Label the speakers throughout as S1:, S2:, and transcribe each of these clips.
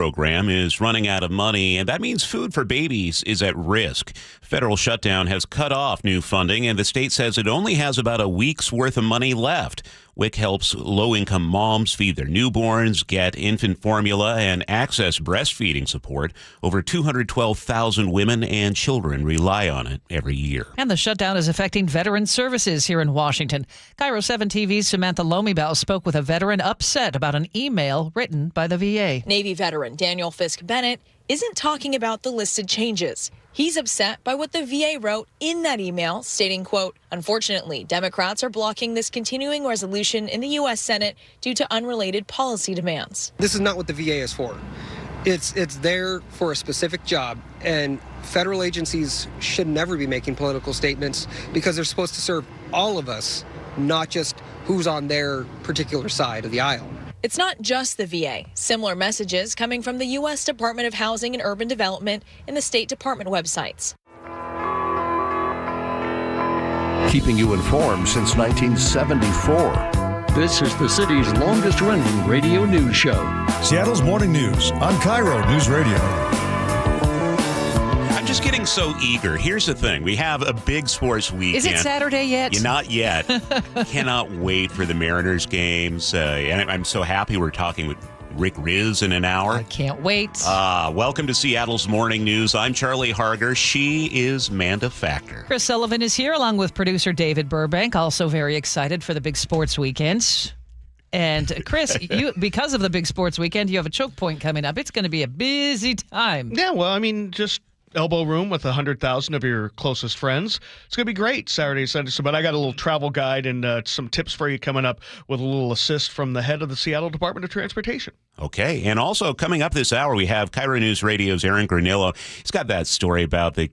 S1: program is running out of money, and that means food for babies is at risk. Federal shutdown has cut off new funding, and the state says it only has about a week's worth of money left. WIC helps low-income moms feed their newborns, get infant formula, and access breastfeeding support. Over 212,000 women and children rely on it every year.
S2: And the shutdown is affecting veteran services here in Washington. KIRO 7 TV's Samantha Lomibel spoke with a veteran upset about an email written by the VA.
S3: Navy veteran Daniel Fisk Bennett isn't talking about the listed changes. He's upset by what the VA wrote in that email, stating, quote, "Unfortunately, Democrats are blocking this continuing resolution in the U.S. Senate due to unrelated policy demands."
S4: This is not what the VA is for. It's there for a specific job, and federal agencies should never be making political statements because they're supposed to serve all of us, not just who's on their particular side of the aisle.
S3: It's not just the VA. Similar messages coming from the U.S. Department of Housing and Urban Development and the State Department websites.
S5: Keeping you informed since 1974.
S6: This is the city's longest-running radio news show.
S7: Seattle's Morning News on KIRO Newsradio.
S1: I'm just getting so eager. Here's the thing. We have a big sports weekend.
S2: Is it Saturday yet?
S1: Not yet. Cannot wait for the Mariners games. And I'm so happy we're talking with Rick Riz in an hour.
S2: I can't wait.
S1: Welcome to Seattle's Morning News. I'm Charlie Harger. She is Manda Factor.
S2: Chris Sullivan is here along with producer David Burbank, also very excited for the big sports weekend. And Chris, you because of the big sports weekend, you have a choke point coming up. It's going to be a busy time.
S8: Yeah, well, I mean, just elbow room with 100,000 of your closest friends. It's going to be great Saturday, Sunday. But I got a little travel guide and some tips for you coming up with a little assist from the head of the Seattle Department of Transportation.
S1: Okay, and also coming up this hour, we have KIRO News Radio's Aaron Granillo. He's got that story about the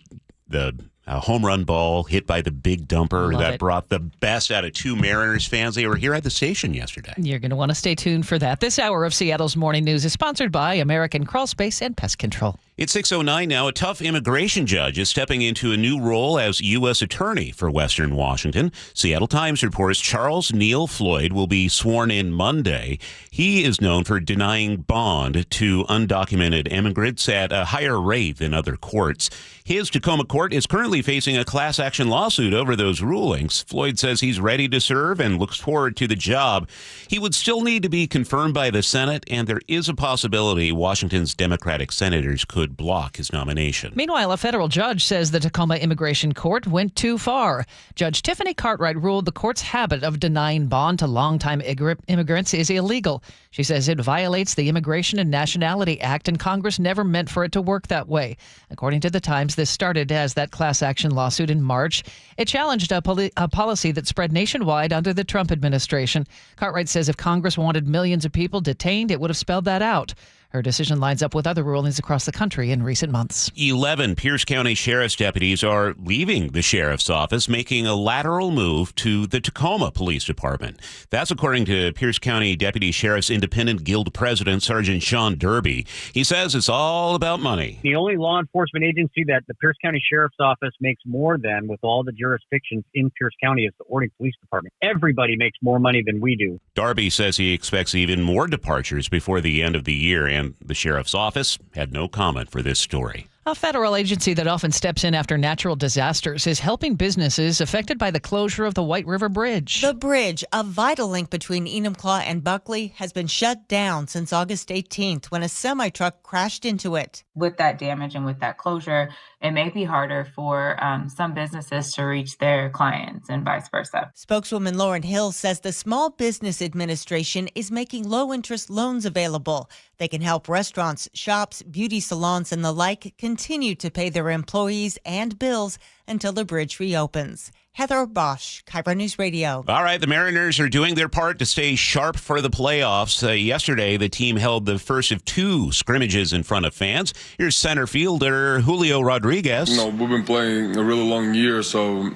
S1: home run ball hit by the big dumper that brought the best out of two Mariners fans. They were here at the station yesterday.
S2: You're going to want to stay tuned for that. This hour of Seattle's Morning News is sponsored by American Crawl Space and Pest Control.
S1: It's 6:09 now. A tough immigration judge is stepping into a new role as U.S. Attorney for Western Washington. Seattle Times reports Charles Neal Floyd will be sworn in Monday. He is known for denying bond to undocumented immigrants at a higher rate than other courts. His Tacoma court is currently facing a class action lawsuit over those rulings. Floyd says he's ready to serve and looks forward to the job. He would still need to be confirmed by the Senate, and there is a possibility Washington's Democratic senators could block his nomination.
S2: Meanwhile, a federal judge says the Tacoma Immigration Court went too far. Judge Tiffany Cartwright ruled the court's habit of denying bond to longtime immigrants is illegal. She says it violates the Immigration and Nationality Act, and Congress never meant for it to work that way. According to the Times, this started as that class action lawsuit in March. It challenged a policy that spread nationwide under the Trump administration. Cartwright says if Congress wanted millions of people detained, it would have spelled that out. Her decision lines up with other rulings across the country in recent months.
S1: 11 Pierce County Sheriff's deputies are leaving the sheriff's office, making a lateral move to the Tacoma Police Department. That's according to Pierce County Deputy Sheriff's Independent Guild President, Sergeant Sean Derby. He says it's all about money.
S9: The only law enforcement agency that the Pierce County Sheriff's Office makes more than with all the jurisdictions in Pierce County is the Ording Police Department. Everybody makes more money than we do.
S1: Derby says he expects even more departures before the end of the year, and the sheriff's office had no comment for this story.
S2: A federal agency that often steps in after natural disasters is helping businesses affected by the closure of the White River Bridge.
S10: The bridge, a vital link between Enumclaw and Buckley, has been shut down since August 18th when a semi-truck crashed into it.
S11: With that damage and with that closure, it may be harder for some businesses to reach their clients and vice versa.
S10: Spokeswoman Lauren Hill says the Small Business Administration is making low-interest loans available. They can help restaurants, shops, beauty salons, and the like continue to pay their employees and bills until the bridge reopens. Heather Bosch, KIRO News Radio.
S1: All right, the Mariners are doing their part to stay sharp for the playoffs. Yesterday, the team held the first of two scrimmages in front of fans. Here's center fielder Julio Rodriguez.
S12: You know, we've been playing a really long year, so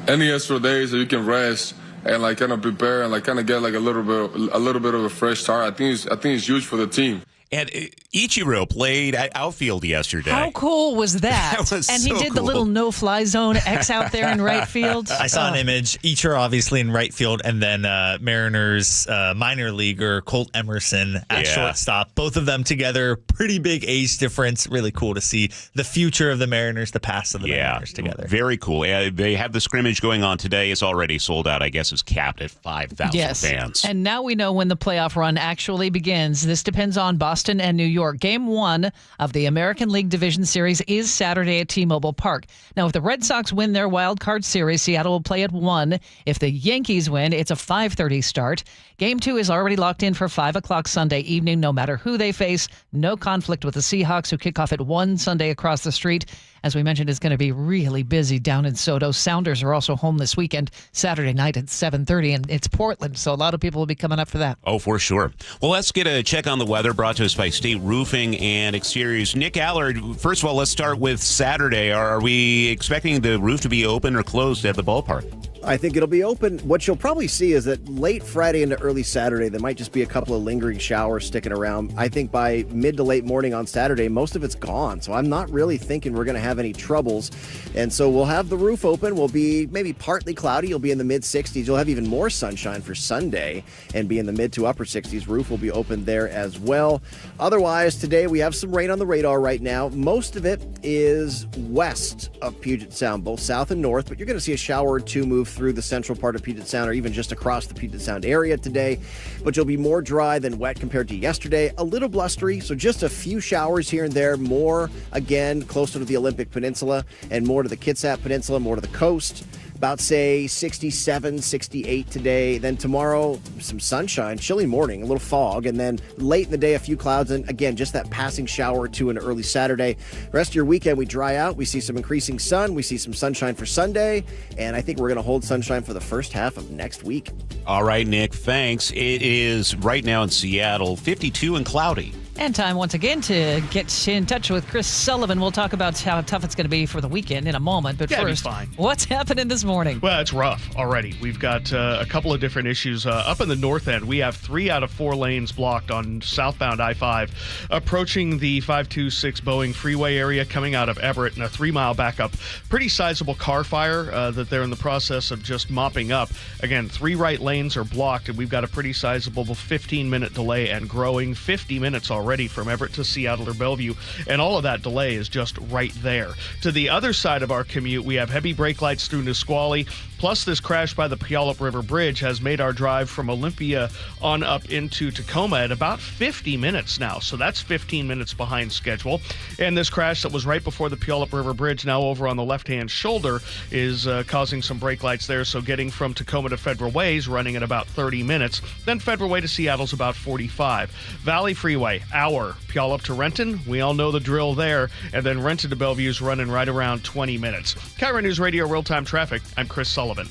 S12: any extra days that you can rest and like kind of prepare and like kind of get like a little bit of a fresh start, I think it's huge for the team.
S1: And Ichiro played outfield yesterday.
S2: How cool was that?
S1: That was
S2: and
S1: so
S2: he did the
S1: cool.
S2: little no-fly zone X out there in right field.
S13: I saw an image. Ichiro obviously in right field, and then Mariners minor leaguer Colt Emerson at shortstop. Both of them together. Pretty big age difference. Really cool to see the future of the Mariners, the past of the Mariners together.
S1: Very cool. They have the scrimmage going on today. It's already sold out. I guess it's capped at 5,000 fans.
S2: And now we know when the playoff run actually begins. This depends on Boston and New York. Game 1 of the American League Division Series is Saturday at T-Mobile Park. Now, if the Red Sox win their wild card series, Seattle will play at 1. If the Yankees win, it's a 5:30 start. Game 2 is already locked in for 5 o'clock Sunday evening, no matter who they face. No conflict with the Seahawks, who kick off at 1 Sunday across the street. As we mentioned, it's going to be really busy down in Soto. Sounders are also home this weekend, Saturday night at 7:30, and it's Portland, so a lot of people will be coming up for that.
S1: Oh, for sure. Well, let's get a check on the weather brought to us by State Roofing and Exteriors. Nick Allard, first of all, let's start with Saturday. Are we expecting the roof to be open or closed at the ballpark?
S14: I think it'll be open. What you'll probably see is that late Friday into early Saturday, there might just be a couple of lingering showers sticking around. I think by mid to late morning on Saturday, most of it's gone. So I'm not really thinking we're going to have any troubles. And so we'll have the roof open. We'll be maybe partly cloudy. You'll be in the mid 60s. You'll have even more sunshine for Sunday and be in the mid to upper 60s. Roof will be open there as well. Otherwise, today we have some rain on the radar right now. Most of it is west of Puget Sound, both south and north, but you're going to see a shower or two move through the central part of Puget Sound or even just across the Puget Sound area today, but you'll be more dry than wet compared to yesterday. A little blustery, so just a few showers here and there, more again closer to the Olympic Peninsula and more to the Kitsap Peninsula, more to the coast. About, say, 67, 68 today. Then tomorrow, some sunshine, chilly morning, a little fog. And then late in the day, a few clouds. And again, just that passing shower or two in early Saturday. Rest of your weekend, we dry out. We see some increasing sun. We see some sunshine for Sunday. And I think we're going to hold sunshine for the first half of next week.
S1: All right, Nick, thanks. It is right now in Seattle, 52 and cloudy.
S2: And time once again to get in touch with Chris Sullivan. We'll talk about how tough it's going to be for the weekend in a moment. But first, what's happening this morning?
S8: Well, it's rough already. We've got a couple of different issues. Up in the north end, we have 3 out of 4 lanes blocked on southbound I-5. Approaching the 526 Boeing freeway area, coming out of Everett, and a 3-mile backup. Pretty sizable car fire that they're in the process of just mopping up. Again, 3 right lanes are blocked, and we've got a pretty sizable 15-minute delay and growing. 50 minutes already from Everett to Seattle or Bellevue, and all of that delay is just right there. To the other side of our commute, we have heavy brake lights through Nisqually, plus this crash by the Puyallup River Bridge has made our drive from Olympia on up into Tacoma at about 50 minutes now, so that's 15 minutes behind schedule. And this crash that was right before the Puyallup River Bridge, now over on the left-hand shoulder, is causing some brake lights there, so getting from Tacoma to Federal Way is running at about 30 minutes, then Federal Way to Seattle's about 45. Valley Freeway, hour. Puyallup to Renton, we all know the drill there, and then Renton to Bellevue's running right around 20 minutes. KIRO Newsradio Real-Time Traffic, I'm Chris Sullivan.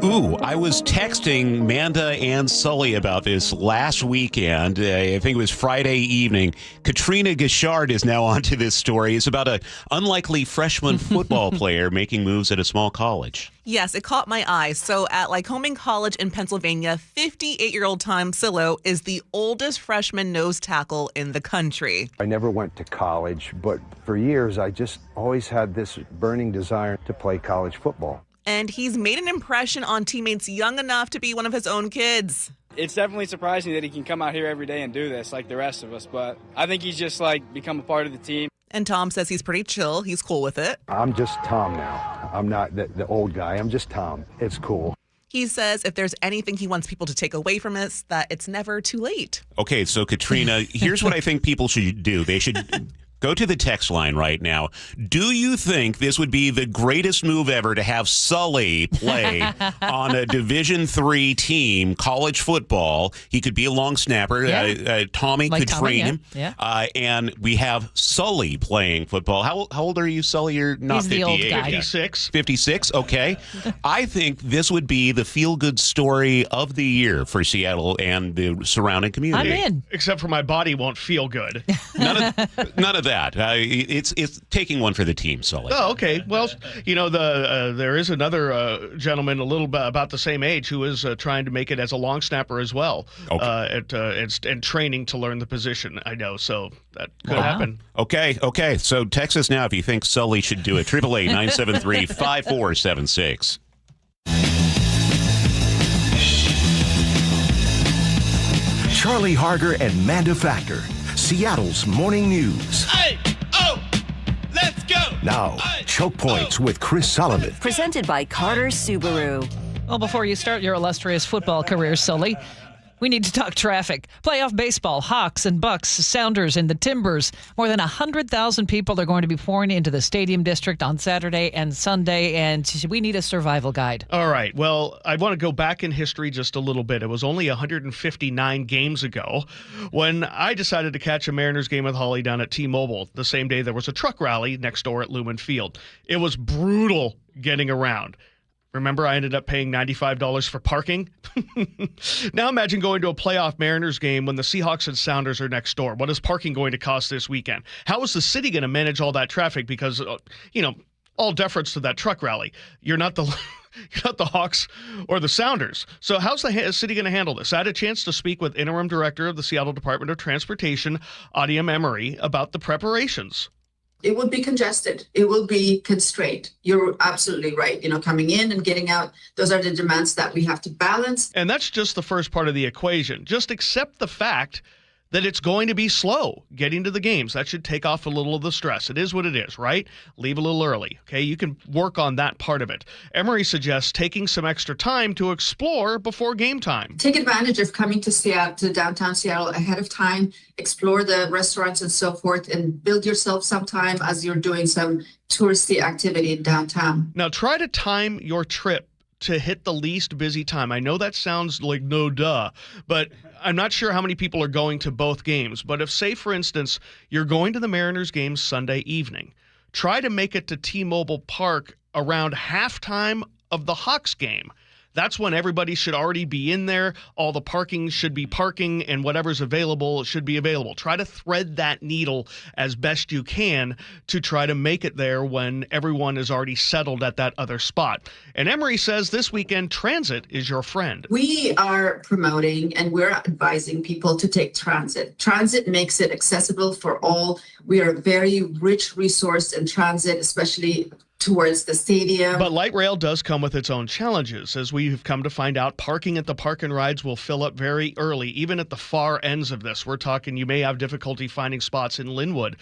S1: Ooh, I was texting Manda and Sully about this last weekend. I think it was Friday evening. Katrina Gashard is now onto this story. It's about an unlikely freshman football player making moves at a small college.
S15: Yes, it caught my eye. So at Lycoming College in Pennsylvania, 58-year-old Tom Sillo is the oldest freshman nose tackle in the country.
S16: I never went to college, but for years I just always had this burning desire to play college football.
S15: And he's made an impression on teammates young enough to be one of his own kids.
S17: It's definitely surprising that he can come out here every day and do this like the rest of us, but I think he's just become a part of the team.
S15: And Tom says he's pretty chill. He's cool with it.
S16: I'm just Tom now. I'm not the old guy. I'm just Tom. It's cool.
S15: He says if there's anything he wants people to take away from this, that it's never too late.
S1: Okay, so Katrina, here's what I think people should do. They should go to the text line right now. Do you think this would be the greatest move ever to have Sully play on a Division III team, college football? He could be a long snapper.
S2: Yeah.
S1: Tommy
S2: like
S1: could
S2: Tommy,
S1: train him.
S2: Yeah.
S1: And we have Sully playing football. How old are you, Sully? You're not
S2: He's
S1: 58.
S2: the old guy.
S8: 56.
S1: 56, okay. I think this would be the feel-good story of the year for Seattle and the surrounding community.
S2: I'm in.
S8: Except for my body won't feel good.
S1: None of that. It's taking one for the team, Sully.
S8: Oh, okay. Well, there is another gentleman a little bit about the same age who is trying to make it as a long snapper as well, and training to learn the position. I know, so that could happen.
S1: Okay. So text us now if you think Sully should do it. 888-973-5476.
S18: Charlie Harger and Manda Factor, Seattle's morning news.
S19: Let's go!
S18: Now, Choke Points with Chris Solomon.
S20: Presented by Carter Subaru.
S2: Well, before you start your illustrious football career, Sully, we need to talk traffic. Playoff baseball, Hawks and Bucks, Sounders and the Timbers. More than 100,000 people are going to be pouring into the Stadium District on Saturday and Sunday, and we need a survival guide.
S8: All right. Well, I want to go back in history just a little bit. It was only 159 games ago when I decided to catch a Mariners game with Holly down at T-Mobile. The same day there was a truck rally next door at Lumen Field. It was brutal getting around. Remember, I ended up paying $95 for parking? Now imagine going to a playoff Mariners game when the Seahawks and Sounders are next door. What is parking going to cost this weekend? How is the city going to manage all that traffic? Because, all deference to that truck rally. You're not the Hawks or the Sounders. So how's the city going to handle this? I had a chance to speak with Interim Director of the Seattle Department of Transportation, Audiam Emery, about the preparations.
S21: It will be congested. It will be constrained. You're absolutely right. Coming in and getting out, those are the demands that we have to balance.
S8: And that's just the first part of the equation. Just accept the fact that it's going to be slow getting to the games. That should take off a little of the stress. It is what it is, right? Leave a little early, okay? You can work on that part of it. Emery suggests taking some extra time to explore before game time.
S21: Take advantage of coming to Seattle, to downtown Seattle ahead of time, explore the restaurants and so forth, and build yourself some time as you're doing some touristy activity in downtown.
S8: Now, try to time your trip to hit the least busy time. I know that sounds like no duh, but I'm not sure how many people are going to both games. But if, say, for instance, you're going to the Mariners game Sunday evening, try to make it to T-Mobile Park around halftime of the Hawks game. That's when everybody should already be in there. All the parking should be parking, and whatever's available should be available. Try to thread that needle as best you can to try to make it there when everyone is already settled at that other spot. And Emery says this weekend, transit is your friend.
S21: We are promoting and we're advising people to take transit. Transit makes it accessible for all. We are a very rich resource in transit, especially towards the stadium.
S8: But light rail does come with its own challenges. As we've come to find out, parking at the park and rides will fill up very early, even at the far ends of this. We're talking you may have difficulty finding spots in Linwood,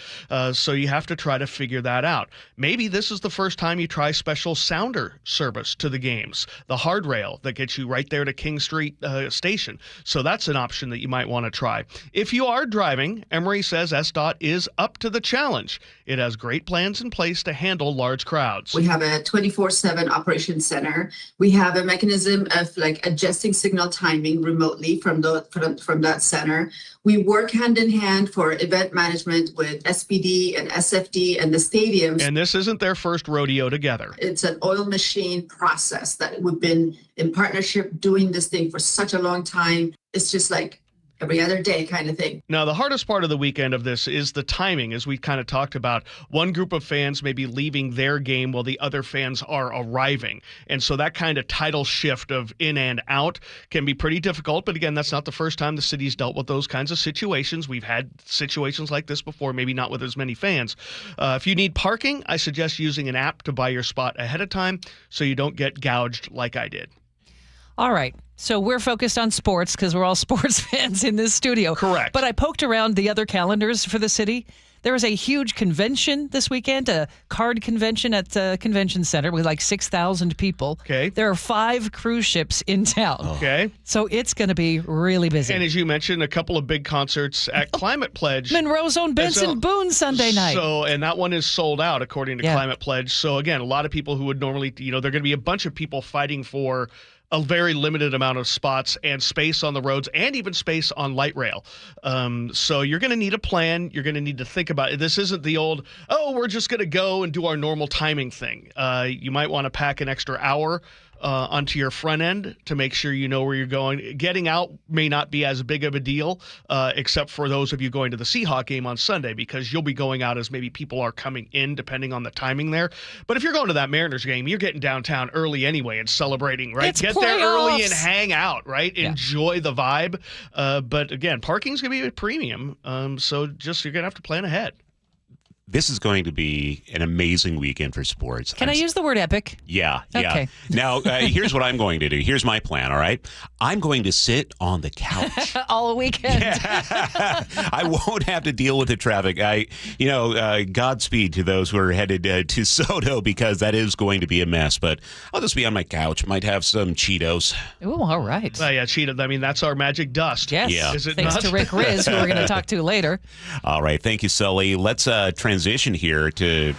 S8: so you have to try to figure that out. Maybe this is the first time you try special Sounder service to the games, the hard rail that gets you right there to King Street Station. So that's an option that you might want to try. If you are driving, Emery says SDOT is up to the challenge. It has great plans in place to handle large crowds.
S21: We have a 24/7 operation center. We have a mechanism of adjusting signal timing remotely from that center. We work hand in hand for event management with SPD and SFD and the stadiums.
S8: And this isn't their first rodeo together.
S21: It's an oil machine process that we've been in partnership doing this thing for such a long time. It's just like every other day kind of thing.
S8: Now, the hardest part of the weekend of this is the timing, as we kind of talked about. One group of fans may be leaving their game while the other fans are arriving. And so that kind of tidal shift of in and out can be pretty difficult. But again, that's not the first time the city's dealt with those kinds of situations. We've had situations like this before, maybe not with as many fans. If you need parking, I suggest using an app to buy your spot ahead of time so you don't get gouged like I did.
S2: All right. So we're focused on sports because we're all sports fans in this studio.
S8: Correct.
S2: But I poked around the other calendars for the city. There is a huge convention this weekend, a card convention at the convention center with like 6,000 people.
S8: Okay.
S2: There are 5 cruise ships in town.
S8: Okay.
S2: So it's going to be really busy.
S8: And as you mentioned, a couple of big concerts at Climate Pledge.
S2: Monroe's own Benson Boone Sunday night.
S8: And that one is sold out according to Climate Pledge. So again, a lot of people who would normally, they're going to be a bunch of people fighting for a very limited amount of spots and space on the roads and even space on light rail. So you're going to need a plan. You're going to need to think about it. This isn't the old, we're just going to go and do our normal timing thing. You might want to pack an extra hour onto your front end to make sure you know where you're going. Getting out may not be as big of a deal, except for those of you going to the Seahawk game on Sunday, because you'll be going out as maybe people are coming in, depending on the timing there. But if you're going to that Mariners game, you're getting downtown early anyway and celebrating, right?
S2: It's
S8: Get
S2: playoffs.
S8: there early and hang out, right? Enjoy the vibe. But again, parking's going to be a premium, so just you're going to have to plan ahead.
S1: This is going to be an amazing weekend for sports.
S2: Can I use the word epic?
S1: Yeah.
S2: Okay.
S1: Now, here's what I'm going to do. Here's my plan, all right? I'm going to sit on the couch.
S2: All weekend.
S1: I won't have to deal with the traffic. Godspeed to those who are headed to Soto, because that is going to be a mess. But I'll just be on my couch. Might have some Cheetos.
S2: Ooh, all right.
S8: Yeah, Cheetos. I mean, that's our magic dust.
S2: Yes.
S1: Yeah.
S8: Is it
S2: Thanks
S8: not?
S2: to Rick Riz, who we're going to talk to later.
S1: All right. Thank you, Sully. Let's transition here to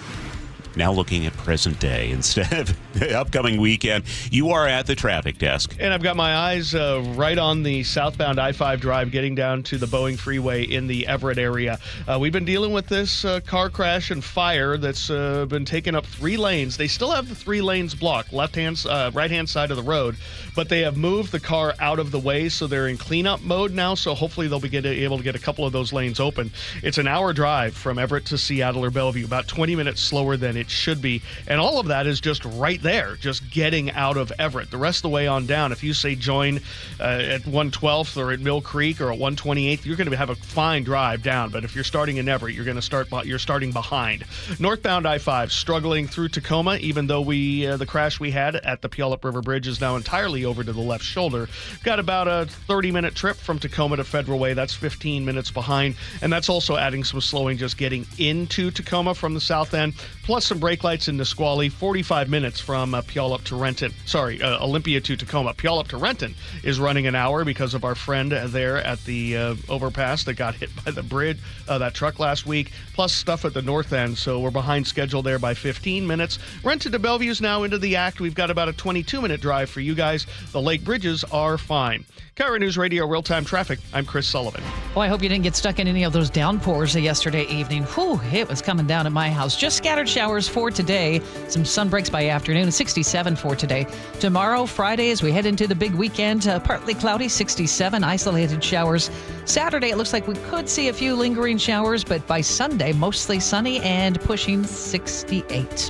S1: now looking at present day instead of the upcoming weekend. You are at the traffic desk.
S8: And I've got my eyes right on the southbound I-5 drive getting down to the Boeing Freeway in the Everett area. We've been dealing with this car crash and fire that's been taking up 3 lanes. They still have the 3 lanes blocked, right-hand side of the road, but they have moved the car out of the way, so they're in cleanup mode now, so hopefully they'll be able to get a couple of those lanes open. It's an hour drive from Everett to Seattle or Bellevue, about 20 minutes slower than it should be, and all of that is just right there, just getting out of Everett. The rest of the way on down, if you say join at 112th or at Mill Creek or at 128th, you're going to have a fine drive down, but if you're starting in Everett, you're starting behind. Northbound I-5 struggling through Tacoma, even though the crash we had at the Puyallup River Bridge is now entirely over to the left shoulder. Got about a 30-minute trip from Tacoma to Federal Way. That's 15 minutes behind, and that's also adding some slowing just getting into Tacoma from the south end, plus some brake lights in Nisqually. 45 minutes from Puyallup to Renton. Olympia to Tacoma. Puyallup to Renton is running an hour because of our friend there at the overpass that got hit by the bridge, that truck last week, plus stuff at the north end, so we're behind schedule there by 15 minutes. Renton to Bellevue is now into the act. We've got about a 22-minute drive for you guys. The lake bridges are fine. KIRO Newsradio Real-Time Traffic. I'm Chris Sullivan.
S2: Boy, I hope you didn't get stuck in any of those downpours yesterday evening. Whew, it was coming down at my house. Just scattered showers for today. Some sun breaks by afternoon. 67 for today. Tomorrow, Friday, as we head into the big weekend, partly cloudy, 67, isolated showers. Saturday, it looks like we could see a few lingering showers, but by Sunday, mostly sunny and pushing 68.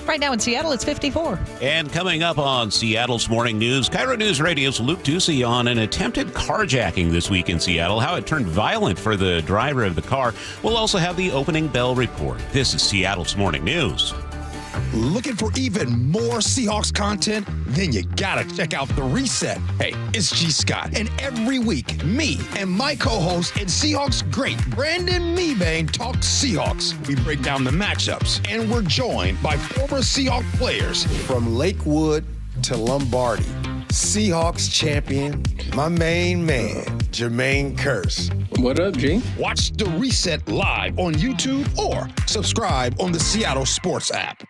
S2: Right now in Seattle, it's 54.
S1: And coming up on Seattle's Morning News, KIRO News Radio's Luke Ducey on an attempted carjacking this week in Seattle, how it turned violent for the driver of the car. We'll also have the opening bell report. This is Seattle's Morning News.
S4: Looking for even more Seahawks content? Then you gotta check out The Reset. Hey, it's G. Scott, and every week, me and my co-host and Seahawks great Brandon Meebane talk Seahawks. We break down the matchups, and we're joined by former Seahawks players.
S22: From Lakewood to Lombardi, Seahawks champion, my main man, Jermaine Kearse.
S4: What up, G? Watch The Reset live on YouTube or subscribe on the Seattle Sports app.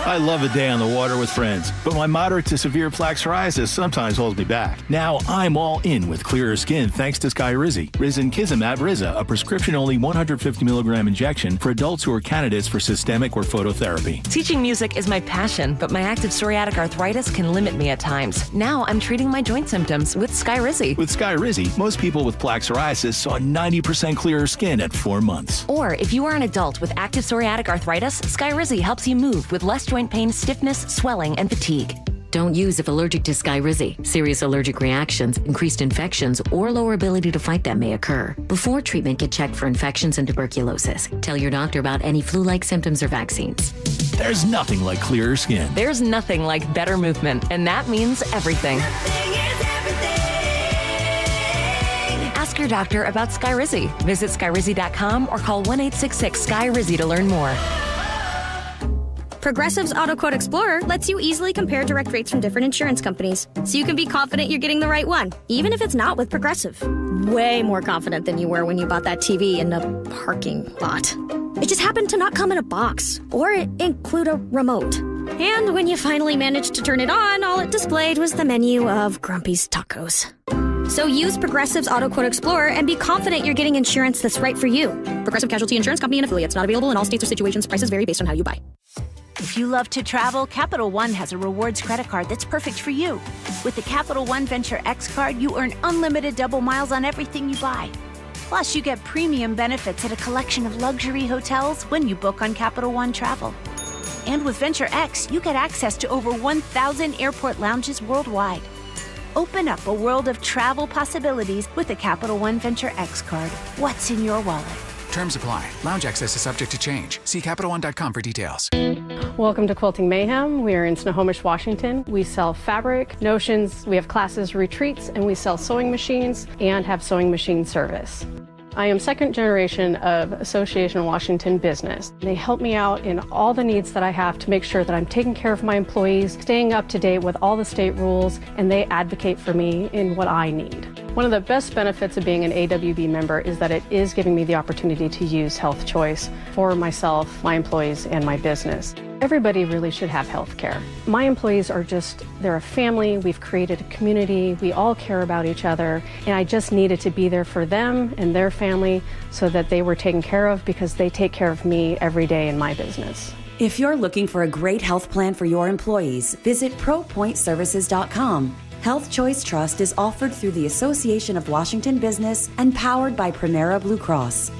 S23: I love a day on the water with friends, but my moderate to severe plaque psoriasis sometimes holds me back. Now I'm all in with clearer skin thanks to Skyrizi. Risankizumab Riza, a prescription-only 150 milligram injection for adults who are candidates for systemic or phototherapy.
S24: Teaching music is my passion, but my active psoriatic arthritis can limit me at times. Now I'm treating my joint symptoms with Skyrizi.
S23: With Skyrizi, most people with plaque psoriasis saw 90% clearer skin at 4 months.
S24: Or if you are an adult with active psoriatic arthritis, Skyrizi helps you move with less joint pain, stiffness, swelling, and fatigue.
S25: Don't use if allergic to Skyrizi. Serious allergic reactions, increased infections, or lower ability to fight them may occur. Before treatment, get checked for infections and tuberculosis. Tell your doctor about any flu-like symptoms or vaccines.
S23: There's nothing like clearer skin.
S24: There's nothing like better movement, and that means everything. Ask your doctor about Skyrizi. Visit Skyrizi.com or call 1-866-SKY-RIZZI to learn more.
S26: Progressive's Auto Quote Explorer lets you easily compare direct rates from different insurance companies, so you can be confident you're getting the right one, even if it's not with Progressive. Way more confident than you were when you bought that TV in the parking lot. It just happened to not come in a box, or include a remote. And when you finally managed to turn it on, all it displayed was the menu of Grumpy's Tacos. So use Progressive's Auto Quote Explorer and be confident you're getting insurance that's right for you. Progressive Casualty Insurance Company and affiliates. Not available in all states or situations. Prices vary based on how you buy.
S3: If you love to travel, Capital One has a rewards credit card that's perfect for you. With the Capital One Venture X card, you earn unlimited double miles on everything you buy. Plus, you get premium benefits at a collection of luxury hotels when you book on Capital One Travel. And with Venture X, you get access to over 1,000 airport lounges worldwide. Open up a world of travel possibilities with the Capital One Venture X card. What's in your wallet?
S5: Terms apply. Lounge access is subject to change. See CapitalOne.com for details.
S6: Welcome to Quilting Mayhem. We are in Snohomish, Washington. We sell fabric, notions, we have classes, retreats, and we sell sewing machines and have sewing machine service. I am second generation of Association Washington business. They help me out in all the needs that I have to make sure that I'm taking care of my employees, staying up to date with all the state rules, and they advocate for me in what I need. One of the best benefits of being an AWB member is that it is giving me the opportunity to use Health Choice for myself, my employees, and my business. Everybody really should have health care. My employees they're a family. We've created a community. We all care about each other. And I just needed to be there for them and their family so that they were taken care of because they take care of me every day in my business.
S24: If you're looking for a great health plan for your employees, visit ProPointServices.com. Health Choice Trust is offered through the Association of Washington Business and powered by Primera Blue Cross.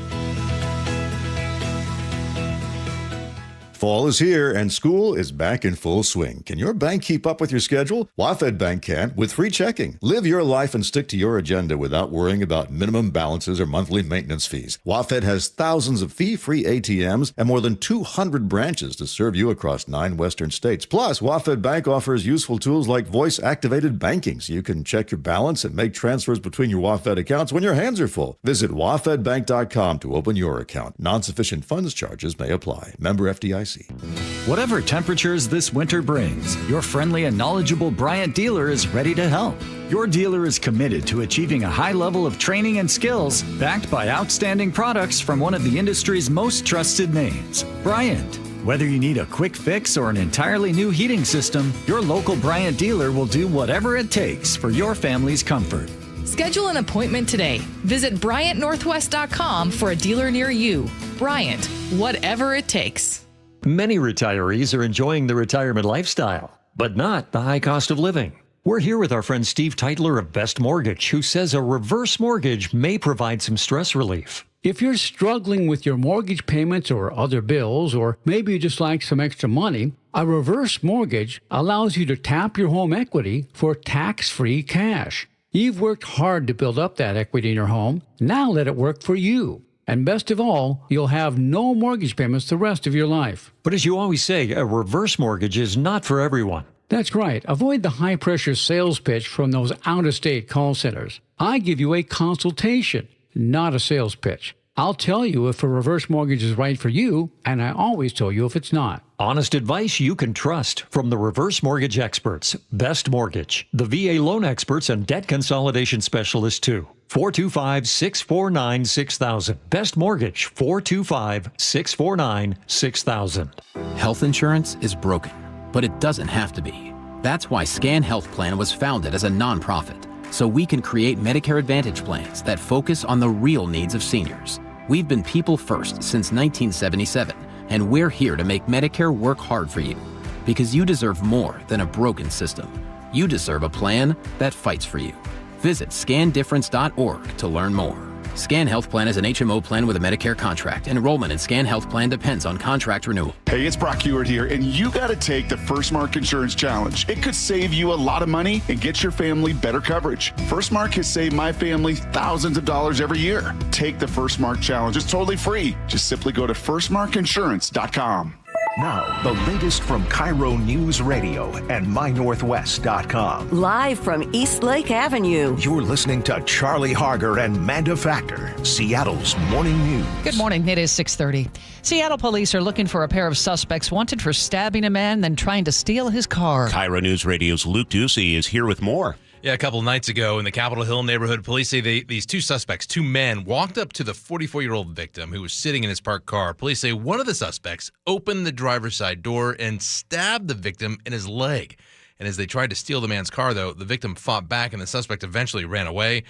S7: Fall is here and school is back in full swing. Can your bank keep up with your schedule? WaFd Bank can with free checking. Live your life and stick to your agenda without worrying about minimum balances or monthly maintenance fees. WaFd has thousands of fee-free ATMs and more than 200 branches to serve you across 9 western states. Plus, WaFd Bank offers useful tools like voice-activated banking so you can check your balance and make transfers between your WaFd accounts when your hands are full. Visit wafdbank.com to open your account. Non-sufficient funds charges may apply. Member FDIC.
S9: Whatever temperatures this winter brings, your friendly and knowledgeable Bryant dealer is ready to help. Your dealer is committed to achieving a high level of training and skills backed by outstanding products from one of the industry's most trusted names, Bryant. Whether you need a quick fix or an entirely new heating system, your local Bryant dealer will do whatever it takes for your family's comfort.
S11: Schedule an appointment today. Visit BryantNorthwest.com for a dealer near you. Bryant, whatever it takes.
S27: Many retirees are enjoying the retirement lifestyle, but not the high cost of living. We're here with our friend Steve Teitler of Best Mortgage, who says a reverse mortgage may provide some stress relief.
S28: If you're struggling with your mortgage payments or other bills, or maybe you just like some extra money, a reverse mortgage allows you to tap your home equity for tax-free cash. You've worked hard to build up that equity in your home. Now let it work for you. And best of all, you'll have no mortgage payments the rest of your life.
S27: But as you always say, a reverse mortgage is not for everyone.
S28: That's right. Avoid the high-pressure sales pitch from those out-of-state call centers. I give you a consultation, not a sales pitch. I'll tell you if a reverse mortgage is right for you, and I always tell you if it's not.
S27: Honest advice you can trust from the reverse mortgage experts. Best Mortgage, the VA loan experts and debt consolidation specialists too. 425-649-6000. Best Mortgage, 425-649-6000.
S29: Health insurance is broken, but it doesn't have to be. That's why Scan Health Plan was founded as a nonprofit, so we can create Medicare Advantage plans that focus on the real needs of seniors. We've been people first since 1977, and we're here to make Medicare work hard for you, because you deserve more than a broken system. You deserve a plan that fights for you. Visit scandifference.org to learn more. Scan Health Plan is an HMO plan with a Medicare contract. Enrollment in Scan Health Plan depends on contract renewal.
S30: Hey, it's Brock Heward here, and you got to take the First Mark Insurance Challenge. It could save you a lot of money and get your family better coverage. First Mark has saved my family thousands of dollars every year. Take the First Mark Challenge. It's totally free. Just simply go to firstmarkinsurance.com.
S18: Now, the latest from KIRO Newsradio and MyNorthwest.com.
S24: Live from East Lake Avenue.
S18: You're listening to Charlie Harger and Manda Factor, Seattle's morning news.
S2: Good morning. It is 6:30. Seattle police are looking for a pair of suspects wanted for stabbing a man, then trying to steal his car.
S1: KIRO News Radio's Luke Ducey is here with more.
S31: Yeah, a couple of nights ago in the Capitol Hill neighborhood, police say these two suspects, two men, walked up to the 44-year-old victim who was sitting in his parked car. Police say one of the suspects opened the driver's side door and stabbed the victim in his leg. And as they tried to steal the man's car, though, the victim fought back and the suspect eventually ran away.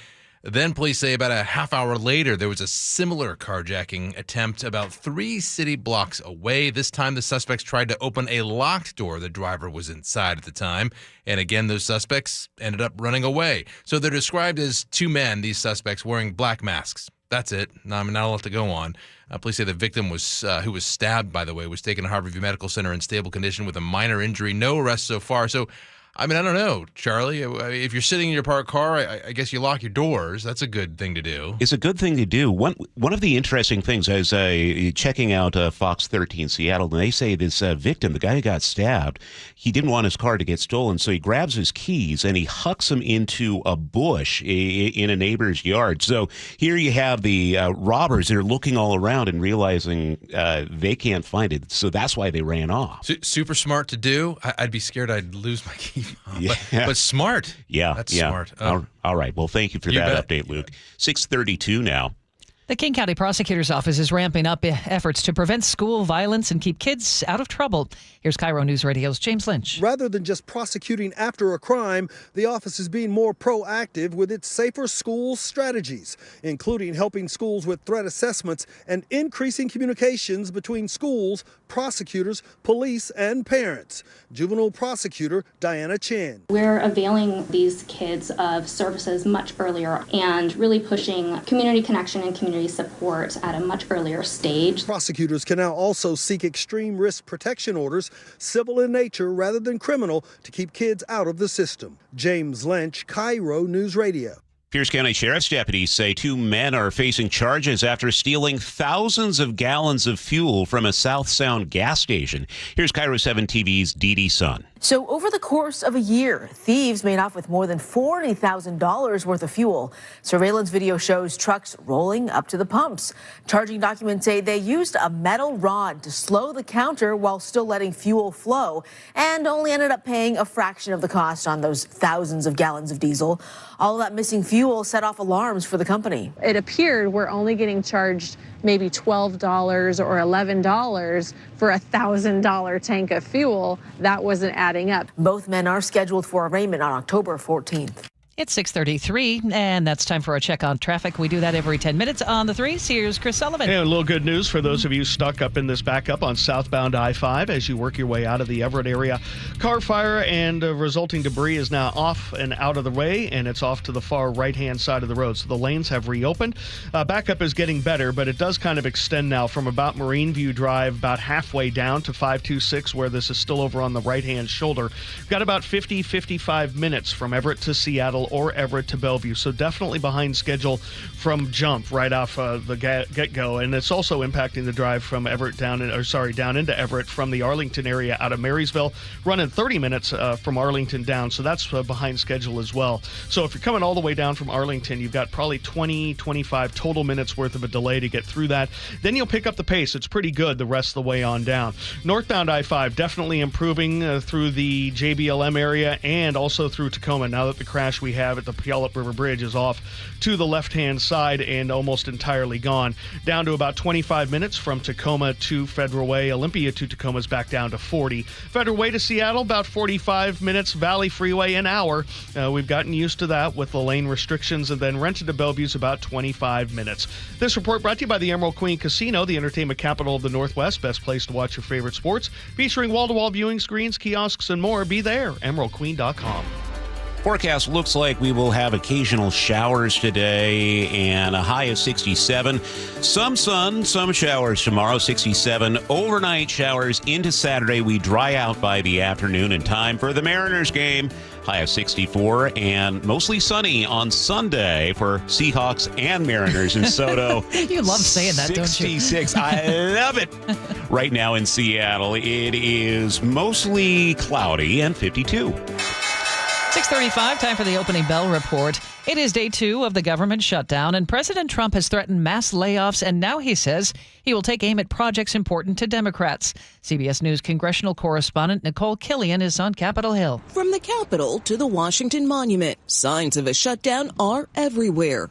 S31: Then police say about a half hour later, there was a similar carjacking attempt about 3 city blocks away. This time, the suspects tried to open a locked door. The driver was inside at the time. And again, those suspects ended up running away. So they're described as 2 men, these suspects, wearing black masks. That's it. Not a lot to go on. Police say the victim who was stabbed, by the way, was taken to Harborview Medical Center in stable condition with a minor injury. No arrests so far. So, I mean, I don't know, Charlie. If you're sitting in your parked car, I guess you lock your doors. That's a good thing to do.
S1: It's a good thing to do. One of the interesting things, I was checking out Fox 13 Seattle, and they say this victim, the guy who got stabbed, he didn't want his car to get stolen, so he grabs his keys and he hucks them into a bush in a neighbor's yard. So here you have the robbers that are looking all around and realizing they can't find it, so that's why they ran off.
S31: Super smart to do. I'd be scared I'd lose my keys.
S1: Yeah.
S31: But smart.
S1: Yeah.
S31: That's
S1: yeah.
S31: smart.
S1: All right. Well, thank you for that update, Luke. 6:32 now.
S2: The King County Prosecutor's Office is ramping up efforts to prevent school violence and keep kids out of trouble. Here's KIRO News Radio's James Lynch.
S8: Rather than just prosecuting after a crime, the office is being more proactive with its Safer Schools strategies, including helping schools with threat assessments and increasing communications between schools, prosecutors, police, and parents. Juvenile prosecutor Diana Chan.
S10: We're availing these kids of services much earlier and really pushing community connection and community support at a much earlier stage.
S8: Prosecutors can now also seek extreme risk protection orders, civil in nature rather than criminal, to keep kids out of the system. James Lynch, KIRO News Radio.
S1: Pierce County Sheriff's deputies say 2 men are facing charges after stealing thousands of gallons of fuel from a South Sound gas station. Here's KIRO 7 TV's Dee Dee Sun.
S12: So over the course of a year, thieves made off with more than $40,000 worth of fuel. Surveillance video shows trucks rolling up to the pumps. Charging documents say they used a metal rod to slow the counter while still letting fuel flow, and only ended up paying a fraction of the cost on those thousands of gallons of diesel. All of that missing fuel set off alarms for the company.
S6: It appeared we're only getting charged maybe $12 or $11 for a $1,000 tank of fuel. That wasn't adding up.
S12: Both men are scheduled for arraignment on October 14th.
S2: It's 6:33, and that's time for a check on traffic. We do that every 10 minutes on the 3s. Here's Chris Sullivan.
S13: And a little good news for those of you stuck up in this backup on southbound I-5 as you work your way out of the Everett area. Car fire and resulting debris is now off and out of the way, and it's off to the far right-hand side of the road. So the lanes have reopened. Backup is getting better, but it does kind of extend now from about Marine View Drive about halfway down to 526, where this is still over on the right-hand shoulder. We've got about 55 minutes from Everett to Seattle or Everett to Bellevue, so definitely behind schedule from jump right off the get-go, and it's also impacting the drive from Everett down into Everett from the Arlington area out of Marysville, running 30 minutes from Arlington down, so that's behind schedule as well. So if you're coming all the way down from Arlington, you've got probably 25 total minutes worth of a delay to get through that. Then you'll pick up the pace. It's pretty good the rest of the way on down. Northbound I-5 definitely improving through the JBLM area and also through Tacoma now that the crash we have at the Puyallup River Bridge is off to the left-hand side and almost entirely gone. Down to about 25 minutes from Tacoma to Federal Way. Olympia to Tacoma is back down to 40. Federal Way to Seattle, about 45 minutes. Valley Freeway, an hour. We've gotten used to that with the lane restrictions. And then Renton to Bellevue is about 25 minutes. This report brought to you by the Emerald Queen Casino, the entertainment capital of the Northwest. Best place to watch your favorite sports. Featuring wall-to-wall viewing screens, kiosks, and more. Be there. EmeraldQueen.com.
S1: Forecast looks like we will have occasional showers today and a high of 67. Some sun, some showers tomorrow, 67. Overnight showers into Saturday. We dry out by the afternoon in time for the Mariners game. High of 64 and mostly sunny on Sunday for Seahawks and Mariners in Soto.
S2: You love saying that, don't you?
S1: 66. I love it. Right now in Seattle, it is mostly cloudy and 52.
S2: 6:35, time for the opening bell report. It is day 2 of the government shutdown, and President Trump has threatened mass layoffs, and now he says he will take aim at projects important to Democrats. CBS News congressional correspondent Nicole Killian is on Capitol Hill.
S14: From the Capitol to the Washington Monument, signs of a shutdown are everywhere.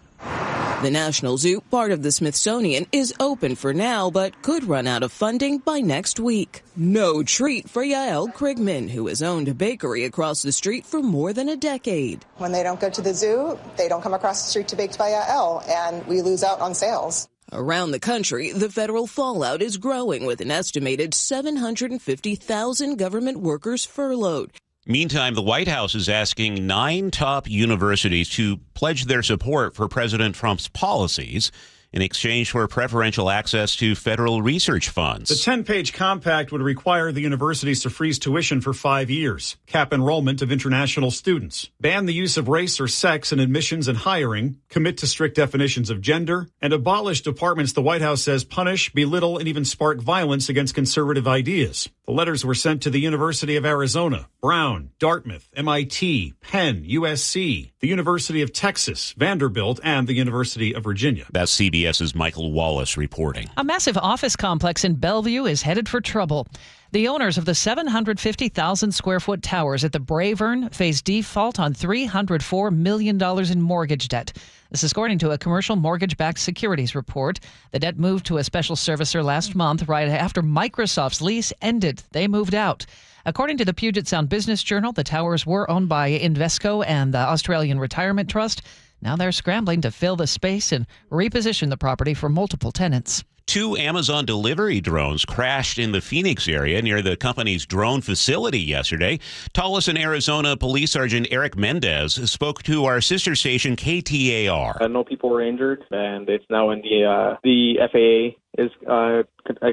S4: The National Zoo, part of the Smithsonian, is open for now, but could run out of funding by next week. No treat for Yael Krigman, who has owned a bakery across the street for more than a decade.
S14: When they don't go to the zoo, they don't come across the street to Baked by Yael, and we lose out on sales.
S4: Around the country, the federal fallout is growing, with an estimated 750,000 government workers furloughed.
S1: Meantime, the White House is asking 9 top universities to pledge their support for President Trump's policies in exchange for preferential access to federal research funds.
S15: The 10-page compact would require the universities to freeze tuition for 5 years, cap enrollment of international students, ban the use of race or sex in admissions and hiring, commit to strict definitions of gender, and abolish departments the White House says punish, belittle, and even spark violence against conservative ideas. The letters were sent to the University of Arizona, Brown, Dartmouth, MIT, Penn, USC, the University of Texas, Vanderbilt, and the University of Virginia.
S1: That's CBS's Michael Wallace reporting.
S2: A massive office complex in Bellevue is headed for trouble. The owners of the 750,000 square foot towers at the Bravern face default on $304 million in mortgage debt. This is according to a commercial mortgage-backed securities report. The debt moved to a special servicer last month, right after Microsoft's lease ended. They moved out. According to the Puget Sound Business Journal, the towers were owned by Invesco and the Australian Retirement Trust. Now they're scrambling to fill the space and reposition the property for multiple tenants.
S1: 2 Amazon delivery drones crashed in the Phoenix area near the company's drone facility yesterday. Tolleson, Arizona Police Sergeant Eric Mendez spoke to our sister station KTAR.
S16: No people were injured, and it's now in the FAA is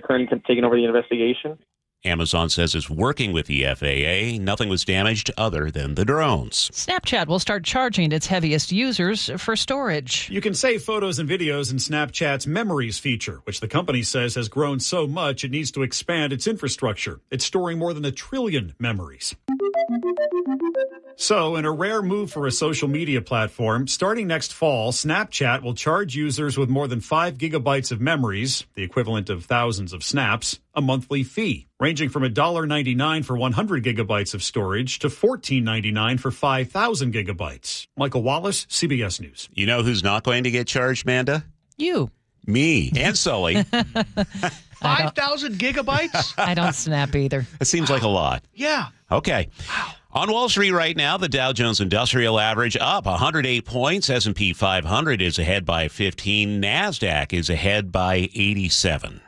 S16: currently taking over the investigation.
S1: Amazon says it's working with the FAA. Nothing was damaged other than the drones.
S2: Snapchat will start charging its heaviest users for storage.
S15: You can save photos and videos in Snapchat's Memories feature, which the company says has grown so much it needs to expand its infrastructure. It's storing more than 1 trillion memories. So, in a rare move for a social media platform, starting next fall, Snapchat will charge users with more than 5 gigabytes of memories, the equivalent of thousands of snaps, a monthly fee, ranging from $1.99 for 100 gigabytes of storage to $14.99 for 5,000 gigabytes. Michael Wallace, CBS News.
S1: You know who's not going to get charged, Manda?
S2: You.
S1: Me and Sully.
S13: 5,000 gigabytes?
S2: I don't snap either.
S1: It seems like a lot.
S13: Yeah.
S1: Okay. Wow. On Wall Street right now, the Dow Jones Industrial Average up 108 points. S&P 500 is ahead by 15. NASDAQ is ahead by 87.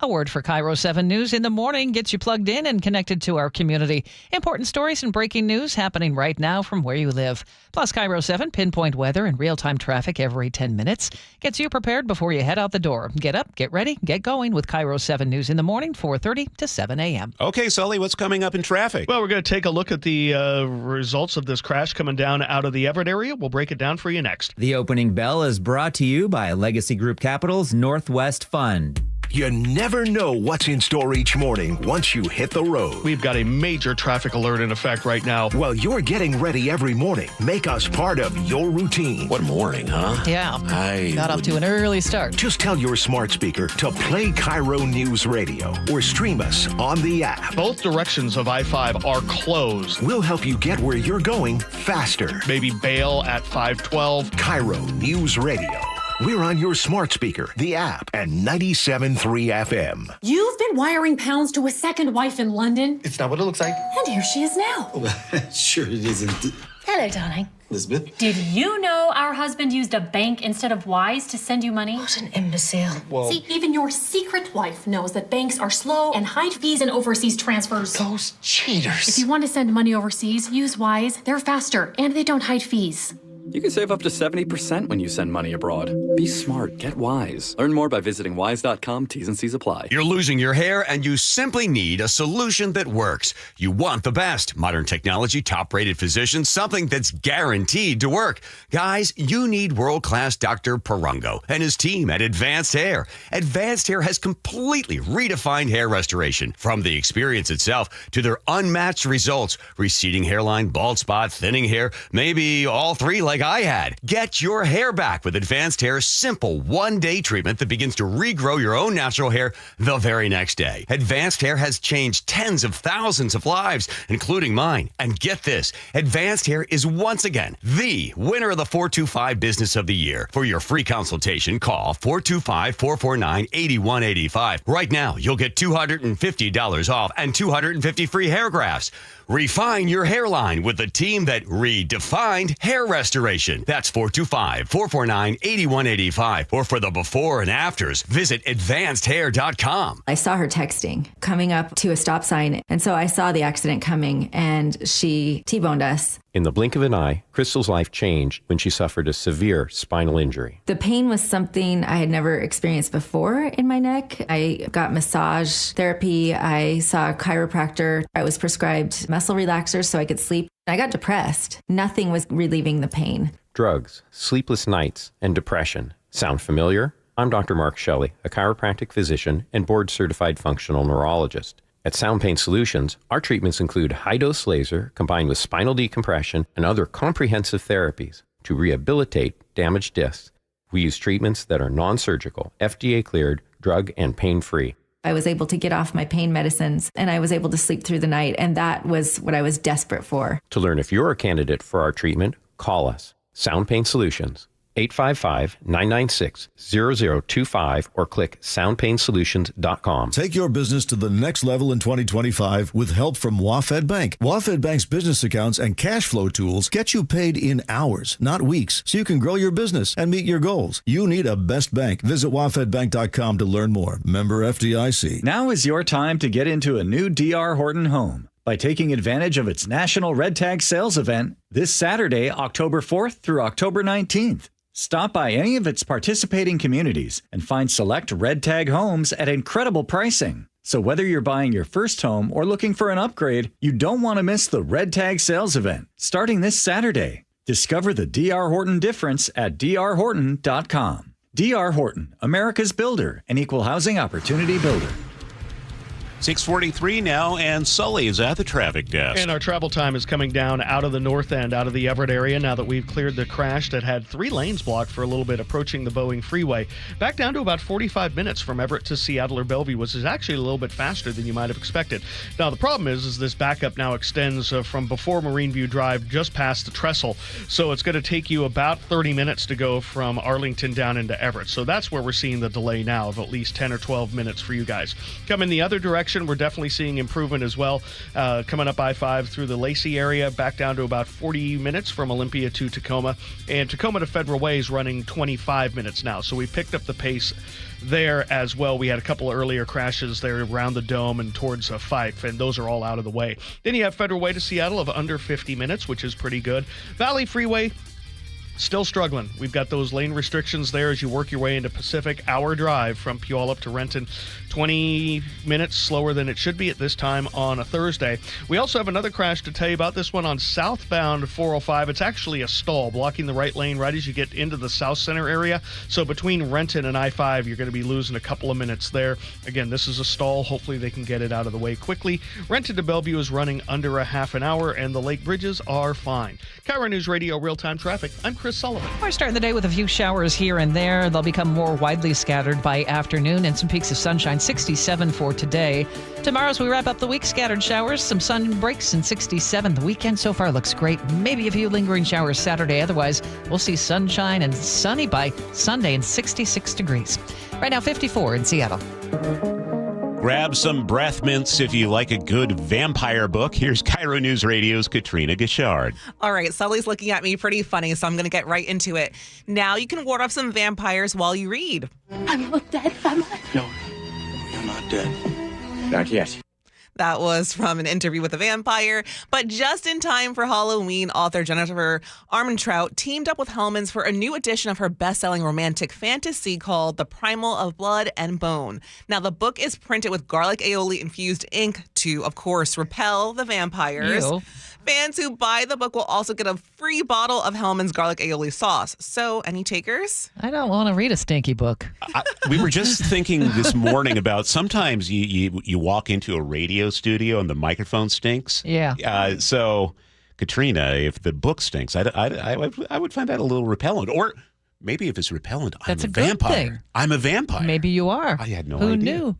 S2: A word for KIRO 7 News in the morning gets you plugged in and connected to our community. Important stories and breaking news happening right now from where you live. Plus, KIRO 7 pinpoint weather and real-time traffic every 10 minutes. Gets you prepared before you head out the door. Get up, get ready, get going with KIRO 7 News in the morning, 4:30 to 7 a.m.
S1: Okay, Sully, what's coming up in traffic?
S13: Well, we're going to take a look at the results of this crash coming down out of the Everett area. We'll break it down for you next.
S17: The opening bell is brought to you by Legacy Group Capital's Northwest Fund.
S18: You never know what's in store each morning once you hit the road.
S13: We've got a major traffic alert in effect right now.
S18: While you're getting ready every morning, make us part of your routine.
S1: What morning, huh?
S2: Yeah. Got off to an early start.
S18: Just tell your smart speaker to play KIRO Newsradio or stream us on the app.
S13: Both directions of I-5 are closed.
S18: We'll help you get where you're going faster.
S13: Maybe bail at 512.
S18: KIRO Newsradio. We're on your smart speaker, the app, and 97.3 FM.
S19: You've been wiring pounds to a second wife in London.
S20: It's not what it looks like.
S19: And here she is now.
S20: Sure it isn't.
S19: Hello, darling.
S20: Elizabeth?
S19: Did you know our husband used a bank instead of Wise to send you money? What an imbecile.
S20: Well,
S19: see, even your secret wife knows that banks are slow and hide fees in overseas transfers.
S20: Those cheaters.
S19: If you want to send money overseas, use Wise. They're faster, and they don't hide fees.
S21: You can save up to 70% when you send money abroad. Be smart. Get Wise. Learn more by visiting wise.com. T's and C's apply.
S22: You're losing your hair and you simply need a solution that works. You want the best. Modern technology, top-rated physicians, something that's guaranteed to work. Guys, you need world-class Dr. Perungo and his team at Advanced Hair. Advanced Hair has completely redefined hair restoration. From the experience itself to their unmatched results. Receding hairline, bald spot, thinning hair, maybe all three like like I had. Get your hair back with Advanced Hair's simple one-day treatment that begins to regrow your own natural hair the very next day. Advanced Hair has changed tens of thousands of lives, including mine. And get this, Advanced Hair is once again the winner of the 425 Business of the Year. For your free consultation, call 425-449-8185. Right now, you'll get $250 off and 250 free hair grafts. Refine your hairline with the team that redefined hair restoration. That's 425-449-8185. Or for the before and afters, visit advancedhair.com.
S3: I saw her texting coming up to a stop sign. And so I saw the accident coming and she T-boned us.
S5: In the blink of an eye, Crystal's life changed when she suffered a severe spinal injury.
S3: The pain was something I had never experienced before in my neck. I got massage therapy. I saw a chiropractor. I was prescribed muscle relaxers so I could sleep. I got depressed. Nothing was relieving the pain.
S5: Drugs, sleepless nights, and depression. Sound familiar? I'm Dr. Mark Shelley, a chiropractic physician and board-certified functional neurologist. At Sound Pain Solutions, our treatments include high-dose laser combined with spinal decompression and other comprehensive therapies to rehabilitate damaged discs. We use treatments that are non-surgical, FDA-cleared, drug and pain-free.
S3: I was able to get off my pain medicines and I was able to sleep through the night, and that was what I was desperate for.
S5: To learn if you're a candidate for our treatment, call us. Sound Pain Solutions, 855-996-0025 or click soundpainsolutions.com.
S7: Take your business to the next level in 2025 with help from WaFd Bank. WaFd Bank's business accounts and cash flow tools get you paid in hours, not weeks, so you can grow your business and meet your goals. You need a best bank. Visit wafdbank.com to learn more. Member FDIC.
S9: Now is your time to get into a new D.R. Horton home by taking advantage of its National Red Tag Sales event this Saturday, October 4th through October 19th. Stop by any of its participating communities and find select Red Tag homes at incredible pricing. So whether you're buying your first home or looking for an upgrade, you don't want to miss the Red Tag Sales event starting this Saturday. Discover the D.R. Horton difference at drhorton.com. D.R. Horton, America's builder and equal housing opportunity builder.
S1: 6:43 now, and Sully is at the traffic desk.
S13: And our travel time is coming down out of the north end, out of the Everett area, now that we've cleared the crash that had 3 lanes blocked for a little bit approaching the Boeing Freeway. Back down to about 45 minutes from Everett to Seattle or Bellevue, which is actually a little bit faster than you might have expected. Now, the problem is this backup now extends from before Marine View Drive just past the trestle. So it's going to take you about 30 minutes to go from Arlington down into Everett. So that's where we're seeing the delay now of at least 10 or 12 minutes for you guys. Coming the other direction, we're definitely seeing improvement as well. Coming up I-5 through the Lacey area, back down to about 40 minutes from Olympia to Tacoma. And Tacoma to Federal Way is running 25 minutes now. So we picked up the pace there as well. We had a couple of earlier crashes there around the Dome and towards Fife, and those are all out of the way. Then you have Federal Way to Seattle of under 50 minutes, which is pretty good. Valley Freeway, still struggling. We've got those lane restrictions there as you work your way into Pacific. Hour drive from Puyallup to Renton. 20 minutes slower than it should be at this time on a Thursday. We also have another crash to tell you about, this one on southbound 405. It's actually a stall blocking the right lane right as you get into the South Center area. So between Renton and I-5, you're going to be losing a couple of minutes there. Again, this is a stall. Hopefully they can get it out of the way quickly. Renton to Bellevue is running under a half an hour, and the Lake Bridges are fine. KIRO News Radio Real-Time Traffic. I'm Chris Sullivan.
S2: We're starting the day with a few showers here and there. They'll become more widely scattered by afternoon and some peaks of sunshine. 67 for today. Tomorrow, as we wrap up the week, scattered showers, some sun breaks, and 67. The weekend so far looks great. Maybe a few lingering showers Saturday. Otherwise, we'll see sunshine and sunny by Sunday and 66 degrees. Right now, 54 in Seattle.
S1: Grab some breath mints if you like a good vampire book. Here's KIRO News Radio's Katrina Gishard.
S11: All right, Sully's looking at me pretty funny, so I'm going to get right into it. Now you can ward off some vampires while you read.
S23: I'm not dead, am I?
S20: No, you're not dead. Not yet.
S11: That was from an interview with a vampire. But just in time for Halloween, author Jennifer Armentrout teamed up with Hellmann's for a new edition of her best-selling romantic fantasy called The Primal of Blood and Bone. Now, the book is printed with garlic aioli-infused ink to, of course, repel the vampires.
S2: Ew.
S11: Fans who buy the book will also get a free bottle of Hellmann's garlic aioli sauce. So, any takers?
S2: I don't want to read a stinky book.
S1: We were just thinking this morning about sometimes you walk into a radio studio and the microphone stinks.
S2: Yeah.
S1: So Katrina, if the book stinks, I would find that a little repellent. Or maybe if it's repellent,
S2: That's
S1: I'm
S2: a
S1: a
S2: good
S1: vampire.
S2: thing.
S1: I'm a vampire.
S2: Maybe you are.
S1: I had no
S2: Who
S1: idea.
S2: knew?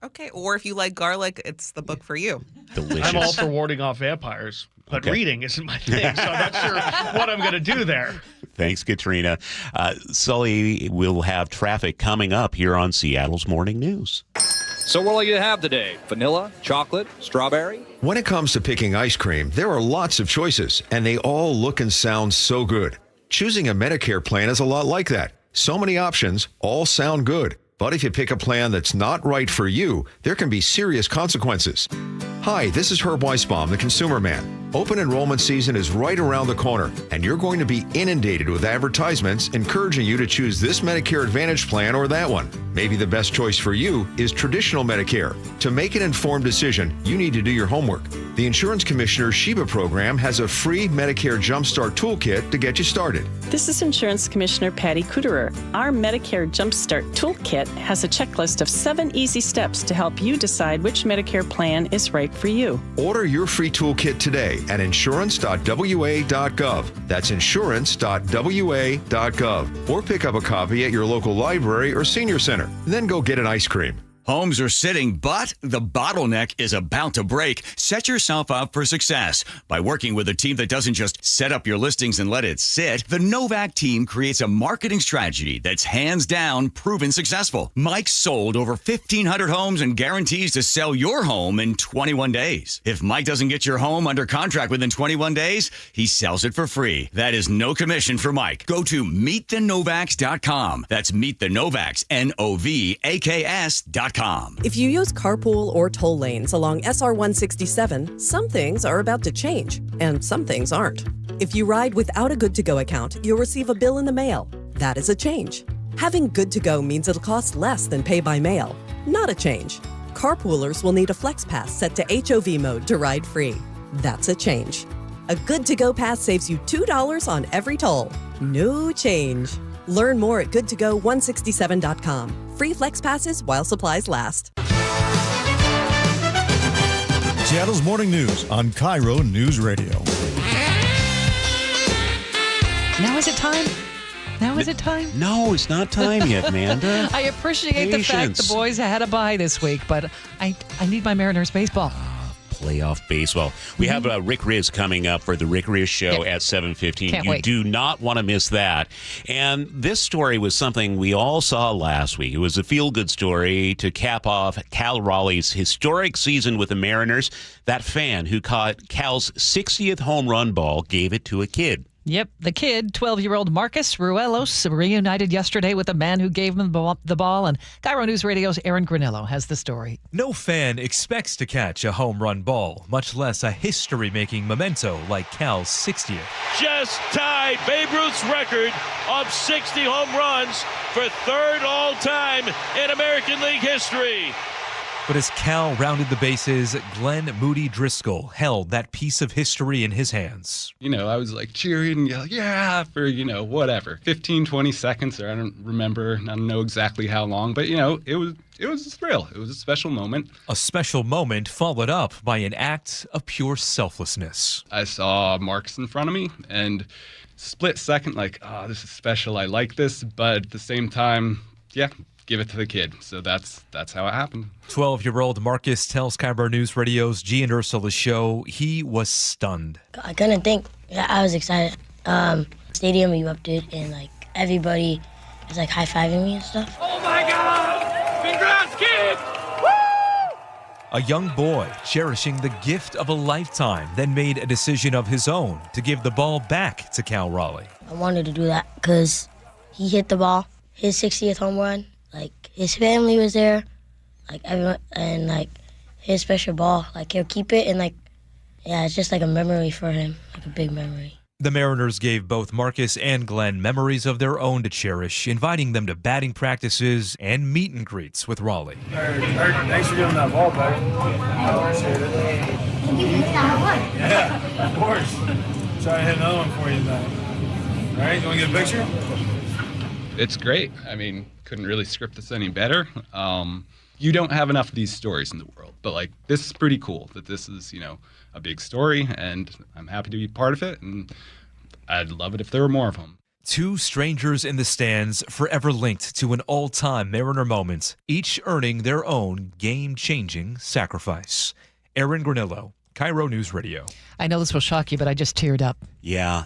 S11: Okay, or if you like garlic, it's the book for you.
S1: Delicious.
S13: I'm all for warding off vampires, but
S1: Okay.
S13: reading isn't my thing, so I'm not sure what I'm going to do there.
S1: Thanks, Katrina. Sully will have traffic coming up here on Seattle's Morning News.
S6: So what will you have today? Vanilla, chocolate, strawberry?
S8: When it comes to picking ice cream, there are lots of choices, and they all look and sound so good. Choosing a Medicare plan is a lot like that. So many options, all sound good. But if you pick a plan that's not right for you, there can be serious consequences. Hi, this is Herb Weisbaum, the Consumer Man. Open enrollment season is right around the corner, and you're going to be inundated with advertisements encouraging you to choose this Medicare Advantage plan or that one. Maybe the best choice for you is traditional Medicare. To make an informed decision, you need to do your homework. The Insurance Commissioner's Sheba program has a free Medicare Jumpstart Toolkit to get you started.
S10: This is Insurance Commissioner Patty Kuderer. Our Medicare Jumpstart Toolkit has a checklist of 7 easy steps to help you decide which Medicare plan is right for you.
S8: Order your free toolkit today at insurance.wa.gov. That's insurance.wa.gov. Or pick up a copy at your local library or senior center. Then go get an ice cream.
S22: Homes are sitting, but the bottleneck is about to break. Set yourself up for success by working with a team that doesn't just set up your listings and let it sit. The Novak team creates a marketing strategy that's hands down proven successful. Mike sold over 1,500 homes and guarantees to sell your home in 21 days. If Mike doesn't get your home under contract within 21 days, he sells it for free. That is no commission for Mike. Go to meetthenovaks.com. That's meetthenovaks, NOVAKS.com.
S24: If you use carpool or toll lanes along SR 167, some things are about to change, and some things aren't. If you ride without a Good to Go account, you'll receive a bill in the mail. That is a change. Having Good to Go means it'll cost less than pay by mail. Not a change. Carpoolers will need a Flex Pass set to HOV mode to ride free. That's a change. A Good to Go pass saves you $2 on every toll. No change. Learn more at goodtogo167.com. Free Flex Passes while supplies last.
S7: Seattle's Morning News on KIRO Newsradio.
S2: Now is it time? Now is it time?
S1: No, it's not time yet, Amanda.
S2: I appreciate the fact the boys had a bye this week, but I need my Mariners baseball.
S1: Playoff baseball. We have Rick Riz coming up for the Rick Riz Show at 7:15.
S2: Can't
S1: You
S2: wait.
S1: do not want to miss that. And this story was something we all saw last week. It was a feel-good story to cap off Cal Raleigh's historic season with the Mariners. That fan who caught Cal's 60th home run ball gave it to a kid.
S2: Yep, the kid, 12-year-old Marcus Ruelos, reunited yesterday with the man who gave him the ball, and KIRO News Radio's Aaron Granillo has the story.
S25: No fan expects to catch a home run ball, much less a history-making memento like Cal's 60th.
S26: Just tied Babe Ruth's record of 60 home runs for third all-time in American League history.
S25: But as Cal rounded the bases, Glenn Moody Driscoll held that piece of history in his hands.
S27: You know, I was like cheering and yelling, yeah, for, whatever, 15, 20 seconds, or I don't remember, I don't know exactly how long, but, it was a thrill. It was a special moment.
S25: A special moment followed up by an act of pure selflessness.
S27: I saw Marcus in front of me and split second, like, oh, this is special. I like this. But at the same time, yeah, give it to the kid. So that's how it happened.
S25: 12-year-old Marcus tells KIRO News Radio's G and Ursula show he was stunned.
S28: I couldn't think. I was excited. Stadium erupted and everybody was high-fiving me and stuff.
S26: Oh my God! Congrats, kid!
S25: A young boy cherishing the gift of a lifetime, then made a decision of his own to give the ball back to Cal Raleigh.
S28: I wanted to do that because he hit the ball, his 60th home run. His family was there, everyone, and his special ball. He'll keep it, and it's just a memory for him, a big memory.
S25: The Mariners gave both Marcus and Glenn memories of their own to cherish, inviting them to batting practices and meet and greets with Raleigh.
S29: Thanks for giving that ball back. I appreciate it. Yeah, of course. Try to hit another one for you tonight. All right, you want to get a picture?
S27: It's great. I mean, couldn't really script this any better. you don't have enough of these stories in the world. But like, this is pretty cool that this is, a big story, and I'm happy to be part of it. And I'd love it if there were more of them.
S25: Two strangers in the stands forever linked to an all-time Mariner moment, each earning their own game-changing sacrifice. Aaron Granillo, KIRO Newsradio.
S2: I know this will shock you, but I just teared up.
S1: Yeah.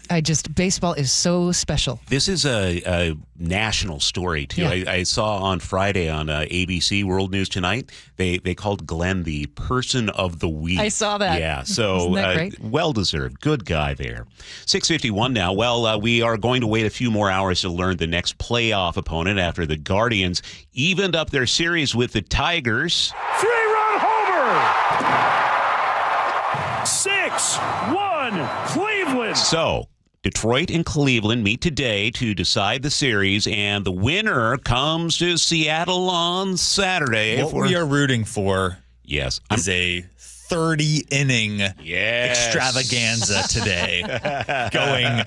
S2: Baseball is so special.
S1: This is a national story, too.
S2: Yeah.
S1: I saw on Friday on ABC World News Tonight, they called Glenn the Person of the Week.
S2: I saw that.
S1: Yeah, so
S2: Isn't that great?
S1: well-deserved. Good guy there. 6:51 now. Well, we are going to wait a few more hours to learn the next playoff opponent after the Guardians evened up their series with the Tigers.
S29: 3-run homer! 6-1 Cleveland.
S1: So, Detroit and Cleveland meet today to decide the series, and the winner comes to Seattle on Saturday.
S4: What we are rooting for
S1: is
S4: a 30-inning extravaganza today, going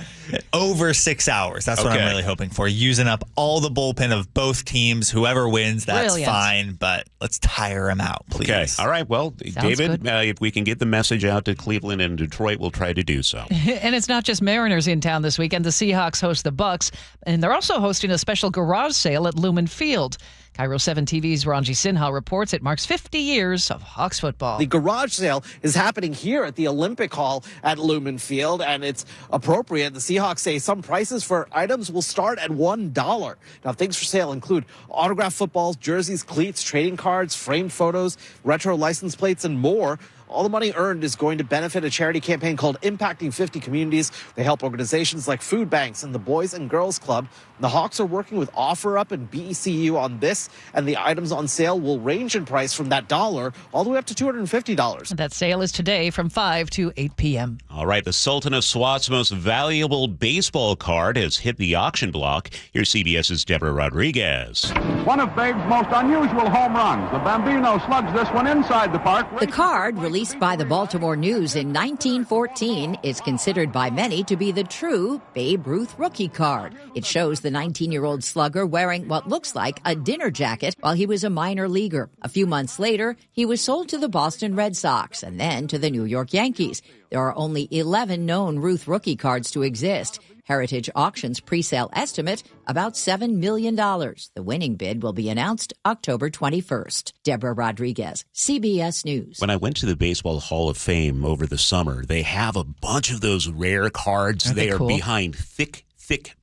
S4: over 6 hours. That's what I'm really hoping for. Using up all the bullpen of both teams. Whoever wins, that's fine, but let's tire them out, please.
S1: Okay. All right. Well, David, if we can get the message out to Cleveland and Detroit, we'll try to do so.
S2: And it's not just Mariners in town this weekend. The Seahawks host the Bucks, and they're also hosting a special garage sale at Lumen Field. KIRO 7 TV's Ranji Sinha reports it marks 50 years of Hawks football.
S12: The garage sale is happening here at the Olympic Hall at Lumen Field, and it's appropriate. The Seahawks say some prices for items will start at $1. Now, things for sale include autographed footballs, jerseys, cleats, trading cards, framed photos, retro license plates, and more. All the money earned is going to benefit a charity campaign called Impacting 50 Communities. They help organizations like food banks and the Boys and Girls Club. The Hawks are working with OfferUp and BECU on this, and the items on sale will range in price from that $1 all the way up to $250.
S2: That sale is today from 5 to 8 p.m.
S1: All right, the Sultan of SWAT's most valuable baseball card has hit the auction block. Here's CBS's Deborah Rodriguez.
S14: One of Babe's most unusual home runs. The Bambino slugs this one inside the park.
S15: The card, released by the Baltimore News in 1914, is considered by many to be the true Babe Ruth rookie card. It shows the 19-year-old slugger wearing what looks like a dinner jacket while he was a minor leaguer. A few months later, he was sold to the Boston Red Sox and then to the New York Yankees. There are only 11 known Ruth rookie cards to exist. Heritage Auctions presale estimate about $7 million. The winning bid will be announced October 21st. Deborah Rodriguez, CBS News.
S1: When I went to the Baseball Hall of Fame over the summer, they have a bunch of those rare cards.
S2: Aren't they
S1: are
S2: cool?
S1: behind thick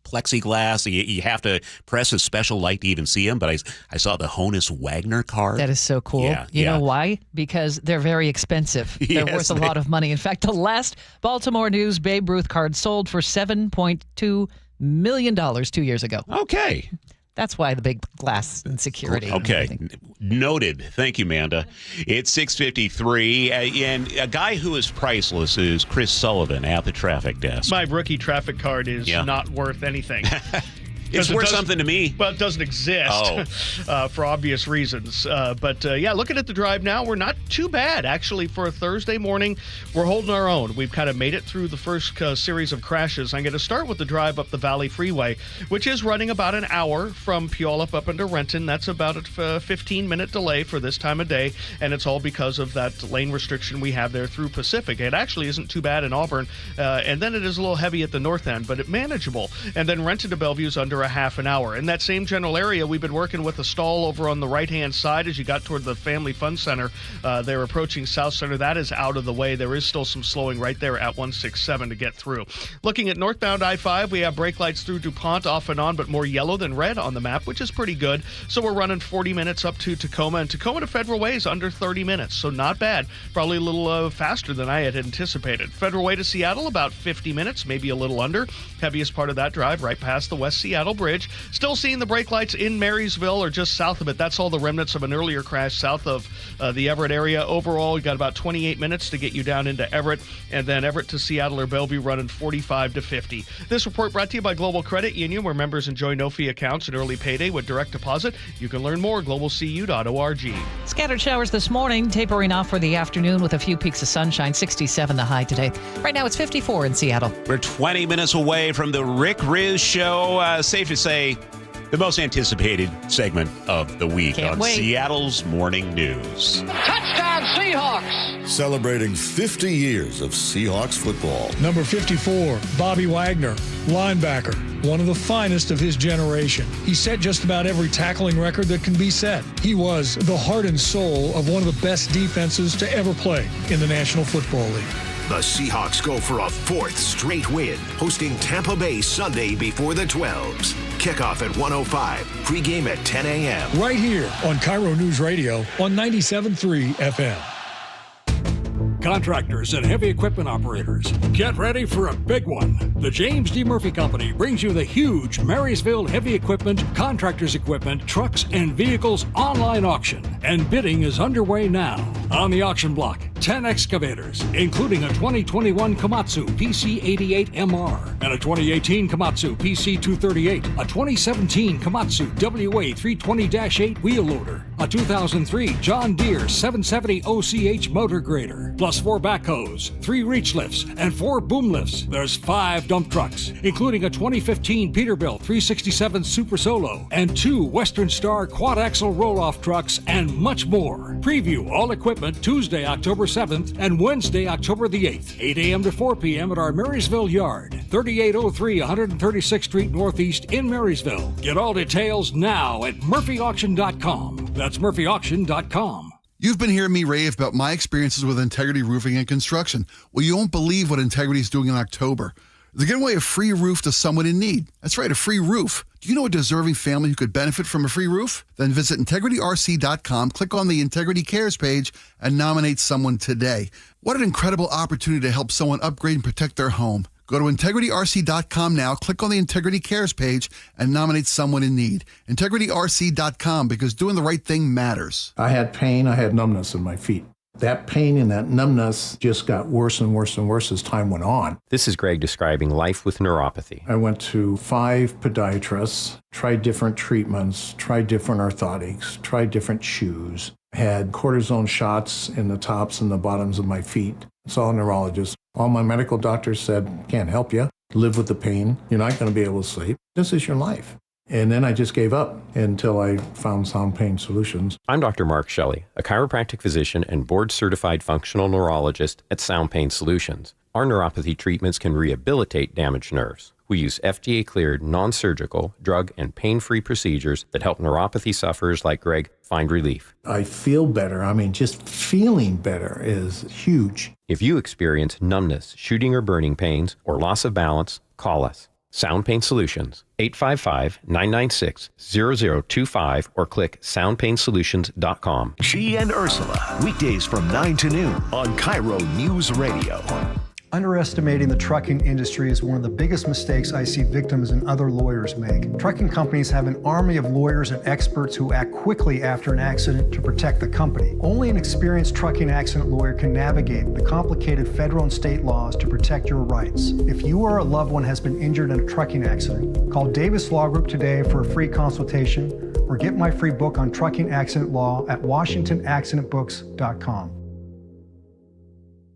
S1: plexiglass. You have to press a special light to even see them. But I saw the Honus Wagner card.
S2: That is so cool.
S1: Yeah,
S2: you know why? Because they're very expensive. They're worth a lot of money. In fact, the last Baltimore News Babe Ruth card sold for $7.2 million 2 years ago.
S1: Okay.
S2: That's why the big glass and security.
S1: Okay. Noted. Thank you, Manda. It's 6:53, and a guy who is priceless is Chris Sullivan at the traffic desk.
S13: My rookie traffic card is not worth anything.
S1: It's worth something to me.
S13: Well, it doesn't exist for obvious reasons. But looking at the drive now, we're not too bad. Actually, for a Thursday morning, we're holding our own. We've kind of made it through the first series of crashes. I'm going to start with the drive up the Valley Freeway, which is running about an hour from Puyallup up into Renton. That's about a 15-minute delay for this time of day, and it's all because of that lane restriction we have there through Pacific. It actually isn't too bad in Auburn, and then it is a little heavy at the north end, but it's manageable. And then Renton to Bellevue is under a half an hour. In that same general area, we've been working with a stall over on the right-hand side as you got toward the Family Fun Center. They're approaching South Center. That is out of the way. There is still some slowing right there at 167 to get through. Looking at northbound I-5, we have brake lights through DuPont off and on, but more yellow than red on the map, which is pretty good. So we're running 40 minutes up to Tacoma, and Tacoma to Federal Way is under 30 minutes, so not bad. Probably a little faster than I had anticipated. Federal Way to Seattle, about 50 minutes, maybe a little under. Heaviest part of that drive right past the West Seattle Bridge. Still seeing the brake lights in Marysville or just south of it. That's all the remnants of an earlier crash south of the Everett area. Overall, you got about 28 minutes to get you down into Everett, and then Everett to Seattle or Bellevue running 45 to 50. This report brought to you by Global Credit Union, where members enjoy no-fee accounts and early payday with direct deposit. You can learn more at globalcu.org.
S2: Scattered showers this morning, tapering off for the afternoon with a few peaks of sunshine. 67 the high today. Right now it's 54 in Seattle.
S1: We're 20 minutes away from the Rick Riz Show. Safe to say, the most anticipated segment of the week
S2: Can't
S1: on
S2: wait.
S1: Seattle's Morning News.
S3: Touchdown, Seahawks!
S7: Celebrating 50 years of Seahawks football.
S5: Number 54, Bobby Wagner, linebacker, one of the finest of his generation. He set just about every tackling record that can be set. He was the heart and soul of one of the best defenses to ever play in the National Football League.
S9: The Seahawks go for a 4th straight win, hosting Tampa Bay Sunday before the 12s. Kickoff at 1:05, pregame at 10 a.m.
S5: Right here on KIRO Newsradio on 97.3 FM.
S16: Contractors and heavy equipment operators, get ready for a big one. The James D. Murphy Company brings you the huge Marysville Heavy Equipment, Contractors Equipment, Trucks, and Vehicles online auction. And bidding is underway now. On the auction block, 10 excavators, including a 2021 Komatsu PC88MR and a 2018 Komatsu PC238, a 2017 Komatsu WA320-8 wheel loader, a 2003 John Deere 770 OCH motor grader, plus 4 backhoes, 3 reach lifts, and 4 boom lifts. There's 5 dump trucks, including a 2015 Peterbilt 367 Super Solo and 2 Western Star quad-axle roll-off trucks, and much more. Preview all equipment Tuesday, October 7th and Wednesday, October the 8th, 8 a.m. to 4 p.m. at our Marysville yard, 3803 136th Street Northeast in Marysville. Get all details now at murphyauction.com. That's murphyauction.com.
S17: You've been hearing me rave about my experiences with Integrity Roofing and Construction. Well, you won't believe what Integrity is doing in October. They're giving away a free roof to someone in need. That's right, a free roof. Do you know a deserving family who could benefit from a free roof? Then visit IntegrityRC.com, click on the Integrity Cares page, and nominate someone today. What an incredible opportunity to help someone upgrade and protect their home. Go to IntegrityRC.com now, click on the Integrity Cares page, and nominate someone in need. IntegrityRC.com, because doing the right thing matters.
S18: I had pain, I had numbness in my feet. That pain and that numbness just got worse and worse and worse as time went on.
S19: This is Greg describing life with neuropathy.
S18: I went to 5 podiatrists, tried different treatments, tried different orthotics, tried different shoes, had cortisone shots in the tops and the bottoms of my feet. Saw a neurologist. All my medical doctors said, can't help you. Live with the pain. You're not going to be able to sleep. This is your life. And then I just gave up until I found Sound Pain Solutions.
S19: I'm Dr. Mark Shelley, a chiropractic physician and board-certified functional neurologist at Sound Pain Solutions. Our neuropathy treatments can rehabilitate damaged nerves. We use FDA-cleared, non-surgical, drug, and pain-free procedures that help neuropathy sufferers like Greg find relief.
S18: I feel better. I mean, just feeling better is huge.
S19: If you experience numbness, shooting or burning pains, or loss of balance, call us. Sound Pain Solutions, 855-996-0025, or click soundpainsolutions.com.
S9: She and Ursula, weekdays from 9 to noon on KIRO News Radio.
S21: Underestimating the trucking industry is one of the biggest mistakes I see victims and other lawyers make. Trucking companies have an army of lawyers and experts who act quickly after an accident to protect the company. Only an experienced trucking accident lawyer can navigate the complicated federal and state laws to protect your rights. If you or a loved one has been injured in a trucking accident, call Davis Law Group today for a free consultation or get my free book on trucking accident law at WashingtonAccidentBooks.com.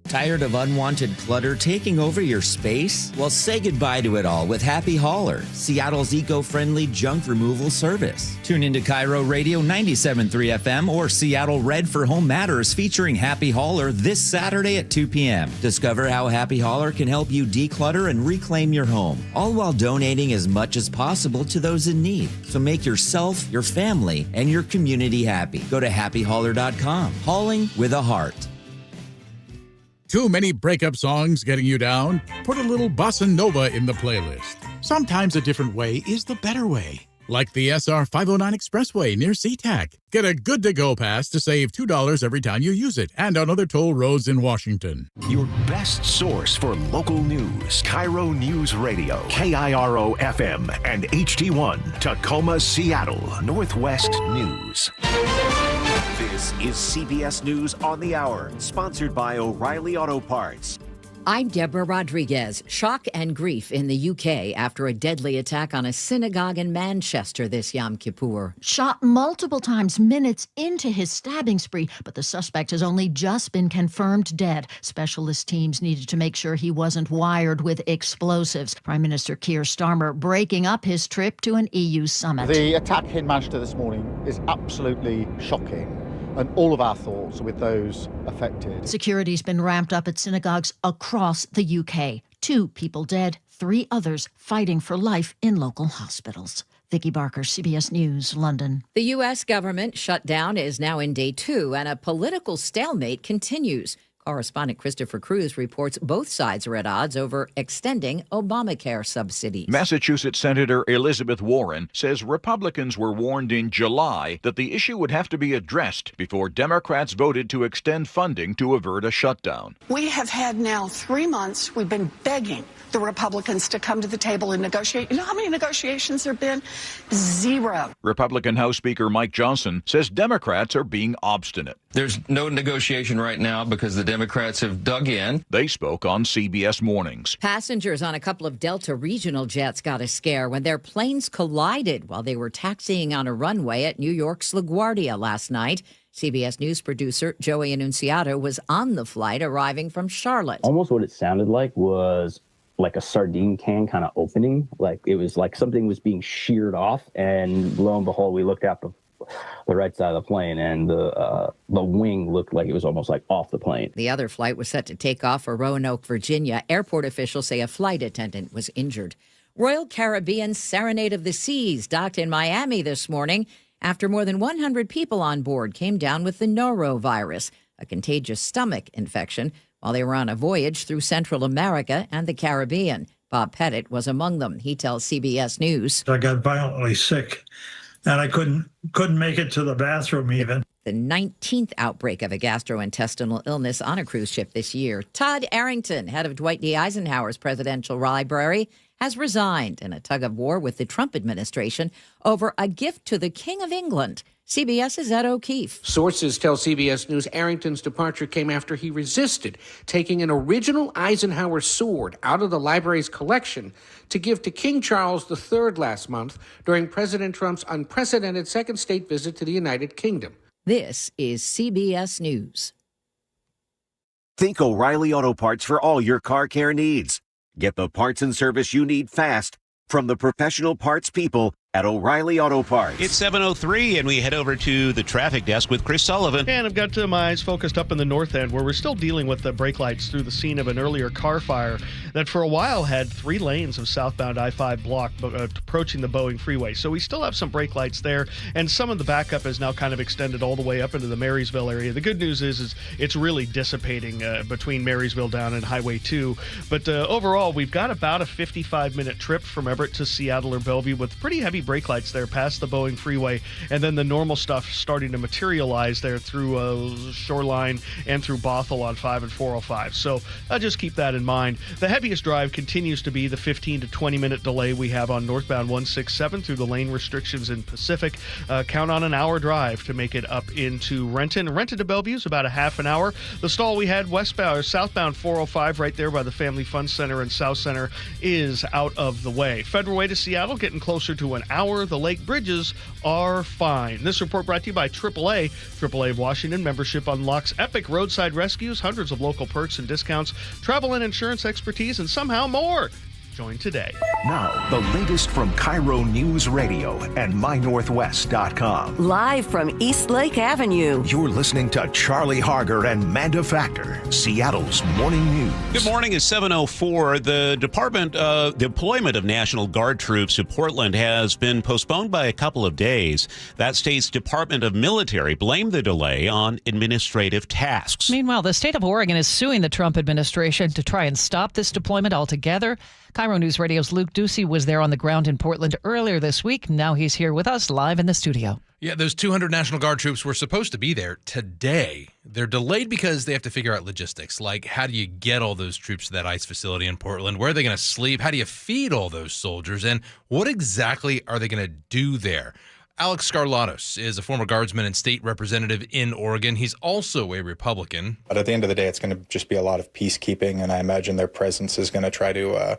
S23: Tired of unwanted clutter taking over your space? Well, say goodbye to it all with Happy Hauler, Seattle's eco-friendly junk removal service. Tune into KIRO Radio 97.3 FM or Seattle Red for Home Matters featuring Happy Hauler this Saturday at 2 p.m. Discover how Happy Hauler can help you declutter and reclaim your home, all while donating as much as possible to those in need. So make yourself, your family, and your community happy. Go to happyhauler.com. Hauling with a heart.
S30: Too many breakup songs getting you down? Put a little bossa nova in the playlist. Sometimes a different way is the better way. Like the SR 509 Expressway near SeaTac. Get a good-to-go pass to save $2 every time you use it, and on other toll roads in Washington.
S9: Your best source for local news. KIRO News Radio, KIRO FM, and HD1, Tacoma, Seattle, Northwest News.
S31: This is CBS News on the Hour, sponsored by O'Reilly Auto Parts.
S15: I'm Deborah Rodriguez. Shock and grief in the UK after a deadly attack on a synagogue in Manchester this Yom Kippur.
S6: Shot multiple times minutes into his stabbing spree, but the suspect has only just been confirmed dead. Specialist teams needed to make sure he wasn't wired with explosives. Prime Minister Keir Starmer breaking up his trip to an EU summit.
S8: The attack in Manchester this morning is absolutely shocking, and all of our thoughts are with those affected.
S6: Security's been ramped up at synagogues across the UK. 2 people dead, 3 others fighting for life in local hospitals. Vicki Barker, CBS News, London.
S15: The U.S. government shutdown is now in day 2, and a political stalemate continues. Correspondent Christopher Cruz reports both sides are at odds over extending Obamacare subsidies.
S10: Massachusetts Senator Elizabeth Warren says Republicans were warned in July that the issue would have to be addressed before Democrats voted to extend funding to avert a shutdown.
S11: We have had now 3 months. We've been begging the Republicans to come to the table and negotiate. You know how many negotiations there have been? 0.
S10: Republican House Speaker Mike Johnson says Democrats are being obstinate.
S20: There's no negotiation right now because the Democrats have dug in.
S10: They spoke on CBS Mornings.
S15: Passengers on a couple of Delta regional jets got a scare when their planes collided while they were taxiing on a runway at New York's LaGuardia last night. CBS News producer Joey Annunziato was on the flight arriving from Charlotte.
S22: Almost what it sounded like was like a sardine can kind of opening. Like it was like something was being sheared off, and lo and behold, we looked out the right side of the plane, and the wing looked like it was almost like off the plane.
S15: The other flight was set to take off for Roanoke, Virginia. Airport officials say a flight attendant was injured. Royal Caribbean Serenade of the Seas docked in Miami this morning after more than 100 people on board came down with the norovirus, a contagious stomach infection, while they were on a voyage through Central America and the Caribbean. Bob Pettit was among them. He tells CBS News.
S24: I got violently sick, and I couldn't make it to the bathroom even.
S15: The 19th outbreak of a gastrointestinal illness on a cruise ship this year. Todd Arrington, head of Dwight D. Eisenhower's Presidential Library, has resigned in a tug-of-war with the Trump administration over a gift to the King of England. CBS's Ed O'Keefe.
S26: Sources tell CBS News Arrington's departure came after he resisted taking an original Eisenhower sword out of the library's collection to give to King Charles III last month during President Trump's unprecedented second state visit to the United Kingdom.
S15: This is CBS News.
S27: Think O'Reilly Auto Parts for all your car care needs. Get the parts and service you need fast from the professional parts people at O'Reilly Auto Parts.
S1: It's 7:03, and we head over to the traffic desk with Chris Sullivan.
S13: And I've got my eyes focused up in the north end, where we're still dealing with the brake lights through the scene of an earlier car fire that for a while had 3 lanes of southbound I-5 blocked approaching the Boeing freeway. So we still have some brake lights there, and some of the backup is now kind of extended all the way up into the Marysville area. The good news is it's really dissipating between Marysville down and Highway 2. But overall, we've got about a 55-minute trip from Everett to Seattle or Bellevue with pretty heavy brake lights there past the Boeing freeway, and then the normal stuff starting to materialize there through Shoreline and through Bothell on 5 and 405. So just keep that in mind. The heaviest drive continues to be the 15 to 20 minute delay we have on northbound 167 through the lane restrictions in Pacific. Count on an hour drive to make it up into Renton. Renton to Bellevue is about a half an hour. The stall we had southbound 405 right there by the Family Fun Center and South Center is out of the way. Federal Way to Seattle getting closer to an hour. The lake bridges are fine. This report brought to you by AAA. AAA of Washington membership unlocks epic roadside rescues, hundreds of local perks and discounts, travel and insurance expertise, and somehow more. Join today.
S9: Now, the latest from KIRO Newsradio and MyNorthwest.com.
S28: Live from East Lake Avenue.
S9: You're listening to Charlie Harger and Manda Factor, Seattle's morning news.
S1: Good morning. It's 7:04. The deployment of National Guard troops to Portland has been postponed by a couple of days. That state's Department of Military blamed the delay on administrative tasks.
S2: Meanwhile, the state of Oregon is suing the Trump administration to try and stop this deployment altogether. KIRO News Radio's Luke Ducey was there on the ground in Portland earlier this week. Now he's here with us live in the studio.
S31: Yeah, those 200 National Guard troops were supposed to be there today. They're delayed because they have to figure out logistics, like how do you get all those troops to that ICE facility in Portland? Where are they going to sleep? How do you feed all those soldiers? And what exactly are they going to do there? Alex Scarlatos is a former guardsman and state representative in Oregon. He's also a Republican.
S3: But at the end of the day, it's going to just be a lot of peacekeeping, and I imagine their presence is going to try to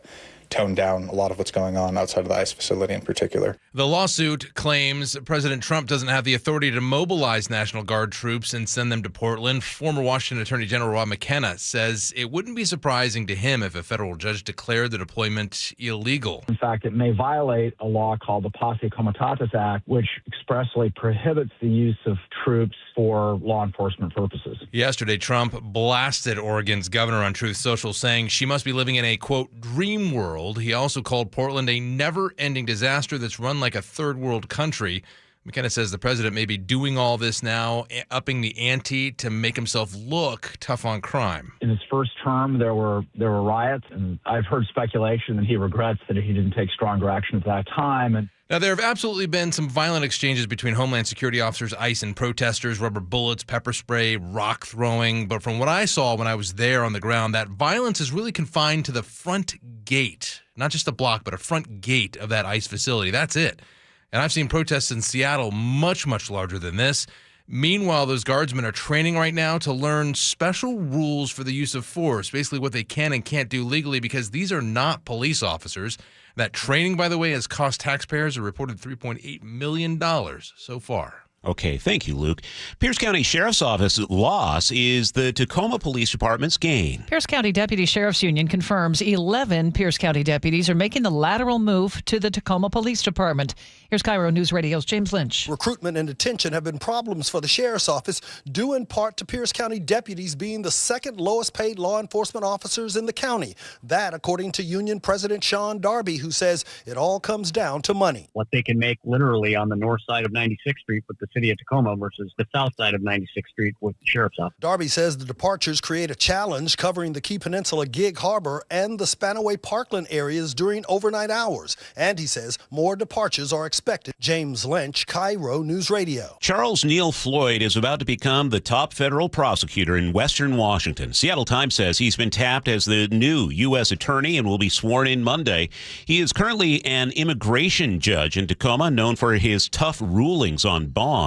S3: tone down a lot of what's going on outside of the ICE facility in particular.
S31: The lawsuit claims President Trump doesn't have the authority to mobilize National Guard troops and send them to Portland. Former Washington Attorney General Rob McKenna says it wouldn't be surprising to him if a federal judge declared the deployment illegal.
S4: In fact, it may violate a law called the Posse Comitatus Act, which expressly prohibits the use of troops for law enforcement purposes.
S31: Yesterday, Trump blasted Oregon's governor on Truth Social, saying she must be living in a, quote, dream world. He also called Portland a never-ending disaster that's run like a third-world country. McKenna says the president may be doing all this now, upping the ante to make himself look tough on crime.
S4: In his first term, there were riots, and I've heard speculation that he regrets that he didn't take stronger action at that time.
S31: Now, there have absolutely been some violent exchanges between Homeland Security officers, ICE, and protesters, rubber bullets, pepper spray, rock throwing. But from what I saw when I was there on the ground, that violence is really confined to the front gate, not just a block, but a front gate of that ICE facility. That's it. And I've seen protests in Seattle much, much larger than this. Meanwhile, those guardsmen are training right now to learn special rules for the use of force, basically what they can and can't do legally, because these are not police officers. That training, by the way, has cost taxpayers a reported $3.8 million so far.
S1: Okay, thank you, Luke. Pierce County Sheriff's Office loss is the Tacoma Police Department's gain.
S2: Pierce County Deputy Sheriff's Union confirms 11 Pierce County deputies are making the lateral move to the Tacoma Police Department. Here's KIRO Newsradio's James Lynch.
S5: Recruitment and detention have been problems for the Sheriff's Office, due in part to Pierce County deputies being the second lowest paid law enforcement officers in the county. That, according to Union President Sean Darby, who says it all comes down to money.
S7: What they can make literally on the north side of 96th Street with the city of Tacoma versus the south side of 96th Street with the Sheriff's Office.
S5: Darby says the departures create a challenge covering the Key Peninsula, Gig Harbor, and the Spanaway Parkland areas during overnight hours. And he says more departures are expected. James Lynch, KIRO News Radio.
S1: Charles Neil Floyd is about to become the top federal prosecutor in Western Washington. Seattle Times says he's been tapped as the new U.S. attorney and will be sworn in Monday. He is currently an immigration judge in Tacoma, known for his tough rulings on bond.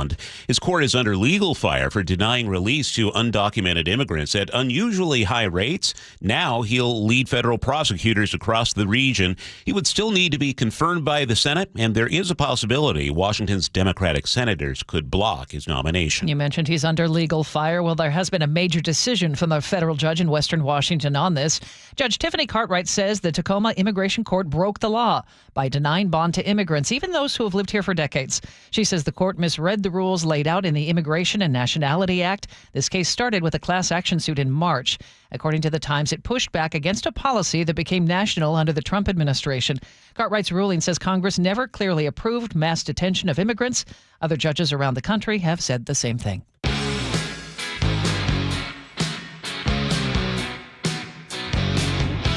S1: His court is under legal fire for denying release to undocumented immigrants at unusually high rates. Now he'll lead federal prosecutors across the region. He would still need to be confirmed by the Senate, and there is a possibility Washington's Democratic senators could block his nomination.
S2: You mentioned he's under legal fire. Well, there has been a major decision from the federal judge in Western Washington on this. Judge Tiffany Cartwright says the Tacoma Immigration Court broke the law by denying bond to immigrants, even those who have lived here for decades. She says the court misread the rules laid out in the Immigration and Nationality Act. This case started with a class action suit in March. According to the Times, it pushed back against a policy that became national under the Trump administration. Cartwright's ruling says Congress never clearly approved mass detention of immigrants. Other judges around the country have said the same thing.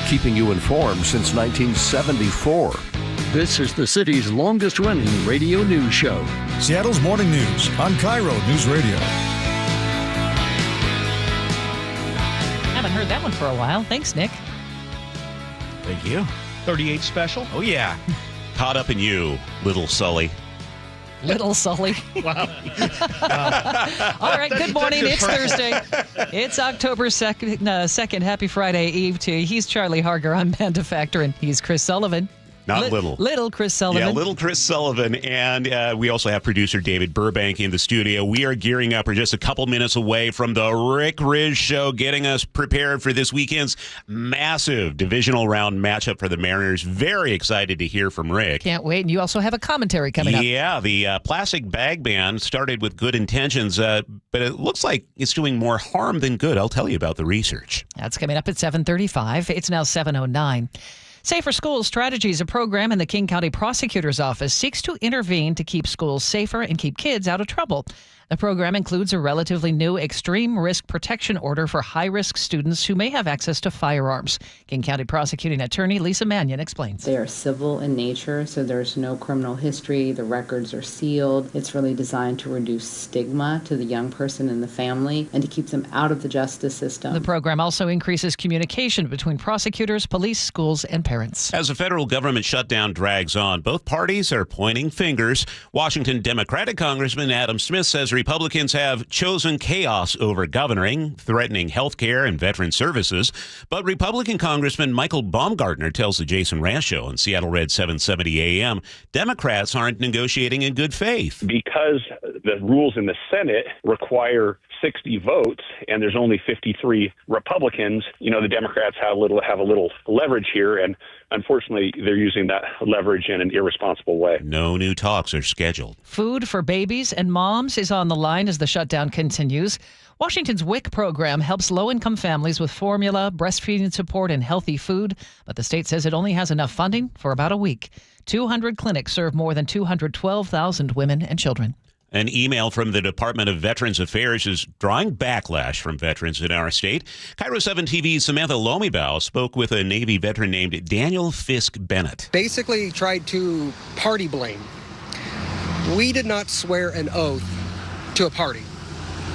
S12: Keeping you informed since 1974.
S14: This is the city's longest-running radio news show.
S16: Seattle's Morning News on KIRO News Radio.
S2: Haven't heard that one for a while. Thanks, Nick.
S1: Thank you.
S13: 38 special?
S1: Oh, yeah. Caught up in you, little Sully.
S2: Little Sully.
S13: Wow.
S2: All right, good morning. It's Thursday. It's October 2nd. Happy Friday Eve to you. He's Charlie Harger. I'm Manda Factor, and he's Chris Sullivan.
S1: Not little.
S2: Little Chris Sullivan.
S1: Yeah, little Chris Sullivan. And we also have producer David Burbank in the studio. We are gearing up. We're just a couple minutes away from the Rick Riz Show, getting us prepared for this weekend's massive divisional round matchup for the Mariners. Very excited to hear from Rick.
S2: Can't wait. And you also have a commentary coming up.
S1: Yeah, the Plastic Bag Band started with good intentions, but it looks like it's doing more harm than good. I'll tell you about the research.
S2: That's coming up at 7:35. It's now 7:09. Safer Schools Strategies, a program in the King County Prosecutor's Office, seeks to intervene to keep schools safer and keep kids out of trouble. The program includes a relatively new extreme risk protection order for high-risk students who may have access to firearms. King County Prosecuting Attorney Lisa Mannion explains.
S6: They are civil in nature, so there's no criminal history. The records are sealed. It's really designed to reduce stigma to the young person and the family and to keep them out of the justice system.
S2: The program also increases communication between prosecutors, police, schools, and parents.
S1: As the federal government shutdown drags on, both parties are pointing fingers. Washington Democratic Congressman Adam Smith says Republicans have chosen chaos over governing, threatening health care and veteran services. But Republican Congressman Michael Baumgartner tells the Jason Rash Show on Seattle Red 770 AM, Democrats aren't negotiating in good faith.
S8: Because the rules in the Senate require 60 votes and there's only 53 Republicans, the Democrats have a little leverage here, and unfortunately they're using that leverage in an irresponsible way.
S1: No new talks are scheduled.
S2: Food for babies and moms is on the line as the shutdown continues. Washington's WIC program helps low-income families with formula, breastfeeding support, and healthy food, but the state says it only has enough funding for about a week. 200 clinics serve more than 212,000 women and children.
S1: An email from the Department of Veterans Affairs is drawing backlash from veterans in our state. KIRO 7 TV's Samantha Lomibow spoke with a Navy veteran named Daniel Fisk Bennett.
S11: Basically tried to party blame. We did not swear an oath to a party.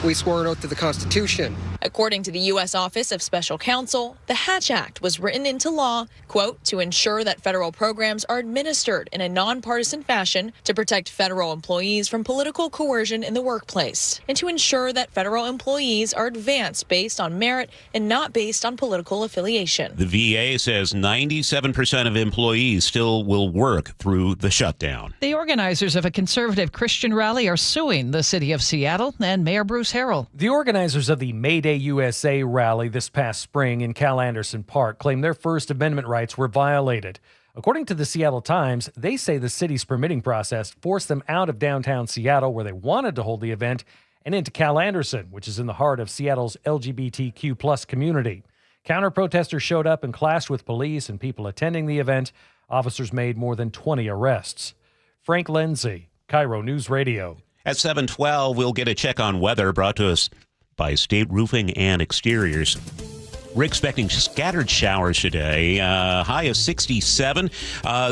S11: We swore an oath to the Constitution.
S17: According to the U.S. Office of Special Counsel, the Hatch Act was written into law, quote, to ensure that federal programs are administered in a nonpartisan fashion to protect federal employees from political coercion in the workplace, and to ensure that federal employees are advanced based on merit and not based on political affiliation.
S1: The VA says 97% of employees still will work through the shutdown.
S2: The organizers of a conservative Christian rally are suing the city of Seattle and Mayor Bruce Harrell.
S18: The organizers of the May Day USA rally this past spring in Cal Anderson Park claim their First Amendment rights were violated. According to the Seattle Times, they say the city's permitting process forced them out of downtown Seattle, where they wanted to hold the event, and into Cal Anderson, which is in the heart of Seattle's LGBTQ plus community. Counter-protesters showed up and clashed with police and people attending the event. Officers made more than 20 arrests. Frank Lindsay, KIRO News Radio.
S1: At 7:12, we'll get a check on weather brought to us by State Roofing and Exteriors. We're expecting scattered showers today, high of 67.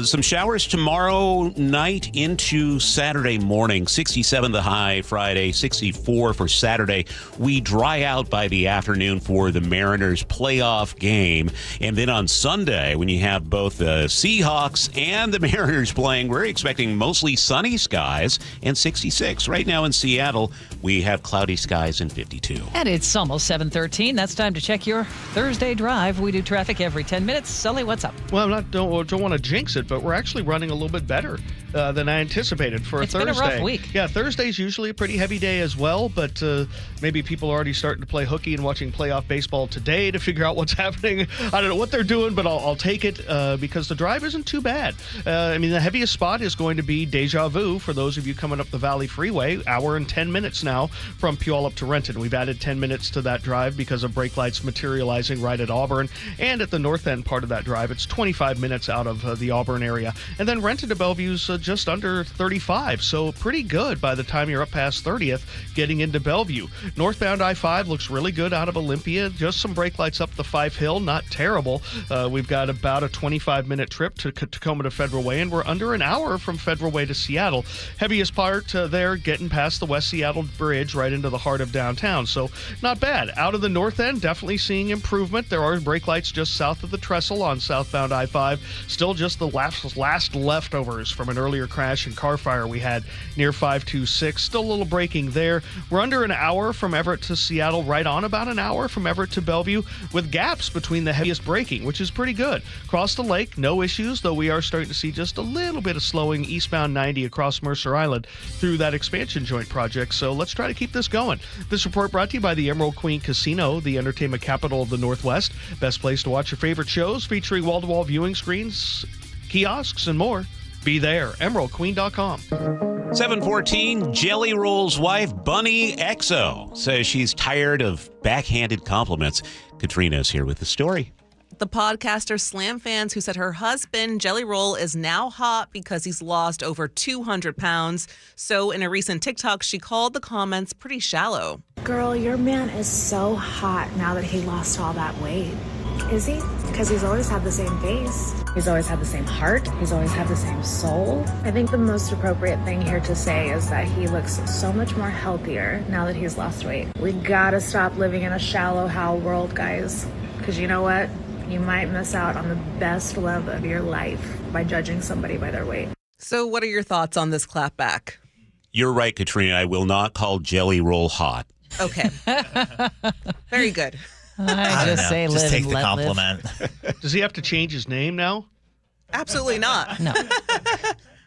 S1: Some showers tomorrow night into Saturday morning, 67 the high Friday, 64 for Saturday. We dry out by the afternoon for the Mariners playoff game. And then on Sunday, when you have both the Seahawks and the Mariners playing, we're expecting mostly sunny skies and 66. Right now in Seattle, we have cloudy skies and 52.
S2: And it's almost 7:13. That's time to check your Thursday drive. We do traffic every 10 minutes. Sully, what's up?
S13: Well, don't want to jinx it, but we're actually running a little bit better than I anticipated for
S2: It's
S13: Thursday.
S2: It's been a rough week.
S13: Yeah, Thursday's usually a pretty heavy day as well, but maybe people are already starting to play hooky and watching playoff baseball today to figure out what's happening. I don't know what they're doing, but I'll take it because the drive isn't too bad. The heaviest spot is going to be Deja Vu for those of you coming up the Valley Freeway. Hour and 10 minutes now from Puyallup to Renton. We've added 10 minutes to that drive because of brake lights materializing right at Auburn, and at the north end part of that drive, it's 25 minutes out of the Auburn area. And then Renton to Bellevue's just under 35, so pretty good by the time you're up past 30th getting into Bellevue. Northbound I-5 looks really good out of Olympia. Just some brake lights up the Fife Hill, not terrible. We've got about a 25-minute trip to Tacoma to Federal Way, and we're under an hour from Federal Way to Seattle. Heaviest part there, getting past the West Seattle Bridge right into the heart of downtown, so not bad. Out of the north end, definitely seeing improvement. There are brake lights just south of the trestle on southbound I-5. Still just the last leftovers from an earlier crash and car fire we had near 526. Still a little braking there. We're under an hour from Everett to Seattle, right on about an hour from Everett to Bellevue, with gaps between the heaviest braking, which is pretty good. Across the lake, no issues, though we are starting to see just a little bit of slowing eastbound 90 across Mercer Island through that expansion joint project. So let's try to keep this going. This report brought to you by the Emerald Queen Casino, the entertainment capital of the Northwest. Best place to watch your favorite shows, featuring wall-to-wall viewing screens, kiosks, and more. Be there. EmeraldQueen.com.
S1: 7:14, Jelly Roll's wife, Bunny XO, says she's tired of backhanded compliments. Katrina's here with the story.
S10: the podcaster Slam Fans, who said her husband, Jelly Roll, is now hot because he's lost over 200 pounds. So in a recent TikTok, she called the comments pretty shallow.
S19: Girl, your man is so hot now that he lost all that weight. Is he? Because he's always had the same face. He's always had the same heart. He's always had the same soul. I think the most appropriate thing here to say is that he looks so much more healthier now that he's lost weight. We gotta stop living in a shallow how world, guys. Because you know what? You might miss out on the best love of your life by judging somebody by their weight.
S10: So what are your thoughts on this clapback?
S1: You're right, Katrina. I will not call Jelly Roll hot.
S10: Okay. Very good.
S2: I just say
S20: just
S2: live
S20: take
S2: and
S20: the
S2: let
S20: compliment.
S13: Does he have to change his name now?
S10: Absolutely not.
S2: No.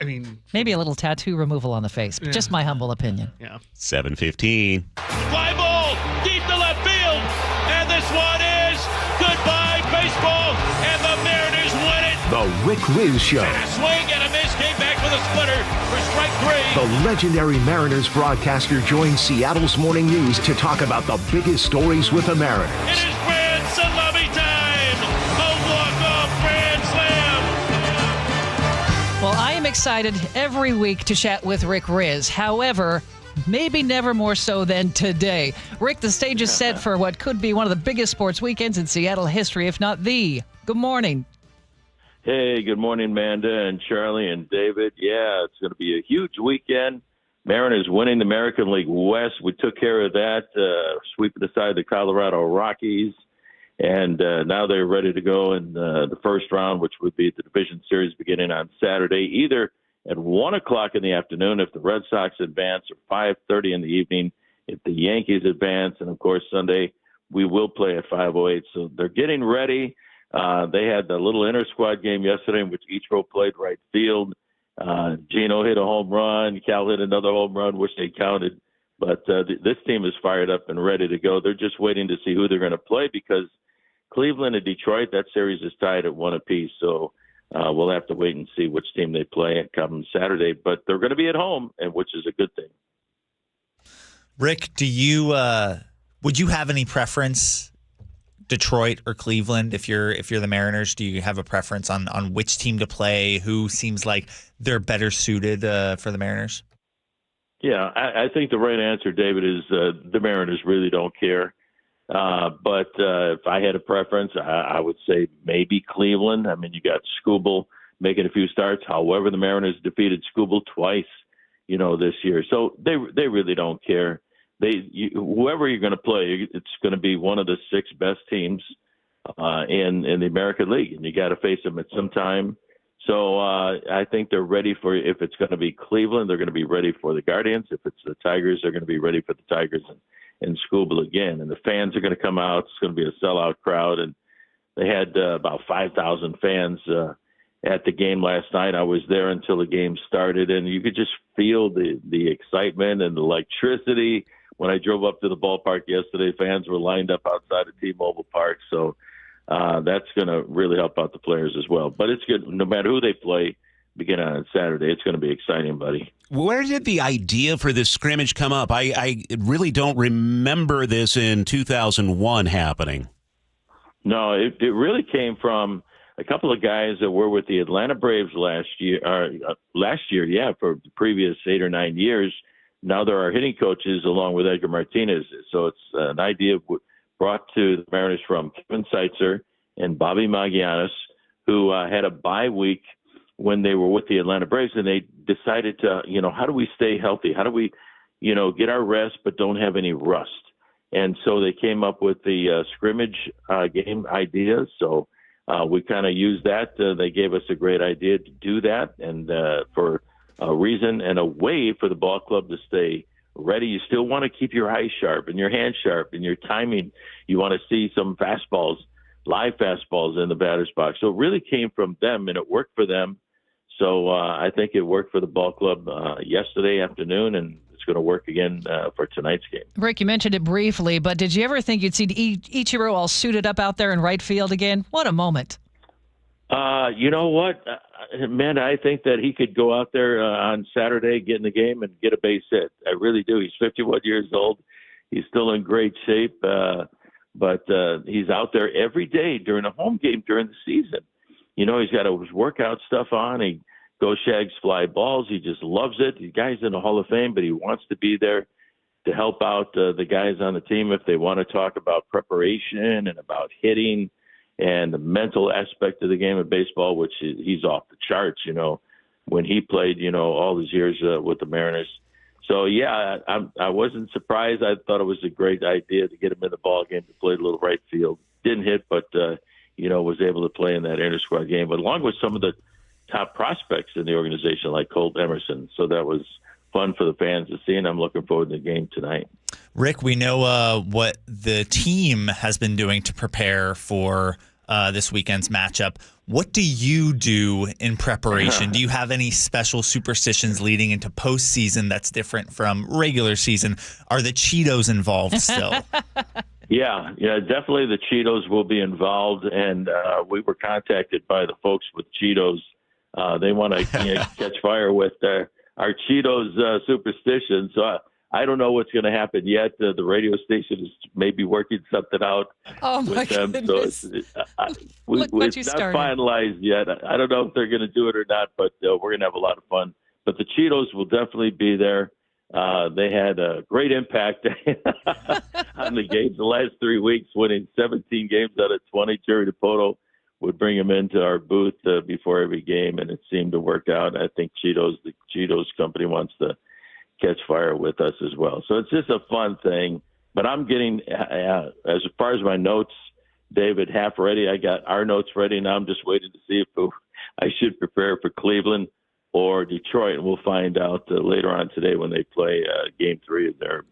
S13: I mean,
S2: maybe a little tattoo removal on the face. But just my humble opinion.
S13: Yeah.
S1: 7:15.
S21: Fly ball deep to left field, and this one is goodbye baseball, and the Mariners win it.
S9: The Rick Riz Show.
S21: A swing and a miss, came back with a splitter for strike 3.
S9: The legendary Mariners broadcaster joins Seattle's Morning News to talk about the biggest stories with the Mariners.
S21: It is grand salami time. A walk-off grand slam.
S2: Well, I am excited every week to chat with Rick Riz. However, maybe never more so than today. Rick, the stage is set for what could be one of the biggest sports weekends in Seattle history, if not the. Good morning.
S22: Hey, good morning, Manda and Charlie and David. Yeah, it's going to be a huge weekend. Mariners winning the American League West. We took care of that, sweeping aside the Colorado Rockies. And now they're ready to go in the first round, which would be the division series beginning on Saturday, either at 1 o'clock in the afternoon if the Red Sox advance, or 5:30 in the evening if the Yankees advance. And, of course, Sunday we will play at 5:08. So they're getting ready. They had the little inter-squad game yesterday in which Ichiro played right field. Gino hit a home run. Cal hit another home run, which they counted. But this team is fired up and ready to go. They're just waiting to see who they're going to play because Cleveland and Detroit, that series is tied at 1 apiece. So we'll have to wait and see which team they play come Saturday. But they're going to be at home, and which is a good thing.
S20: Rick, would you have any preference, Detroit or Cleveland, if you're the Mariners? Do you have a preference on which team to play? Who seems like they're better suited for the Mariners?
S22: Yeah, I think the right answer, David, is the Mariners really don't care. But if I had a preference, I would say maybe Cleveland. I mean, you got Skubal making a few starts. However, the Mariners defeated Skubal twice, this year. So they really don't care. Whoever you're going to play, it's going to be one of the 6 best teams in the American League, and you got to face them at some time. So I think they're ready for. If it's going to be Cleveland, they're going to be ready for the Guardians. If it's the Tigers, they're going to be ready for the Tigers and Skubal again. And the fans are going to come out. It's going to be a sellout crowd, and they had about 5,000 fans at the game last night. I was there until the game started, and you could just feel the excitement and the electricity. When I drove up to the ballpark yesterday, fans were lined up outside of T-Mobile Park. So that's going to really help out the players as well. But it's good. No matter who they play, beginning on Saturday, it's going to be exciting, buddy.
S1: Where did the idea for this scrimmage come up? I really don't remember this in 2001 happening.
S22: No, it really came from a couple of guys that were with the Atlanta Braves last year, for the previous 8 or 9 years. Now there are hitting coaches along with Edgar Martinez. So it's an idea brought to the Mariners from Kevin Seitzer and Bobby Magianis, who had a bye week when they were with the Atlanta Braves, and they decided to, how do we stay healthy? How do we, get our rest but don't have any rust? And so they came up with the scrimmage game idea. So we kind of used that. They gave us a great idea to do that, and for a reason and a way for the ball club to stay ready. You still want to keep your eyes sharp and your hands sharp and your timing. You want to see some fastballs, live fastballs in the batter's box. So it really came from them, and it worked for them. So I think it worked for the ball club yesterday afternoon, and it's going to work again for tonight's game. Rick,
S2: you mentioned it briefly, but did you ever think you'd see Ichiro all suited up out there in right field again? What a moment.
S22: You know what, man, I think that he could go out there on Saturday, get in the game, and get a base hit. I really do. He's 51 years old. He's still in great shape. but he's out there every day during a home game during the season. You know, he's got his workout stuff on. He goes shags fly balls. He just loves it. The guy's in the Hall of Fame, but he wants to be there to help out the guys on the team if they want to talk about preparation and about hitting and the mental aspect of the game of baseball, which he's off the charts, you know, when he played, you know, all these years with the Mariners. So, yeah, I wasn't surprised. I thought it was a great idea to get him in the ball game to play a little right field. Didn't hit, but, you know, was able to play in that inter-squad game, but along with some of the top prospects in the organization like Colt Emerson. So that was fun for the fans to see, and I'm looking forward to the game tonight.
S20: Rick, we know what the team has been doing to prepare for this weekend's matchup. What do you do in preparation? Do you have any special superstitions leading into postseason that's different from regular season? Are the Cheetos involved still?
S22: Yeah, definitely the Cheetos will be involved, and we were contacted by the folks with Cheetos. They want to catch fire with our Cheetos superstition. So I don't know what's going to happen yet. The radio station is maybe working something out with them.
S2: Goodness.
S22: So it's not finalized yet. I don't know if they're going to do it or not, but we're going to have a lot of fun. But the Cheetos will definitely be there. They had a great impact on the games the last 3 weeks, winning 17 games out of 20. Jerry DiPoto would bring them into our booth before every game, and it seemed to work out. I think the Cheetos company wants to catch fire with us as well. So it's just a fun thing. But I'm getting, as far as my notes, David, half ready. I got our notes ready. Now I'm just waiting to see if I should prepare for Cleveland or Detroit, and we'll find out later on today when they play Game 3 of their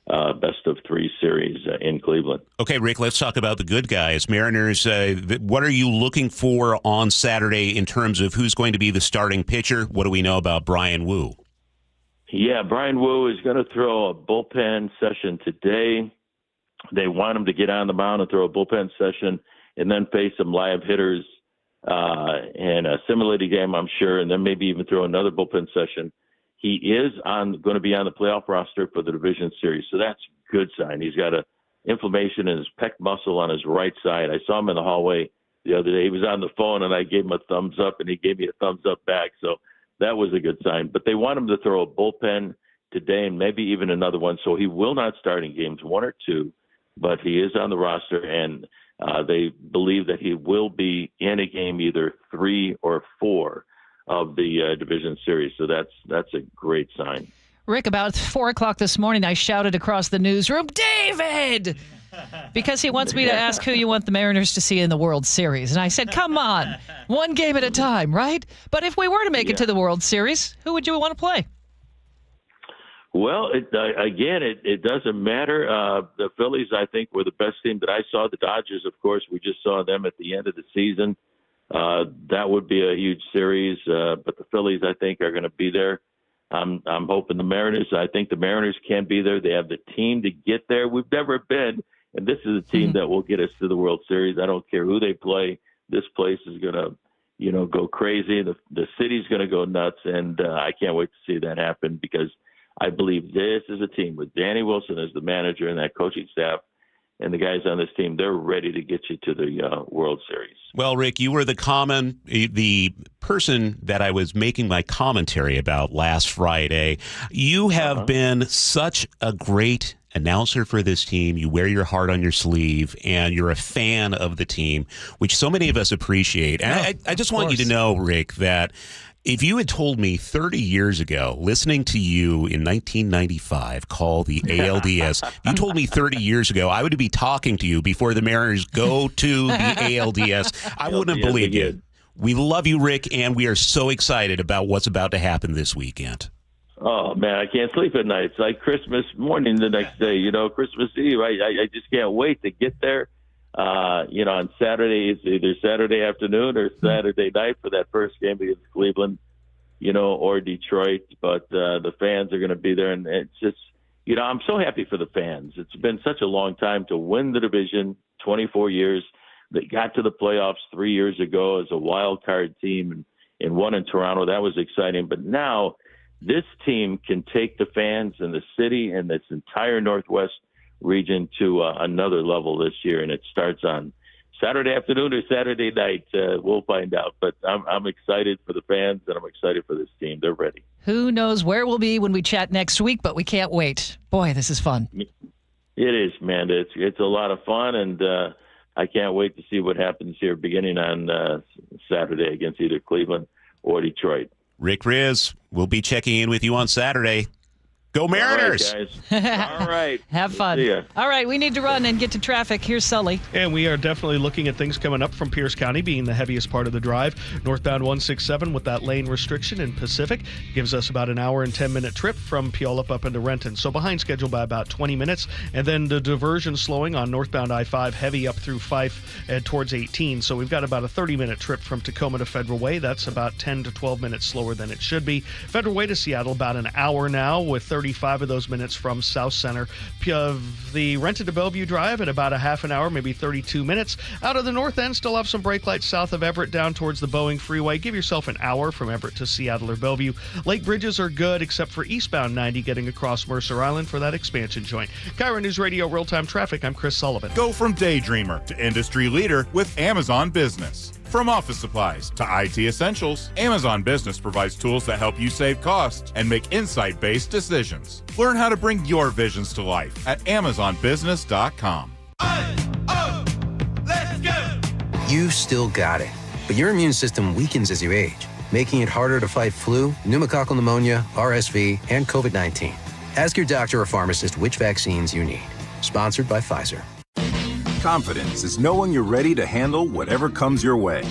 S22: best-of-3 series in Cleveland.
S1: Okay, Rick, let's talk about the good guys. Mariners, what are you looking for on Saturday in terms of who's going to be the starting pitcher? What do we know about Brian Wu?
S22: Yeah, Brian Wu is going to throw a bullpen session today. They want him to get on the mound and throw a bullpen session and then face some live hitters in a simulated game, I'm sure, and then maybe even throw another bullpen session. He is going to be on the playoff roster for the division series, so that's a good sign. He's got an inflammation in his pec muscle on his right side. I saw him in the hallway the other day. He was on the phone, and I gave him a thumbs up, and he gave me a thumbs up back. So that was a good sign. But they want him to throw a bullpen today and maybe even another one. So he will not start in games 1 or 2, but he is on the roster, and they believe that he will be in a game either 3 or 4 of the division series. So that's a great sign.
S2: Rick, about 4 o'clock this morning, I shouted across the newsroom, David! Because he wants me to ask who you want the Mariners to see in the World Series. And I said, come on, one game at a time, right? But if we were to make it to the World Series, who would you want to play?
S22: Well, it doesn't matter. The Phillies, I think, were the best team that I saw. The Dodgers, of course, we just saw them at the end of the season. That would be a huge series. But the Phillies, I think, are going to be there. I'm hoping the Mariners. I think the Mariners can be there. They have the team to get there. We've never been, and this is a team that will get us to the World Series. I don't care who they play. This place is going to, go crazy. The city's going to go nuts, and I can't wait to see that happen because I believe this is a team with Danny Wilson as the manager and that coaching staff and the guys on this team. They're ready to get you to the World Series.
S1: Well, Rick, you were the person that I was making my commentary about last Friday. You have been such a great announcer for this team. You wear your heart on your sleeve, and you're a fan of the team, which so many of us appreciate. And I just want you to know, Rick, that if you had told me 30 years ago, listening to you in 1995 call the ALDS, if you told me 30 years ago I would be talking to you before the Mariners go to the ALDS, I wouldn't have believed you. We love you, Rick, and we are so excited about what's about to happen this weekend.
S22: Oh, man, I can't sleep at night. It's like Christmas morning the next day, Christmas Eve. I just can't wait to get there. On Saturday, it's either Saturday afternoon or Saturday night for that first game against Cleveland, or Detroit. But the fans are going to be there, and it's just, I'm so happy for the fans. It's been such a long time to win the division, 24 years. They got to the playoffs 3 years ago as a wild card team and won in Toronto. That was exciting. But now this team can take the fans in the city and this entire Northwest region to another level this year, and it starts on Saturday afternoon or Saturday night. We'll find out. But I'm excited for the fans, and I'm excited for this team. They're ready.
S2: Who knows where we'll be when we chat next week, but we can't wait. Boy, this is fun.
S22: It is, man. It's a lot of fun, and I can't wait to see what happens here beginning on Saturday against either Cleveland or Detroit.
S1: Rick Riz, we'll be checking in with you on Saturday. Go Mariners!
S22: All right, guys. All right.
S2: Have fun.
S22: See ya.
S2: All right, we need to run and get to traffic. Here's Sully.
S13: And we are definitely looking at things coming up from Pierce County being the heaviest part of the drive. Northbound 167 with that lane restriction in Pacific gives us about an hour and 10-minute trip from Puyallup up into Renton. So behind schedule by about 20 minutes. And then the diversion slowing on northbound I-5 heavy up through Fife towards 18. So we've got about a 30-minute trip from Tacoma to Federal Way. That's about 10 to 12 minutes slower than it should be. Federal Way to Seattle about an hour now with 35 of those minutes from South Center. The Renton to Bellevue Drive at about a half an hour, maybe 32 minutes. Out of the north end, still have some brake lights south of Everett down towards the Boeing Freeway. Give yourself an hour from Everett to Seattle or Bellevue. Lake bridges are good except for eastbound 90 getting across Mercer Island for that expansion joint. KIRO News Radio Real-Time Traffic, I'm Chris Sullivan.
S3: Go from daydreamer to industry leader with Amazon Business. From office supplies to IT essentials, Amazon Business provides tools that help you save costs and make insight-based decisions. Learn how to bring your visions to life at AmazonBusiness.com.
S4: Let's go! You still got it, but your immune system weakens as you age, making it harder to fight flu, pneumococcal pneumonia, RSV, and COVID-19. Ask your doctor or pharmacist which vaccines you need. Sponsored by Pfizer.
S15: Confidence is knowing you're ready to handle whatever comes your way.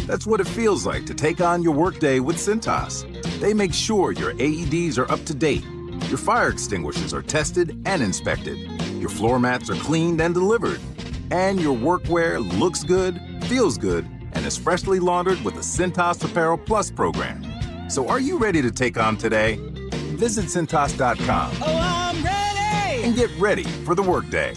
S15: That's what it feels like to take on your workday with Cintas. They make sure your AEDs are up to date, your fire extinguishers are tested and inspected, your floor mats are cleaned and delivered, and your workwear looks good, feels good, and is freshly laundered with the Cintas Apparel Plus program. So are you ready to take on today? Visit Cintas.com.
S23: Oh, I'm ready!
S15: And get ready for the workday.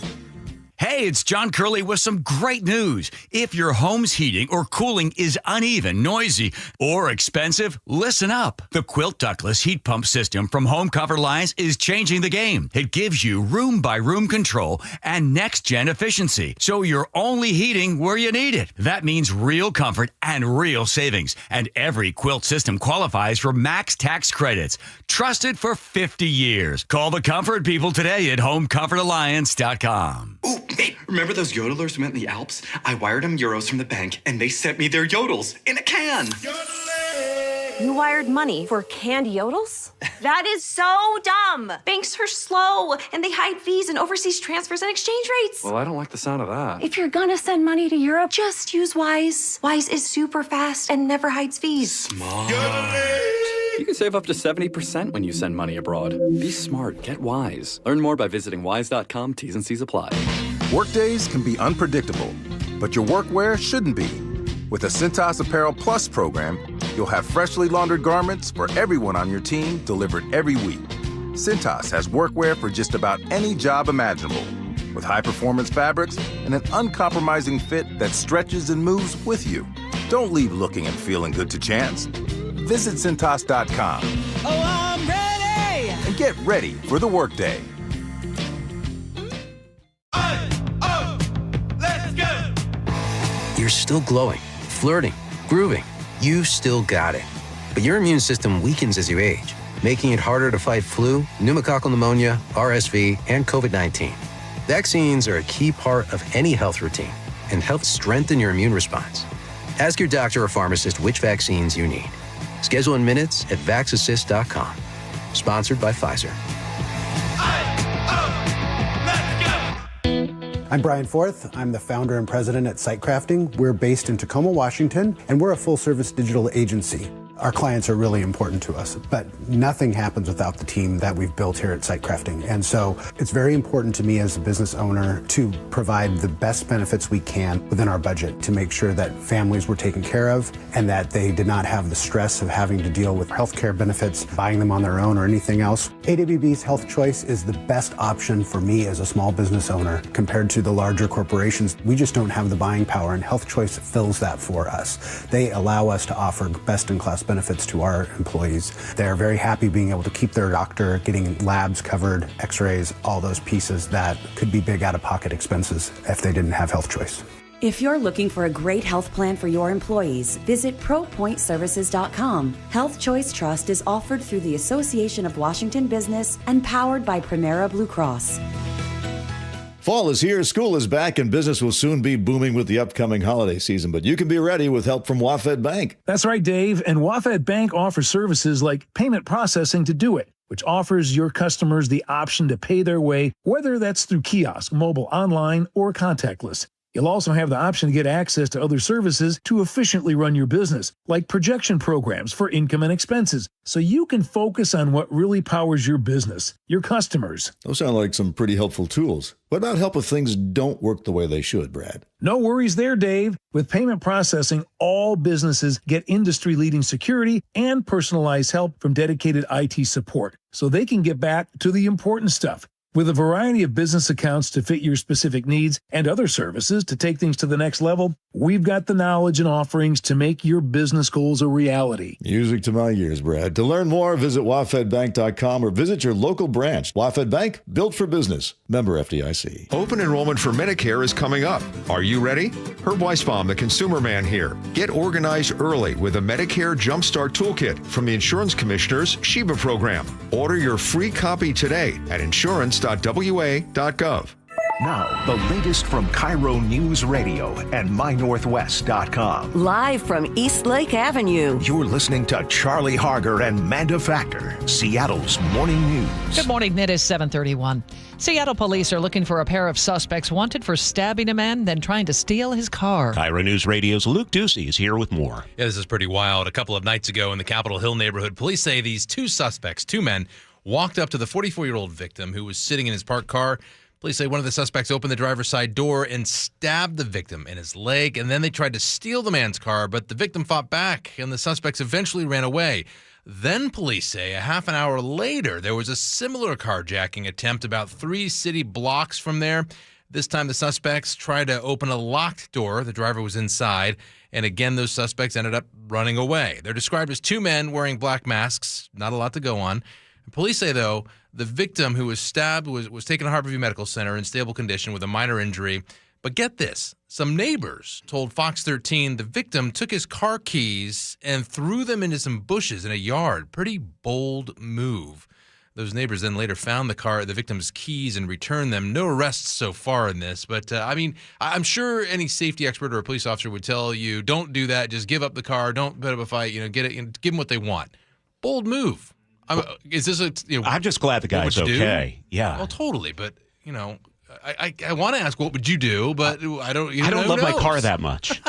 S24: Hey, it's John Curley with some great news. If your home's heating or cooling is uneven, noisy, or expensive, listen up. The Quilt ductless heat pump system from Home Comfort Alliance is changing the game. It gives you room-by-room control and next-gen efficiency, so you're only heating where you need it. That means real comfort and real savings. And every Quilt system qualifies for max tax credits. Trusted for 50 years. Call the comfort people today at HomeComfortAlliance.com.
S25: Ooh, mate, remember those yodelers we met in the Alps? I wired them euros from the bank, and they sent me their yodels in a can.
S26: You wired money for canned yodels? That is so dumb. Banks are slow, and they hide fees and overseas transfers and exchange rates.
S25: Well, I don't like the sound of that.
S26: If you're gonna send money to Europe, just use Wise. Wise is super fast and never hides fees.
S25: Smart. You can save up to 70% when you send money abroad. Be smart. Get Wise. Learn more by visiting wise.com. T's and C's apply.
S15: Workdays can be unpredictable, but your workwear shouldn't be. With the Cintas Apparel Plus program, you'll have freshly laundered garments for everyone on your team delivered every week. Cintas has workwear for just about any job imaginable, with high-performance fabrics and an uncompromising fit that stretches and moves with you. Don't leave looking and feeling good to chance. Visit Cintas.com.
S23: Oh, I'm ready!
S15: And get ready for the workday.
S23: Let's go!
S4: You're still glowing, flirting, grooving. You still got it. But your immune system weakens as you age, making it harder to fight flu, pneumococcal pneumonia, RSV, and COVID-19. Vaccines are a key part of any health routine and help strengthen your immune response. Ask your doctor or pharmacist which vaccines you need. Schedule in minutes at VaxAssist.com. Sponsored by Pfizer.
S27: I'm Brian Forth. I'm the founder and president at Site Crafting. We're based in Tacoma, Washington, and we're a full-service digital agency. Our clients are really important to us, but nothing happens without the team that we've built here at Site Crafting. And so it's very important to me as a business owner to provide the best benefits we can within our budget to make sure that families were taken care of and that they did not have the stress of having to deal with healthcare benefits, buying them on their own or anything else. AWB's Health Choice is the best option for me as a small business owner compared to the larger corporations, we just don't have the buying power, and Health Choice fills that for us. They allow us to offer best-in-class benefits to our employees. They're very happy being able to keep their doctor, getting labs covered, x-rays, all those pieces that could be big out-of-pocket expenses if they didn't have Health Choice.
S5: If you're looking for a great health plan for your employees, visit ProPointServices.com. Health Choice Trust is offered through the Association of Washington Business and powered by Primera Blue Cross.
S6: Fall is here, school is back, and business will soon be booming with the upcoming holiday season. But you can be ready with help from WaFd Bank.
S7: That's right, Dave. And WaFd Bank offers services like payment processing to do it, which offers your customers the option to pay their way, whether that's through kiosk, mobile, online, or contactless. You'll also have the option to get access to other services to efficiently run your business, like projection programs for income and expenses, so you can focus on what really powers your business, your customers.
S6: Those sound like some pretty helpful tools. What about help if things don't work the way they should, Brad?
S7: No worries there, Dave. With payment processing, all businesses get industry-leading security and personalized help from dedicated IT support, so they can get back to the important stuff. With a variety of business accounts to fit your specific needs and other services to take things to the next level, we've got the knowledge and offerings to make your business goals a reality.
S6: Music to my ears, Brad. To learn more, visit wafdbank.com or visit your local branch. WaFd Bank, built for business. Member FDIC.
S8: Open enrollment for Medicare is coming up. Are you ready? Herb Weisbaum, the consumer man here. Get organized early with a Medicare Jumpstart Toolkit from the Insurance Commissioner's SHIBA program. Order your free copy today at insurance.wa.gov.
S9: Now, the latest from KIRO Newsradio and MyNorthwest.com.
S5: Live from East Lake Avenue.
S9: You're listening to Charlie Harger and Manda Factor, Seattle's morning news.
S2: Good morning. It is 7:31. Seattle police are looking for a pair of suspects wanted for stabbing a man, then trying to steal his car.
S1: KIRO News Radio's Luke Ducey is here with more.
S12: Yeah, this is pretty wild. A couple of nights ago in the Capitol Hill neighborhood, police say these two men, walked up to the 44-year-old victim who was sitting in his parked car. Police say one of the suspects opened the driver's side door and stabbed the victim in his leg, and then they tried to steal the man's car, but the victim fought back, and the suspects eventually ran away. Then police say a half an hour later, there was a similar carjacking attempt about 3 city blocks from there. This time, the suspects tried to open a locked door. The driver was inside, and again, those suspects ended up running away. They're described as 2 men wearing black masks. Not a lot to go on. Police say, though, the victim who was stabbed was taken to Harborview Medical Center in stable condition with a minor injury. But get this, some neighbors told Fox 13 the victim took his car keys and threw them into some bushes in a yard. Pretty bold move. Those neighbors then later found the victim's keys and returned them. No arrests so far in this, but I'm sure any safety expert or a police officer would tell you, don't do that. Just give up the car. Don't put up a fight. Get it. Give them what they want. Bold move. Is this
S1: I'm just glad the guy's okay. Yeah.
S12: Well, totally. But, I want to ask, what would you do? But I don't.
S1: I don't love my car that much.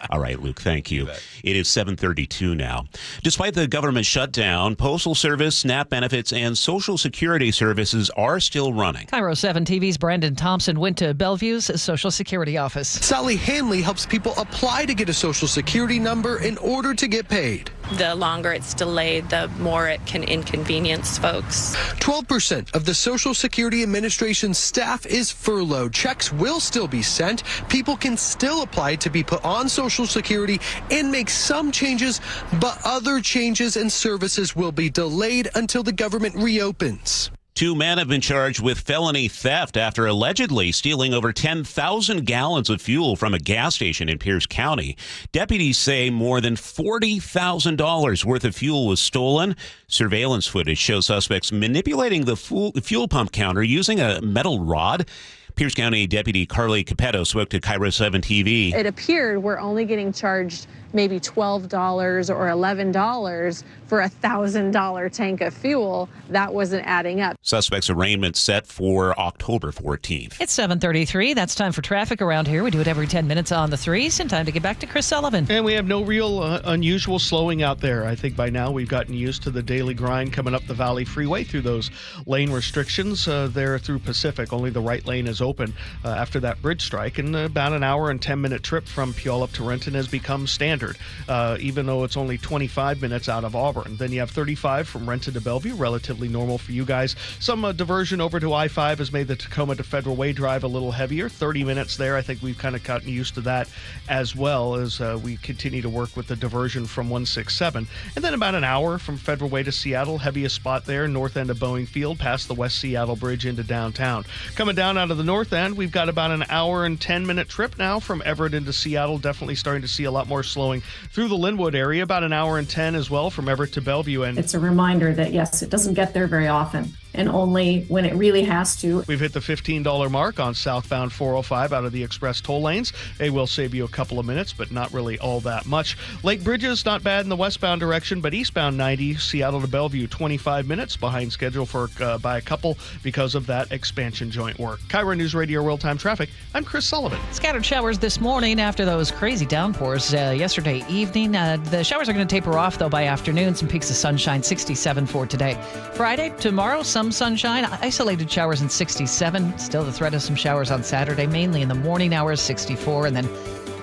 S1: All right, Luke, thank you. It is 7:32 now. Despite the government shutdown, Postal Service, SNAP benefits, and Social Security services are still running.
S2: KIRO 7 TV's Brandon Thompson went to Bellevue's Social Security office.
S14: Sally Hanley helps people apply to get a Social Security number in order to get paid.
S16: The longer it's delayed, the more it can inconvenience folks.
S14: 12% of the Social Security Administration staff is furloughed. Checks will still be sent. People can still apply to be put on Social Security and make some changes, but other changes and services will be delayed until the government reopens.
S1: 2 men have been charged with felony theft after allegedly stealing over 10,000 gallons of fuel from a gas station in Pierce County. Deputies say more than $40,000 worth of fuel was stolen. Surveillance footage shows suspects manipulating the fuel pump counter using a metal rod. Pierce County Deputy Carly Capetto spoke to KIRO 7 TV.
S28: It appeared we're only getting charged maybe $12 or $11 for a $1,000 tank of fuel. That wasn't adding up.
S1: Suspect's arraignment set for October 14th.
S2: It's 7:33. That's time for traffic around here. We do it every 10 minutes on the 3s, and time to get back to Chris Sullivan.
S13: And we have no real unusual slowing out there. I think by now we've gotten used to the daily grind coming up the Valley Freeway through those lane restrictions there through Pacific. Only the right lane is open after that bridge strike, and about an hour and 10-minute trip from Puyallup to Renton has become standard. encountered, even though it's only 25 minutes out of Auburn. Then you have 35 from Renton to Bellevue, relatively normal for you guys. Some diversion over to I-5 has made the Tacoma to Federal Way drive a little heavier. 30 minutes there. I think we've kind of gotten used to that as well as we continue to work with the diversion from 167. And then about an hour from Federal Way to Seattle, heaviest spot there, north end of Boeing Field, past the West Seattle Bridge into downtown. Coming down out of the north end, we've got about an hour and 10-minute trip now from Everett into Seattle. Definitely starting to see a lot more slowing through the Linwood area. About an hour and 10 as well from Everett to Bellevue. And
S10: it's a reminder that, yes, it doesn't get there very often, and only when it really has to.
S13: We've hit the $15 mark on southbound 405 out of the express toll lanes. They will save you a couple of minutes, but not really all that much. Lake Bridges, not bad in the westbound direction, but eastbound 90, Seattle to Bellevue, 25 minutes behind schedule for by a couple because of that expansion joint work. KIRO News Radio real-time traffic. I'm Chris Sullivan.
S2: Scattered showers this morning after those crazy downpours yesterday evening. The showers are going to taper off, though, by afternoon. Some peaks of sunshine, 67 for today. Friday, tomorrow, some sunshine, isolated showers in 67. Still the threat of some showers on Saturday, mainly in the morning hours, 64. And then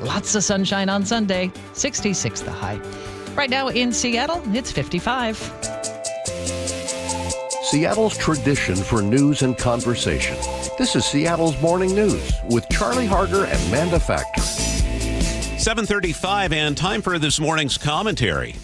S2: lots of sunshine on Sunday, 66 the high. Right now in Seattle, it's 55.
S11: Seattle's tradition for news and conversation. This is Seattle's Morning News with Charlie Harger and Manda Factor.
S1: 7:35 and time for this morning's commentary.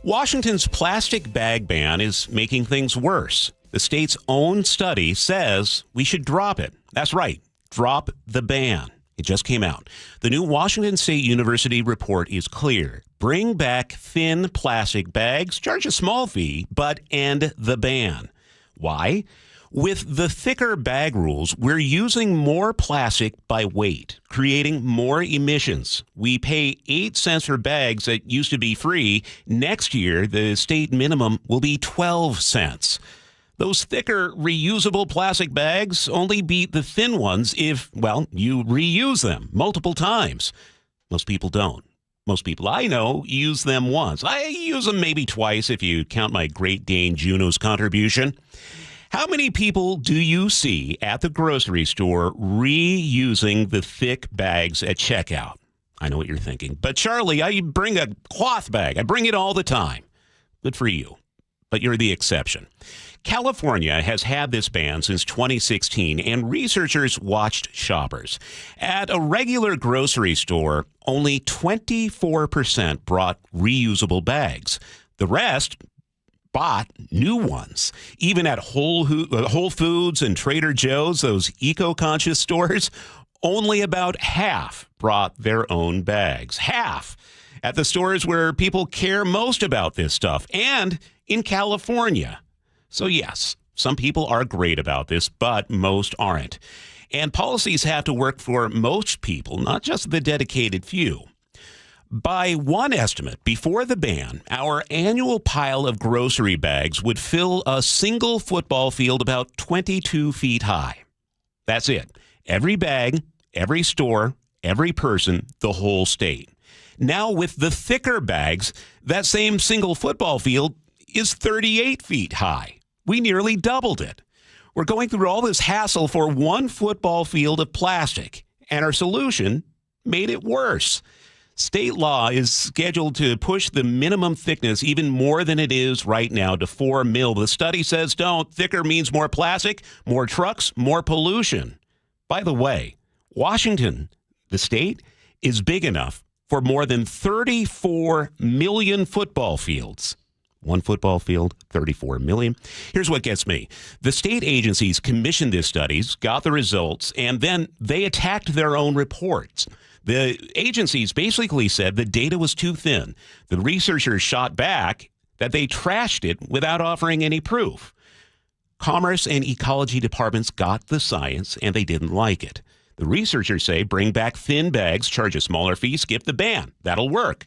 S1: Washington's plastic bag ban is making things worse. The state's own study says we should drop it. That's right, drop the ban. It just came out. The new Washington State University report is clear. Bring back thin plastic bags, charge a small fee, but end the ban. Why? With the thicker bag rules, we're using more plastic by weight, creating more emissions. We pay 8 cents for bags that used to be free. Next year, the state minimum will be 12 cents. Those thicker, reusable plastic bags only beat the thin ones if, well, you reuse them multiple times. Most people don't. Most people I know use them once. I use them maybe twice if you count my Great Dane Juno's contribution. How many people do you see at the grocery store reusing the thick bags at checkout? I know what you're thinking. But Charlie, I bring a cloth bag. I bring it all the time. Good for you. But you're the exception. California has had this ban since 2016, and researchers watched shoppers. At a regular grocery store, only 24% brought reusable bags. The rest bought new ones. Even at Whole Foods and Trader Joe's, those eco-conscious stores, only about half brought their own bags. Half! At the stores where people care most about this stuff, and in California. So yes, some people are great about this, but most aren't. And policies have to work for most people, not just the dedicated few. By one estimate, before the ban, our annual pile of grocery bags would fill a single football field about 22 feet high. That's it. Every bag, every store, every person, the whole state. Now with the thicker bags, that same single football field is 38 feet high. We nearly doubled it. We're going through all this hassle for one football field of plastic, and our solution made it worse. State law is scheduled to push the minimum thickness even more than it is right now to 4 mil. The study says don't. Thicker means more plastic, more trucks, more pollution. By the way, Washington, the state, is big enough for more than 34 million football fields. One football field, 34 million. Here's what gets me. The state agencies commissioned these studies, got the results, and then they attacked their own reports. The agencies basically said the data was too thin. The researchers shot back that they trashed it without offering any proof. Commerce and ecology departments got the science, and they didn't like it. The researchers say bring back thin bags, charge a smaller fee, skip the ban. That'll work.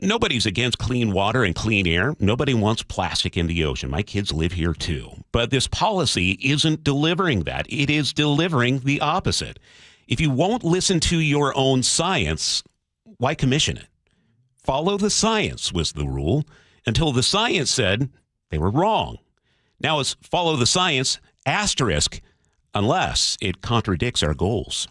S1: Nobody's against clean water and clean air. Nobody wants plastic in the ocean. My kids live here too. But this policy isn't delivering that. It is delivering the opposite. If you won't listen to your own science, why commission it? Follow the science was the rule until the science said they were wrong. Now it's follow the science, asterisk, unless it contradicts our goals.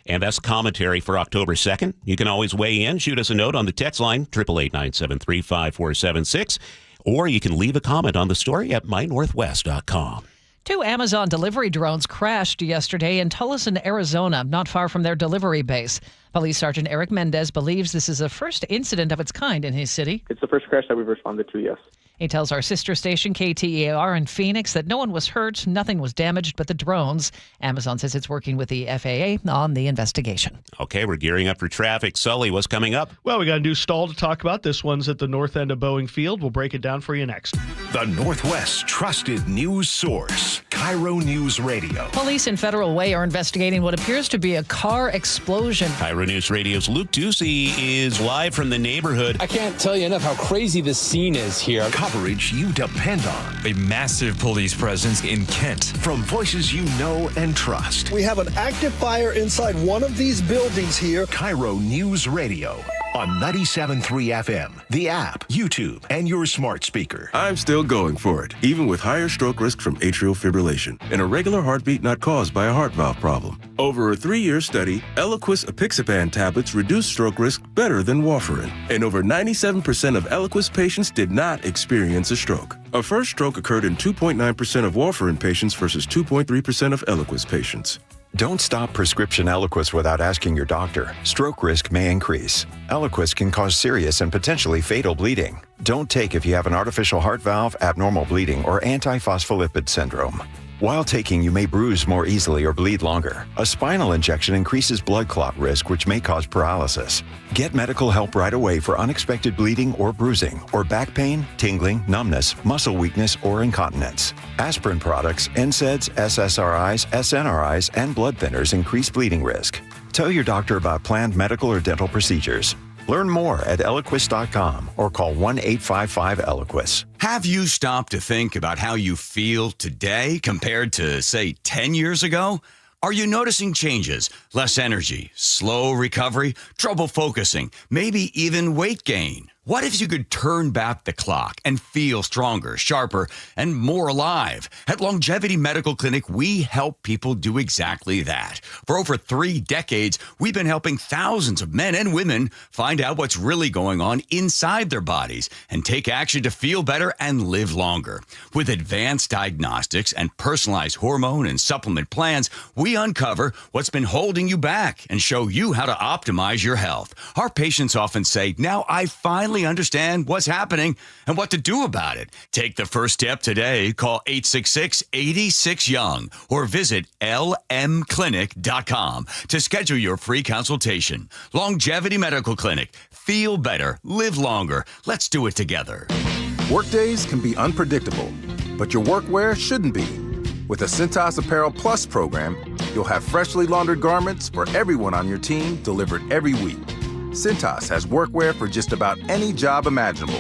S1: And that's commentary for October 2nd. You can always weigh in. Shoot us a note on the text line, 888-973-5476. Or you can leave a comment on the story at mynorthwest.com.
S2: 2 Amazon delivery drones crashed yesterday in Tucson, Arizona, not far from their delivery base. Police Sergeant Eric Mendez believes this is the first incident of its kind in his city.
S3: It's the first crash that we've responded to, yes.
S2: He tells our sister station, KTER in Phoenix, that no one was hurt, nothing was damaged but the drones. Amazon says it's working with the FAA on the investigation.
S1: Okay, we're gearing up for traffic. Sully, what's coming up?
S13: Well, we got a new stall to talk about. This one's at the north end of Boeing Field. We'll break it down for you next.
S9: The Northwest's trusted news source, KIRO Newsradio.
S2: Police in Federal Way are investigating what appears to be a car explosion.
S1: KIRO News Radio's Luke Ducey is live from the neighborhood.
S17: I can't tell you enough how crazy this scene is here.
S9: Coverage you depend on.
S18: A massive police presence in Kent.
S9: From voices you know and trust.
S19: We have an active fire inside one of these buildings here.
S9: KIRO News Radio on 97.3 FM, the app, YouTube, and your smart speaker.
S20: I'm still going for it, even with higher stroke risk from atrial fibrillation and a regular heartbeat not caused by a heart valve problem. Over a 3-year study, Eliquis apixaban tablets reduced stroke risk better than warfarin, and over 97% of Eliquis patients did not experience a stroke. A first stroke occurred in 2.9% of warfarin patients versus 2.3% of Eliquis patients.
S21: Don't stop prescription Eliquis without asking your doctor. Stroke risk may increase. Eliquis can cause serious and potentially fatal bleeding. Don't take if you have an artificial heart valve, abnormal bleeding, or antiphospholipid syndrome. While taking, you may bruise more easily or bleed longer. A spinal injection increases blood clot risk, which may cause paralysis. Get medical help right away for unexpected bleeding or bruising, or back pain, tingling, numbness, muscle weakness, or incontinence. Aspirin products, NSAIDs, SSRIs, SNRIs, and blood thinners increase bleeding risk. Tell your doctor about planned medical or dental procedures. Learn more at Eliquis.com or call 1-855-ELIQUIS.
S22: Have you stopped to think about how you feel today compared to, say, 10 years ago? Are you noticing changes? Less energy, slow recovery, trouble focusing, maybe even weight gain? What if you could turn back the clock and feel stronger, sharper, and more alive? At Longevity Medical Clinic, we help people do exactly that. For over 3 decades, we've been helping thousands of men and women find out what's really going on inside their bodies and take action to feel better and live longer. With advanced diagnostics and personalized hormone and supplement plans, we uncover what's been holding you back and show you how to optimize your health. Our patients often say, "Now I finally understand what's happening and what to do about it." Take the first step today. Call 866-86-YOUNG or visit lmclinic.com to schedule your free consultation. Longevity Medical Clinic. Feel better. Live longer. Let's do it together.
S15: Workdays can be unpredictable, but your workwear shouldn't be. With the Cintas Apparel Plus program, you'll have freshly laundered garments for everyone on your team delivered every week. Cintas has workwear for just about any job imaginable,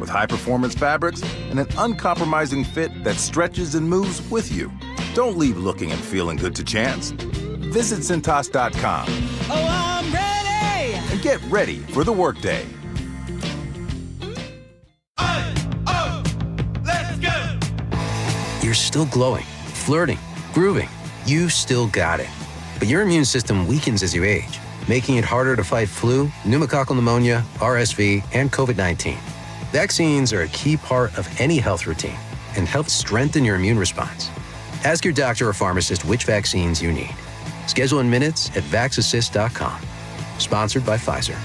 S15: with high-performance fabrics and an uncompromising fit that stretches and moves with you. Don't leave looking and feeling good to chance. Visit Cintas.com.
S23: Oh, I'm ready!
S15: And get ready for the workday.
S23: Let's go!
S4: You're still glowing, flirting, grooving. You've still got it. But your immune system weakens as you age, making it harder to fight flu, pneumococcal pneumonia, RSV, and COVID-19. Vaccines are a key part of any health routine and help strengthen your immune response. Ask your doctor or pharmacist which vaccines you need. Schedule in minutes at vaxassist.com. Sponsored by Pfizer.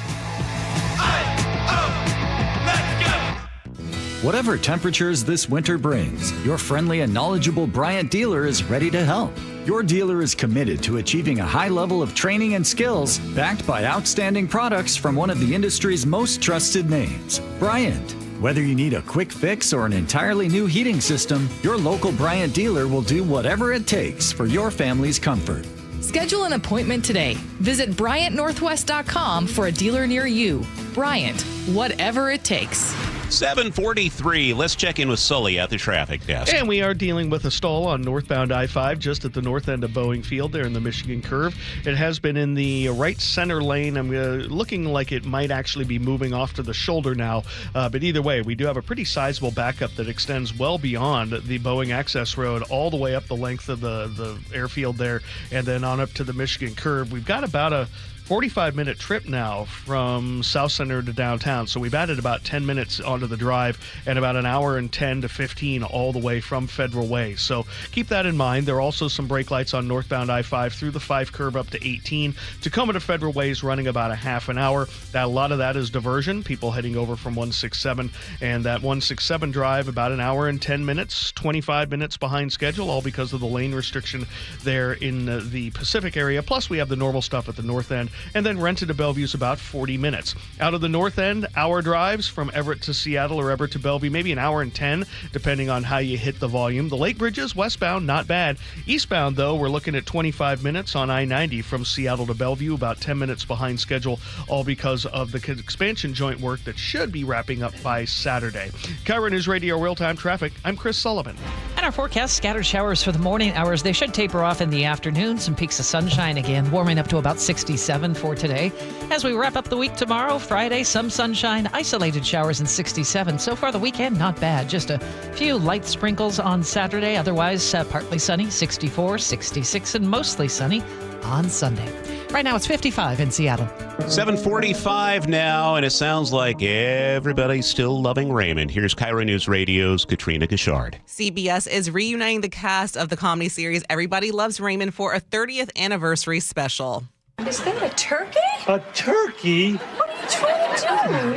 S24: Whatever temperatures this winter brings, your friendly and knowledgeable Bryant dealer is ready to help. Your dealer is committed to achieving a high level of training and skills, backed by outstanding products from one of the industry's most trusted names, Bryant. Whether you need a quick fix or an entirely new heating system, your local Bryant dealer will do whatever it takes for your family's comfort.
S29: Schedule an appointment today. Visit BryantNorthwest.com for a dealer near you. Bryant, whatever it takes.
S1: 7:43. Let's check in with Sully at the traffic desk.
S13: And we are dealing with a stall on northbound I-5 just at the north end of Boeing Field there in the Michigan Curve. It has been in the right center lane. I'm looking like it might actually be moving off to the shoulder now. But either way, we do have a pretty sizable backup that extends well beyond the Boeing access road all the way up the length of the airfield there and then on up to the Michigan Curve. We've got about a 45-minute trip now from South Center to downtown. So we've added about 10 minutes onto the drive and about an hour and 10 to 15 all the way from Federal Way. So keep that in mind. There are also some brake lights on northbound I-5 through the 5 curve up to 18. Tacoma to Federal Way is running about a half an hour. A lot of that is diversion, people heading over from 167. And that 167 drive, about an hour and 10 minutes, 25 minutes behind schedule, all because of the lane restriction there in the Pacific area. Plus, we have the normal stuff at the north end. And then Renton to Bellevue is about 40 minutes. Out of the north end, hour drives from Everett to Seattle or Everett to Bellevue, maybe an hour and 10, depending on how you hit the volume. The Lake Bridges, westbound, not bad. Eastbound, though, we're looking at 25 minutes on I-90 from Seattle to Bellevue, about 10 minutes behind schedule, all because of the expansion joint work that should be wrapping up by Saturday. KIRO Newsradio Real-Time Traffic, I'm Chris Sullivan.
S2: And our forecast, scattered showers for the morning hours. They should taper off in the afternoon. Some peaks of sunshine again, warming up to about 67 for today. As we wrap up the week tomorrow, Friday, some sunshine, isolated showers and 67. So far the weekend, not bad. Just a few light sprinkles on Saturday. Otherwise, partly sunny, 64, 66, and mostly sunny on Sunday. Right now, it's 55 in Seattle.
S1: 7:45 now, and it sounds like everybody's still loving Raymond. Here's KIRO News Radio's Katrina Gashard.
S5: CBS is reuniting the cast of the comedy series Everybody Loves Raymond for a 30th anniversary special.
S6: Is that a turkey?
S19: A turkey?
S6: What are you trying to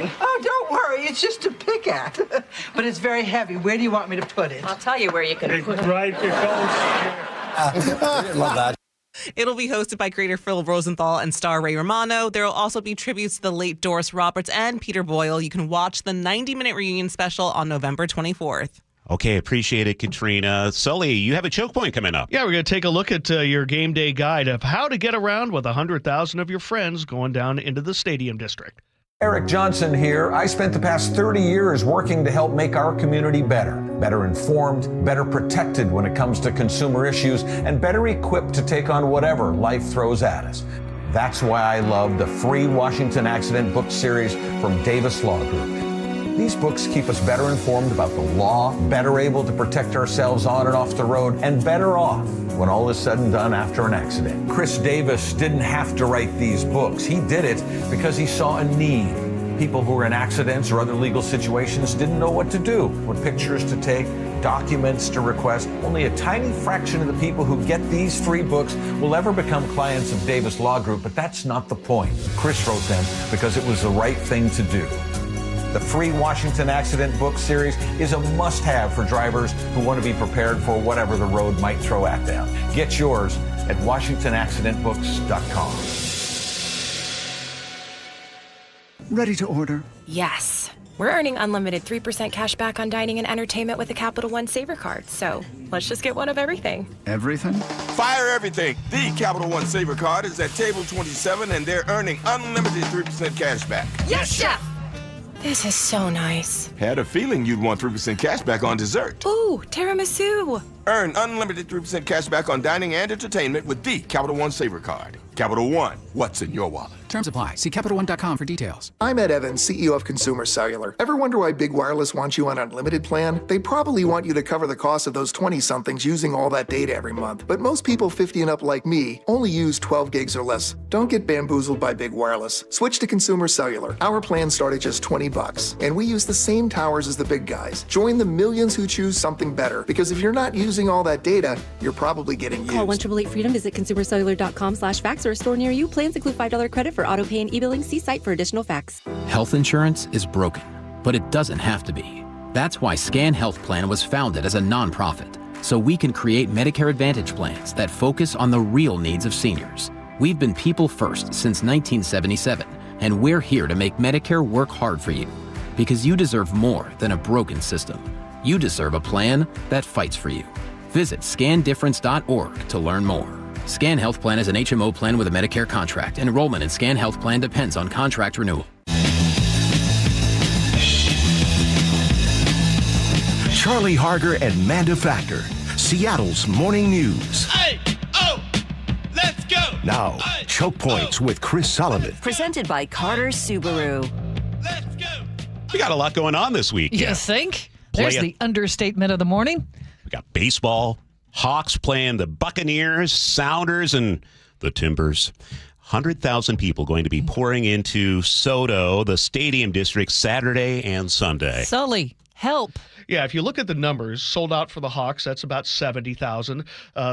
S6: do?
S7: Oh, don't worry. It's just a pick at. But it's very heavy. Where do you want me to put it?
S6: I'll tell you where you can put it.
S19: Right, it goes.
S7: Love that.
S5: It'll be hosted by creator Phil Rosenthal and star Ray Romano. There will also be tributes to the late Doris Roberts and Peter Boyle. You can watch the 90-minute reunion special on November 24th.
S1: Okay, appreciate it, Katrina. Sully, you have a choke point coming up.
S13: Yeah, we're going to take a look at your game day guide of how to get around with 100,000 of your friends going down into the Stadium District.
S8: Eric Johnson here. I spent the past 30 years working to help make our community better informed, better protected when it comes to consumer issues, and better equipped to take on whatever life throws at us. That's why I love the free Washington Accident book series from Davis Law Group. These books keep us better informed about the law, better able to protect ourselves on and off the road, and better off when all is said and done after an accident. Chris Davis didn't have to write these books. He did it because he saw a need. People who were in accidents or other legal situations didn't know what to do, what pictures to take, documents to request. Only a tiny fraction of the people who get these free books will ever become clients of Davis Law Group, but that's not the point. Chris wrote them because it was the right thing to do. The free Washington Accident book series is a must-have for drivers who want to be prepared for whatever the road might throw at them. Get yours at WashingtonAccidentBooks.com.
S12: Ready to order?
S16: Yes. We're earning unlimited 3% cash back on dining and entertainment with a Capital One Saver card. So let's just get one of everything.
S12: Everything?
S25: Fire everything. The Capital One Saver card is at table 27 and they're earning unlimited 3% cash back.
S16: Yes, Chef! This is so nice.
S25: Had a feeling you'd want 3% cash back on dessert.
S16: Ooh, tiramisu.
S25: Earn unlimited 3% cash back on dining and entertainment with the Capital One Saver card. Capital One, what's in your wallet?
S26: Terms apply. See CapitalOne.com for details.
S27: I'm Ed Evans, CEO of Consumer Cellular. Ever wonder why Big Wireless wants you on an unlimited plan? They probably want you to cover the cost of those 20-somethings using all that data every month. But most people 50 and up like me only use 12 gigs or less. Don't get bamboozled by Big Wireless. Switch to Consumer Cellular. Our plans start at just $20, and we use the same towers as the big guys. Join the millions who choose something better, because if you're not using all that data, you're probably getting used.
S30: Call 1-888-FREEDOM, visit consumercellular.com/facts or a store near you. Plans include $5 credit for auto pay and e-billing. See site for additional facts.
S31: Health insurance is broken, but it doesn't have to be. That's why Scan Health Plan was founded as a nonprofit, so we can create Medicare Advantage plans that focus on the real needs of seniors. We've been people first since 1977, and we're here to make Medicare work hard for you, because you deserve more than a broken system. You deserve a plan that fights for you. Visit scandifference.org to learn more. Scan Health Plan is an HMO plan with a Medicare contract. Enrollment in Scan Health Plan depends on contract renewal.
S3: Charlie Harger and Manda Factor, Seattle's morning news.
S23: Let's go!
S3: Now, Choke Points with Chris Solomon.
S9: Presented by Carter Subaru.
S1: We got a lot going on this week.
S2: You think? There's the understatement of the morning.
S1: We got baseball, Hawks playing the Buccaneers, Sounders, and the Timbers. 100,000 people going to be pouring into SoDo, the stadium district, Saturday and Sunday.
S2: Sully, help.
S13: Yeah, if you look at the numbers, sold out for the Hawks, that's about 70,000.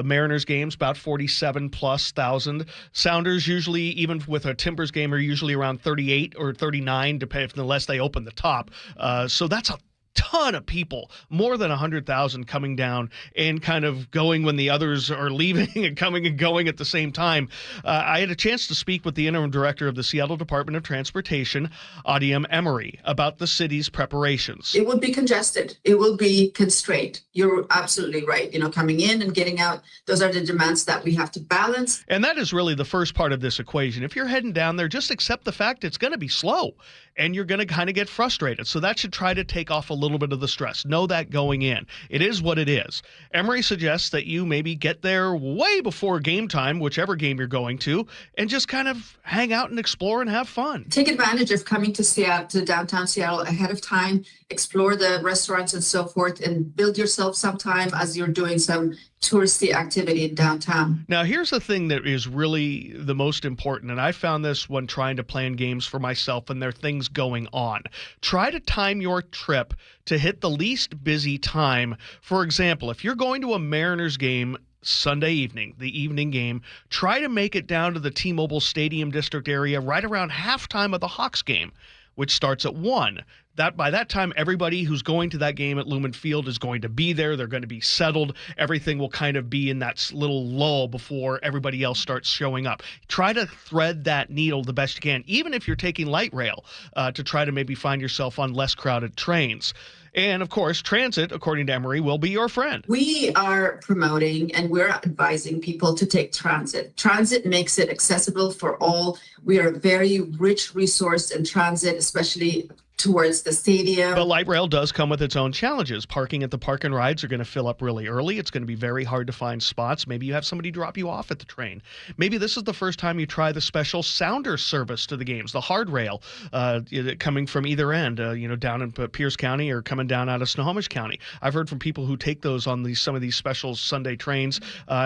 S13: Mariners games, about 47+ thousand. Sounders usually, even with a Timbers game, are usually around 38 or 39, unless they open the top. So that's a ton of people, more than 100,000 coming down and kind of going when the others are leaving and coming and going at the same time. I had a chance to speak with the interim director of the Seattle Department of Transportation, Adiem Emery, about the city's preparations.
S10: It will be congested. It will be constrained. You're absolutely right. Coming in and getting out, those are the demands that we have to balance.
S13: And that is really the first part of this equation. If you're heading down there, just accept the fact it's going to be slow and you're going to kind of get frustrated. So that should try to take off a little bit of the stress. Know that going in. It is what it is. Emery suggests that you maybe get there way before game time, whichever game you're going to, and just kind of hang out and explore and have fun.
S10: Take advantage of coming to Seattle, to downtown Seattle ahead of time, explore the restaurants and so forth, and build yourself some time as you're doing some touristy activity in downtown.
S13: Now, here's the thing that is really the most important, and I found this when trying to plan games for myself and there are things going on. Try to time your trip to hit the least busy time. For example, if you're going to a Mariners game Sunday evening, the evening game, try to make it down to the T-Mobile Stadium District area right around halftime of the Hawks game, which starts at 1. By that time, everybody who's going to that game at Lumen Field is going to be there. They're going to be settled. Everything will kind of be in that little lull before everybody else starts showing up. Try to thread that needle the best you can, even if you're taking light rail, to try to maybe find yourself on less crowded trains. And, of course, transit, according to Emery, will be your friend.
S10: We are promoting and we're advising people to take transit. Transit makes it accessible for all. We are a very rich resource in transit, especially towards the stadium.
S13: But light rail does come with its own challenges. Parking at the park and rides are going to fill up really early. It's going to be very hard to find spots. Maybe you have somebody drop you off at the train. Maybe this is the first time you try the special Sounder service to the games, the hard rail, coming from either end, down in Pierce County or coming down out of Snohomish County. I've heard from people who take those on some of these special Sunday trains.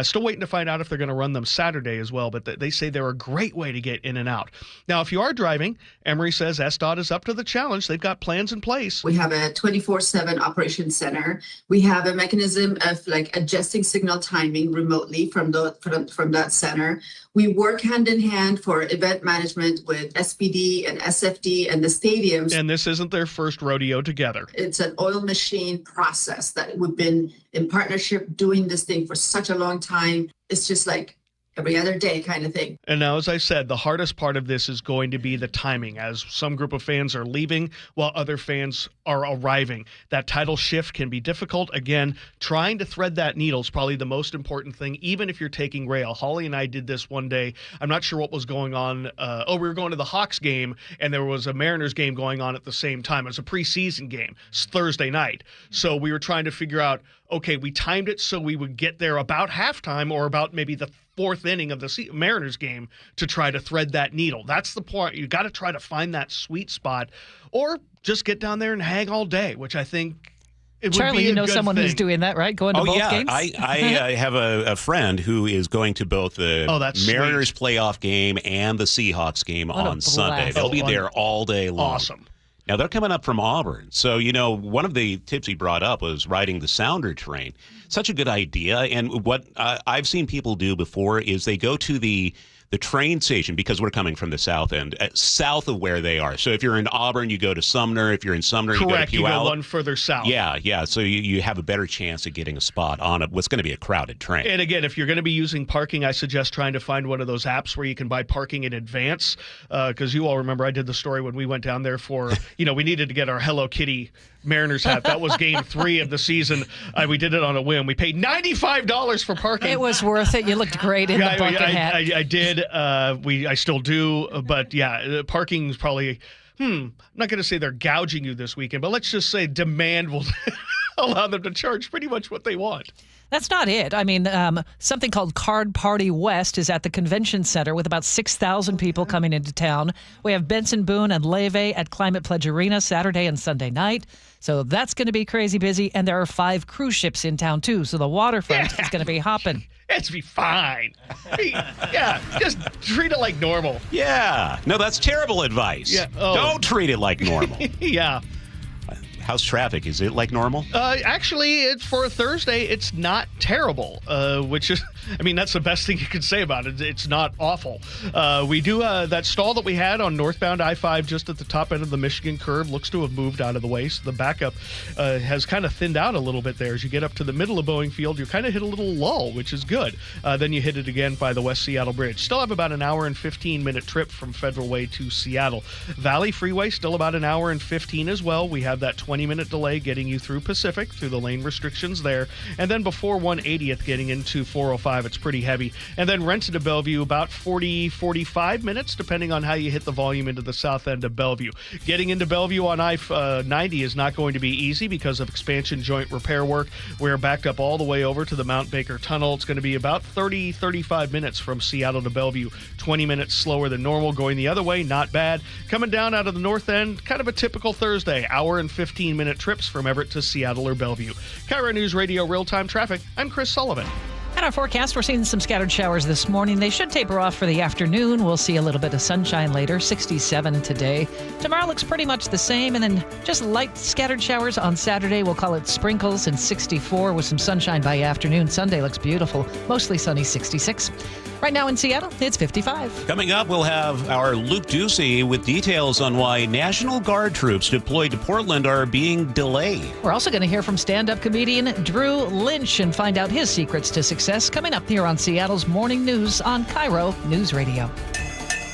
S13: Still waiting to find out if they're going to run them Saturday as well, but they say they're a great way to get in and out. Now, if you are driving, Emery says SDOT is up to the challenge. They've got plans in place.
S10: We have a 24/7 operations center. We have a mechanism of adjusting signal timing remotely from that center. We work hand in hand for event management with SPD and SFD and the stadiums.
S13: And this isn't their first rodeo together.
S10: It's an oil machine process that we've been in partnership doing this thing for such a long time. It's just like every other day kind of thing.
S13: And now, as I said, the hardest part of this is going to be the timing, as some group of fans are leaving while other fans are arriving. That tidal shift can be difficult. Again, trying to thread that needle is probably the most important thing, even if you're taking rail. Holly and I did this one day. I'm not sure what was going on. We were going to the Hawks game, and there was a Mariners game going on at the same time. It was a preseason game. It's Thursday night. So we were trying to figure out, okay, we timed it so we would get there about halftime or about maybe the fourth inning of the Mariners game to try to thread that needle. That's the point. You got to try to find that sweet spot, or just get down there and hang all day, which I think it
S2: Charlie,
S13: would be
S2: you know someone who's doing that, right? Going to both games?
S1: I have a friend who is going to both the Mariners playoff game and the Seahawks game on Sunday. They'll be there all day long.
S13: Awesome.
S1: Now, they're coming up from Auburn. So, one of the tips he brought up was riding the Sounder train. Such a good idea. And what I've seen people do before is they go to the train station, because we're coming from the south end, south of where they are. So if you're in Auburn, you go to Sumner. If you're in Sumner, you go to Puyallup.
S13: You go one further south.
S1: Yeah. So you have a better chance of getting a spot on what's going to be a crowded train.
S13: And again, if you're going to be using parking, I suggest trying to find one of those apps where you can buy parking in advance. Because you all remember I did the story when we went down there for, we needed to get our Hello Kitty Mariners hat. That was game 3 of the season. We did it on a whim. We paid $95 for parking.
S2: It was worth it. You looked great in the bucket hat.
S13: I did. I still do. But yeah, parking is probably, I'm not going to say they're gouging you this weekend, but let's just say demand will allow them to charge pretty much what they want.
S2: That's not it. I mean, something called Card Party West is at the convention center with about 6,000 people coming into town. We have Benson Boone and Leve at Climate Pledge Arena Saturday and Sunday night. So that's going to be crazy busy. And there are 5 cruise ships in town, too. So the waterfront is going to be hopping.
S13: It's be fine. Yeah, just treat it like normal.
S1: Yeah. No, that's terrible advice.
S13: Yeah.
S1: Don't treat it like normal.
S13: Yeah.
S1: How's traffic? Is it like normal?
S13: Actually, for a Thursday, it's not terrible, which is, I mean, that's the best thing you can say about it. It's not awful. We do, that stall that we had on northbound I-5 just at the top end of the Michigan curve looks to have moved out of the way. So the backup has kind of thinned out a little bit there. As you get up to the middle of Boeing Field, you kind of hit a little lull, which is good. Then you hit it again by the West Seattle Bridge. Still have about an hour and 15-minute trip from Federal Way to Seattle. Valley Freeway, still about an hour and 15 as well. We have that 20-minute delay getting you through Pacific, through the lane restrictions there. And then before 180th getting into 405, it's pretty heavy. And then Renton to Bellevue, about 45 minutes, depending on how you hit the volume into the south end of Bellevue. Getting into Bellevue on I-90 is not going to be easy because of expansion joint repair work. We're backed up all the way over to the Mount Baker Tunnel. It's going to be about 35 minutes from Seattle to Bellevue. 20 minutes slower than normal. Going the other way, not bad. Coming down out of the north end, kind of a typical Thursday, hour and 15-minute trips from Everett to Seattle or Bellevue. KIRO Newsradio Real-Time Traffic. I'm Chris Sullivan.
S2: And our forecast, we're seeing some scattered showers this morning. They should taper off for the afternoon. We'll see a little bit of sunshine later, 67 today. Tomorrow looks pretty much the same, and then just light scattered showers on Saturday. We'll call it sprinkles, and 64 with some sunshine by afternoon. Sunday looks beautiful, mostly sunny, 66. Right now in Seattle, it's 55.
S1: Coming up, we'll have our Luke Ducey with details on why National Guard troops deployed to Portland are being delayed.
S2: We're also going to hear from stand-up comedian Drew Lynch and find out his secrets to success coming up here on Seattle's Morning News on KIRO News Radio.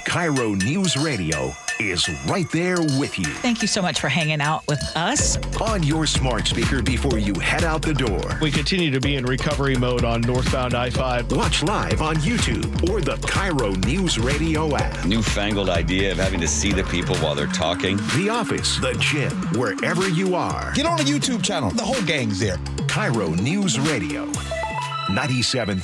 S3: KIRO News Radio is right there with you.
S4: Thank you so much for hanging out with us.
S3: On your smart speaker before you head out the door.
S13: We continue to be in recovery mode on northbound I-5.
S3: Watch live on YouTube or the KIRO News Radio app.
S11: Newfangled idea of having to see the people while they're talking.
S3: The office, the gym, wherever you are.
S14: Get on the YouTube channel. The whole gang's there.
S3: KIRO News Radio. 97.3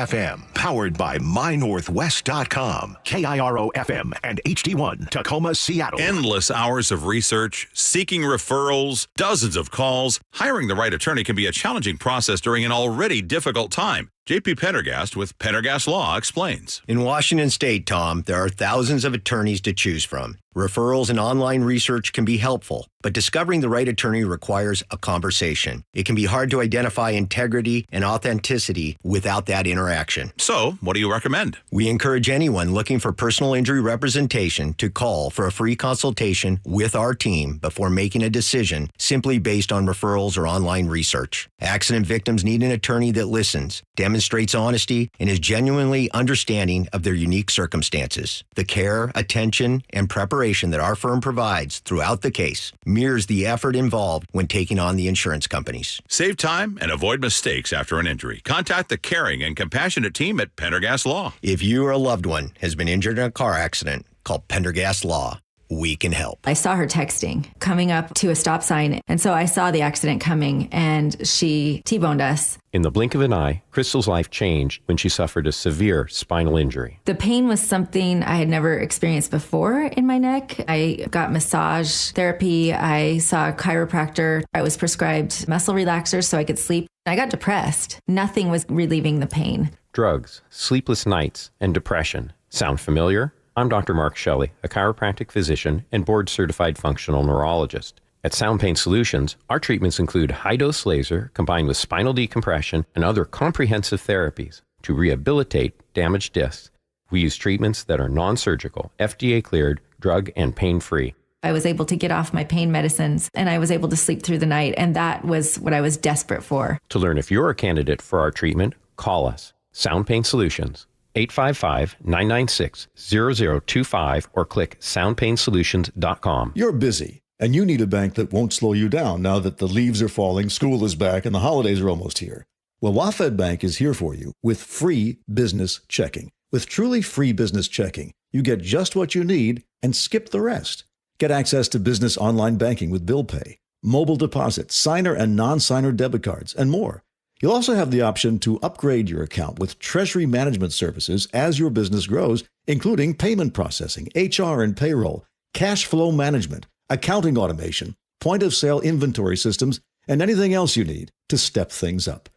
S3: FM, powered by MyNorthwest.com, KIRO FM, and HD1, Tacoma, Seattle.
S15: Endless hours of research, seeking referrals, dozens of calls. Hiring the right attorney can be a challenging process during an already difficult time. JP Pendergast with Pendergast Law explains.
S17: In Washington State, Tom, there are thousands of attorneys to choose from. Referrals and online research can be helpful, but discovering the right attorney requires a conversation. It can be hard to identify integrity and authenticity without that interaction.
S15: So, what do you recommend?
S17: We encourage anyone looking for personal injury representation to call for a free consultation with our team before making a decision simply based on referrals or online research. Accident victims need an attorney that listens, demonstrates honesty, and is genuinely understanding of their unique circumstances. The care, attention, and preparation that our firm provides throughout the case mirrors the effort involved when taking on the insurance companies.
S15: Save time and avoid mistakes after an injury. Contact the caring and compassionate team at Pendergast Law.
S17: If you or a loved one has been injured in a car accident, call Pendergast Law. We can help.
S18: I saw her texting, coming up to a stop sign. And so I saw the accident coming and she T-boned us.
S20: In the blink of an eye, Crystal's life changed when she suffered a severe spinal injury.
S18: The pain was something I had never experienced before in my neck. I got massage therapy. I saw a chiropractor. I was prescribed muscle relaxers so I could sleep. I got depressed. Nothing was relieving the pain.
S20: Drugs, sleepless nights, and depression. Sound familiar? I'm Dr. Mark Shelley, a chiropractic physician and board-certified functional neurologist. At Sound Pain Solutions, our treatments include high-dose laser combined with spinal decompression and other comprehensive therapies to rehabilitate damaged discs. We use treatments that are non-surgical, FDA-cleared, drug and pain-free.
S18: I was able to get off my pain medicines and I was able to sleep through the night, and that was what I was desperate for.
S20: To learn if you're a candidate for our treatment, call us. Sound Pain Solutions. 855-996-0025 or click soundpainsolutions.com.
S21: You're busy, and you need a bank that won't slow you down now that the leaves are falling, school is back, and the holidays are almost here. Well, WaFd Bank is here for you with free business checking. With truly free business checking, you get just what you need and skip the rest. Get access to business online banking with bill pay, mobile deposit, signer and non-signer debit cards, and more. You'll also have the option to upgrade your account with treasury management services as your business grows, including payment processing, HR and payroll, cash flow management, accounting automation, point-of-sale inventory systems, and anything else you need to step things up.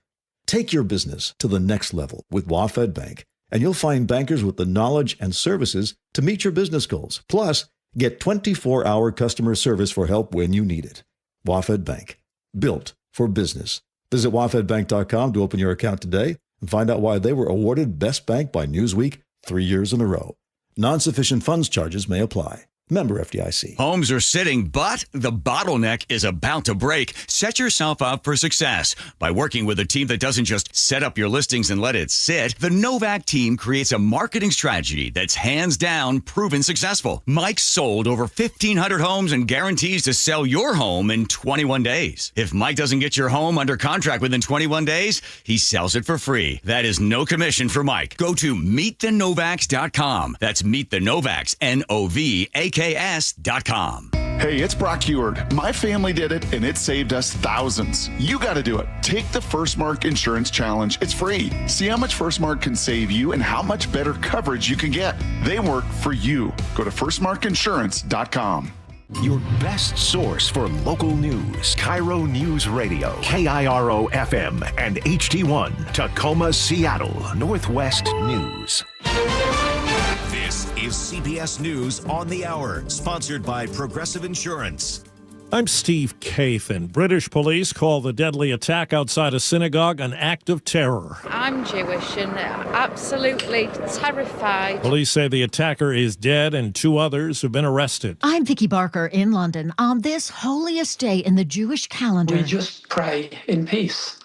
S21: Take your business to the next level with WaFd Bank, and you'll find bankers with the knowledge and services to meet your business goals. Plus, get 24-hour customer service for help when you need it. WaFd Bank, built for business. Visit wafdbank.com to open your account today and find out why they were awarded Best Bank by Newsweek 3 years in a row. Non-sufficient funds charges may apply. Member FDIC.
S5: Homes are sitting, but the bottleneck is about to break. Set yourself up for success by working with a team that doesn't just set up your listings and let it sit. The Novak team creates a marketing strategy that's hands down proven successful. Mike sold over 1,500 homes and guarantees to sell your home in 21 days. If Mike doesn't get your home under contract within 21 days, he sells it for free. That is no commission for Mike. Go to meetthenovaks.com. That's meetthenovaks, NOVAKS.com.
S6: Hey, it's Brock Heward. My family did it, and it saved us thousands. You got to do it. Take the First Mark Insurance Challenge. It's free. See how much First Mark can save you and how much better coverage you can get. They work for you. Go to firstmarkinsurance.com.
S3: Your best source for local news. KIRO Newsradio, KIRO FM and HD1, Tacoma, Seattle, Northwest News. This is CBS News on the Hour, sponsored by Progressive Insurance.
S7: I'm Steve Kathan. British police call the deadly attack outside a synagogue an act of terror.
S8: I'm Jewish and absolutely terrified.
S7: Police say the attacker is dead and 2 others have been arrested.
S12: I'm Vicky Barker in London. On this holiest day in the Jewish calendar,
S16: we just pray in peace.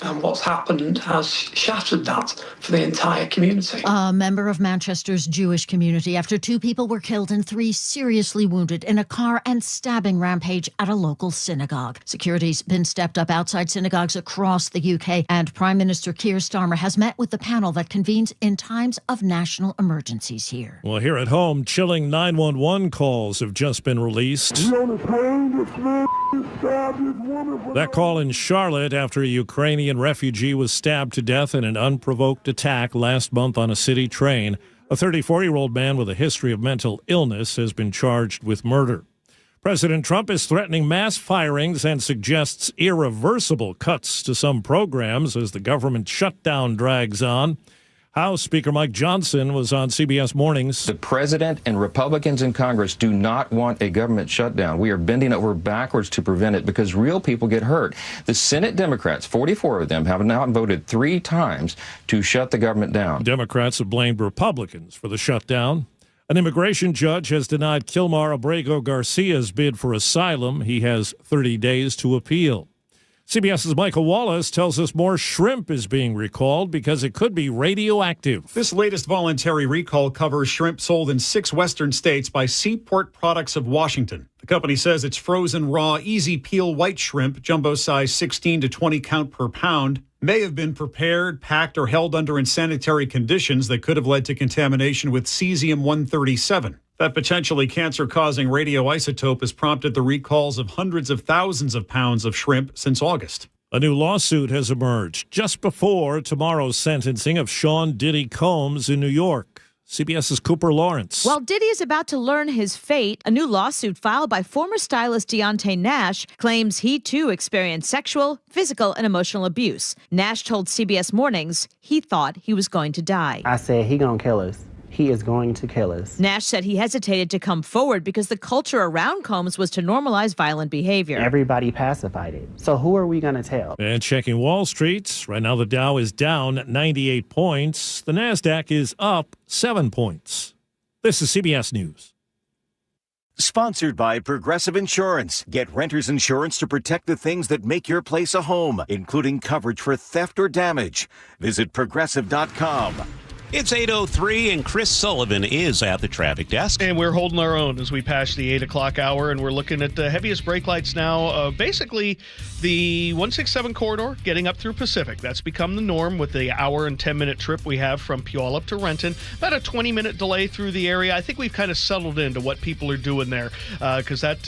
S16: And what's happened has shattered that for the entire community.
S12: A member of Manchester's Jewish community after 2 people were killed and 3 seriously wounded in a car and stabbing rampage at a local synagogue. Security's been stepped up outside synagogues across the UK, and Prime Minister Keir Starmer has met with the panel that convenes in times of national emergencies here.
S7: Well, here at home, chilling 911 calls have just been released. That call in Charlotte after a Ukrainian refugee was stabbed to death in an unprovoked attack last month on a city train. A 34-year-old man with a history of mental illness has been charged with murder. President Trump is threatening mass firings and suggests irreversible cuts to some programs as the government shutdown drags on. House Speaker Mike Johnson was on CBS Mornings.
S19: The president and Republicans in Congress do not want a government shutdown. We are bending over backwards to prevent it because real people get hurt. The Senate Democrats, 44 of them, have now voted 3 times to shut the government down.
S7: Democrats have blamed Republicans for the shutdown. An immigration judge has denied Kilmar Abrego Garcia's bid for asylum. He has 30 days to appeal. CBS's Michael Wallace tells us more shrimp is being recalled because it could be radioactive.
S22: This latest voluntary recall covers shrimp sold in 6 western states by Seaport Products of Washington. The company says it's frozen, raw, easy peel white shrimp, jumbo size 16 to 20 count per pound, may have been prepared, packed, or held under unsanitary conditions that could have led to contamination with cesium-137. That potentially cancer-causing radioisotope has prompted the recalls of hundreds of thousands of pounds of shrimp since August.
S7: A new lawsuit has emerged just before tomorrow's sentencing of Sean Diddy Combs in New York. CBS's Cooper Lawrence.
S24: While Diddy is about to learn his fate, a new lawsuit filed by former stylist Deontay Nash claims he too experienced sexual, physical, and emotional abuse. Nash told CBS Mornings he thought he was going to die.
S28: I said, he gonna kill us. He is going to kill us.
S24: Nash said he hesitated to come forward because the culture around Combs was to normalize violent behavior.
S28: Everybody pacified it. So who are we going to tell?
S7: And checking Wall Street, right now the Dow is down 98 points. The NASDAQ is up 7 points. This is CBS News.
S3: Sponsored by Progressive Insurance. Get renter's insurance to protect the things that make your place a home, including coverage for theft or damage. Visit Progressive.com.
S1: It's 8:03, and Chris Sullivan is at the traffic desk.
S13: And we're holding our own as we pass the 8 o'clock hour, and we're looking at the heaviest brake lights now. Basically, the 167 corridor getting up through Pacific. That's become the norm with the hour and 10-minute trip we have from Puyallup to Renton. About a 20-minute delay through the area. I think we've kind of settled into what people are doing there because that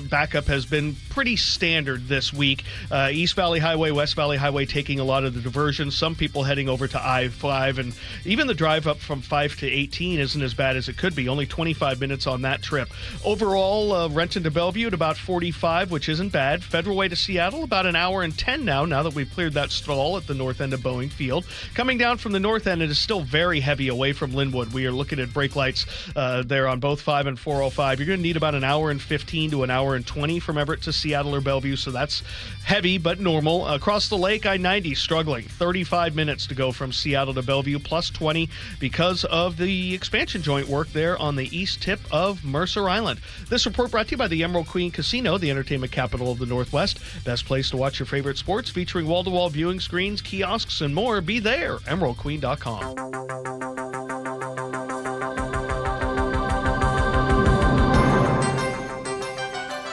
S13: backup has been pretty standard this week. East Valley Highway, West Valley Highway taking a lot of the diversions. Some people heading over to I-5, and even the drive up from 5 to 18 isn't as bad as it could be. Only 25 minutes on that trip. Overall, Renton to Bellevue at about 45, which isn't bad. Federal Way to Seattle, about an hour and 10 now that we've cleared that stall at the north end of Boeing Field. Coming down from the north end, it is still very heavy away from Linwood. We are looking at brake lights there on both 5 and 405. You're going to need about an hour and 15 to an hour and 20 from Everett to Seattle or Bellevue, so that's heavy but normal. Across the lake, I-90 struggling. 35 minutes to go from Seattle to Bellevue, plus 20 because of the expansion joint work there on the east tip of Mercer Island. This report brought to you by the Emerald Queen Casino, the entertainment capital of the Northwest. Best place to watch your favorite sports, featuring wall-to-wall viewing screens, kiosks, and more. Be there, emeraldqueen.com.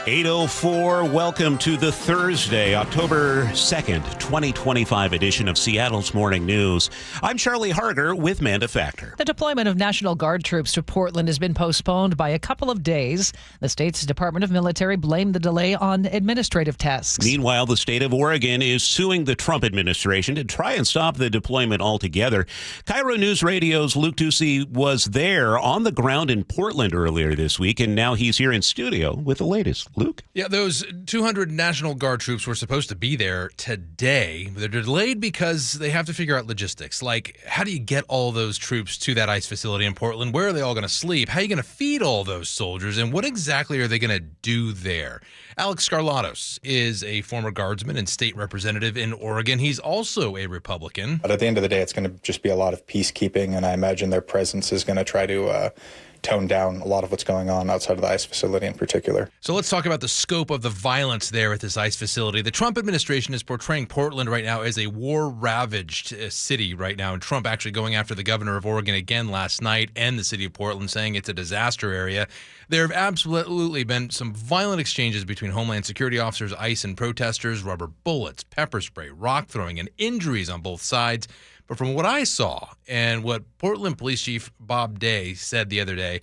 S1: 8:04, welcome to the Thursday, October 2nd, 2025 edition of Seattle's Morning News. I'm Charlie Harger with Manda Factor.
S2: The deployment of National Guard troops to Portland has been postponed by a couple of days. The state's Department of Military blamed the delay on administrative tasks.
S1: Meanwhile, the state of Oregon is suing the Trump administration to try and stop the deployment altogether. KIRO Newsradio's Luke Ducey was there on the ground in Portland earlier this week, and now he's here in studio with the latest. Luke?
S9: Yeah, those 200 National Guard troops were supposed to be there today. They're delayed because they have to figure out logistics. Like, how do you get all those troops to that ICE facility in Portland? Where are they all going to sleep? How are you going to feed all those soldiers? And what exactly are they going to do there? Alex Scarlatos is a former guardsman and state representative in Oregon. He's also a Republican.
S10: But at the end of the day, it's going to just be a lot of peacekeeping, and I imagine their presence is going to try to tone down a lot of what's going on outside of the ICE facility in particular.
S9: So let's talk about the scope of the violence there at this ICE facility. The Trump administration is portraying Portland right now as a war-ravaged city right now, and Trump actually going after the governor of Oregon again last night and the city of Portland, saying it's a disaster area. There have absolutely been some violent exchanges between Homeland Security officers, ICE, and protesters, rubber bullets, pepper spray, rock throwing, and injuries on both sides. But from what I saw and what Portland Police Chief Bob Day said the other day,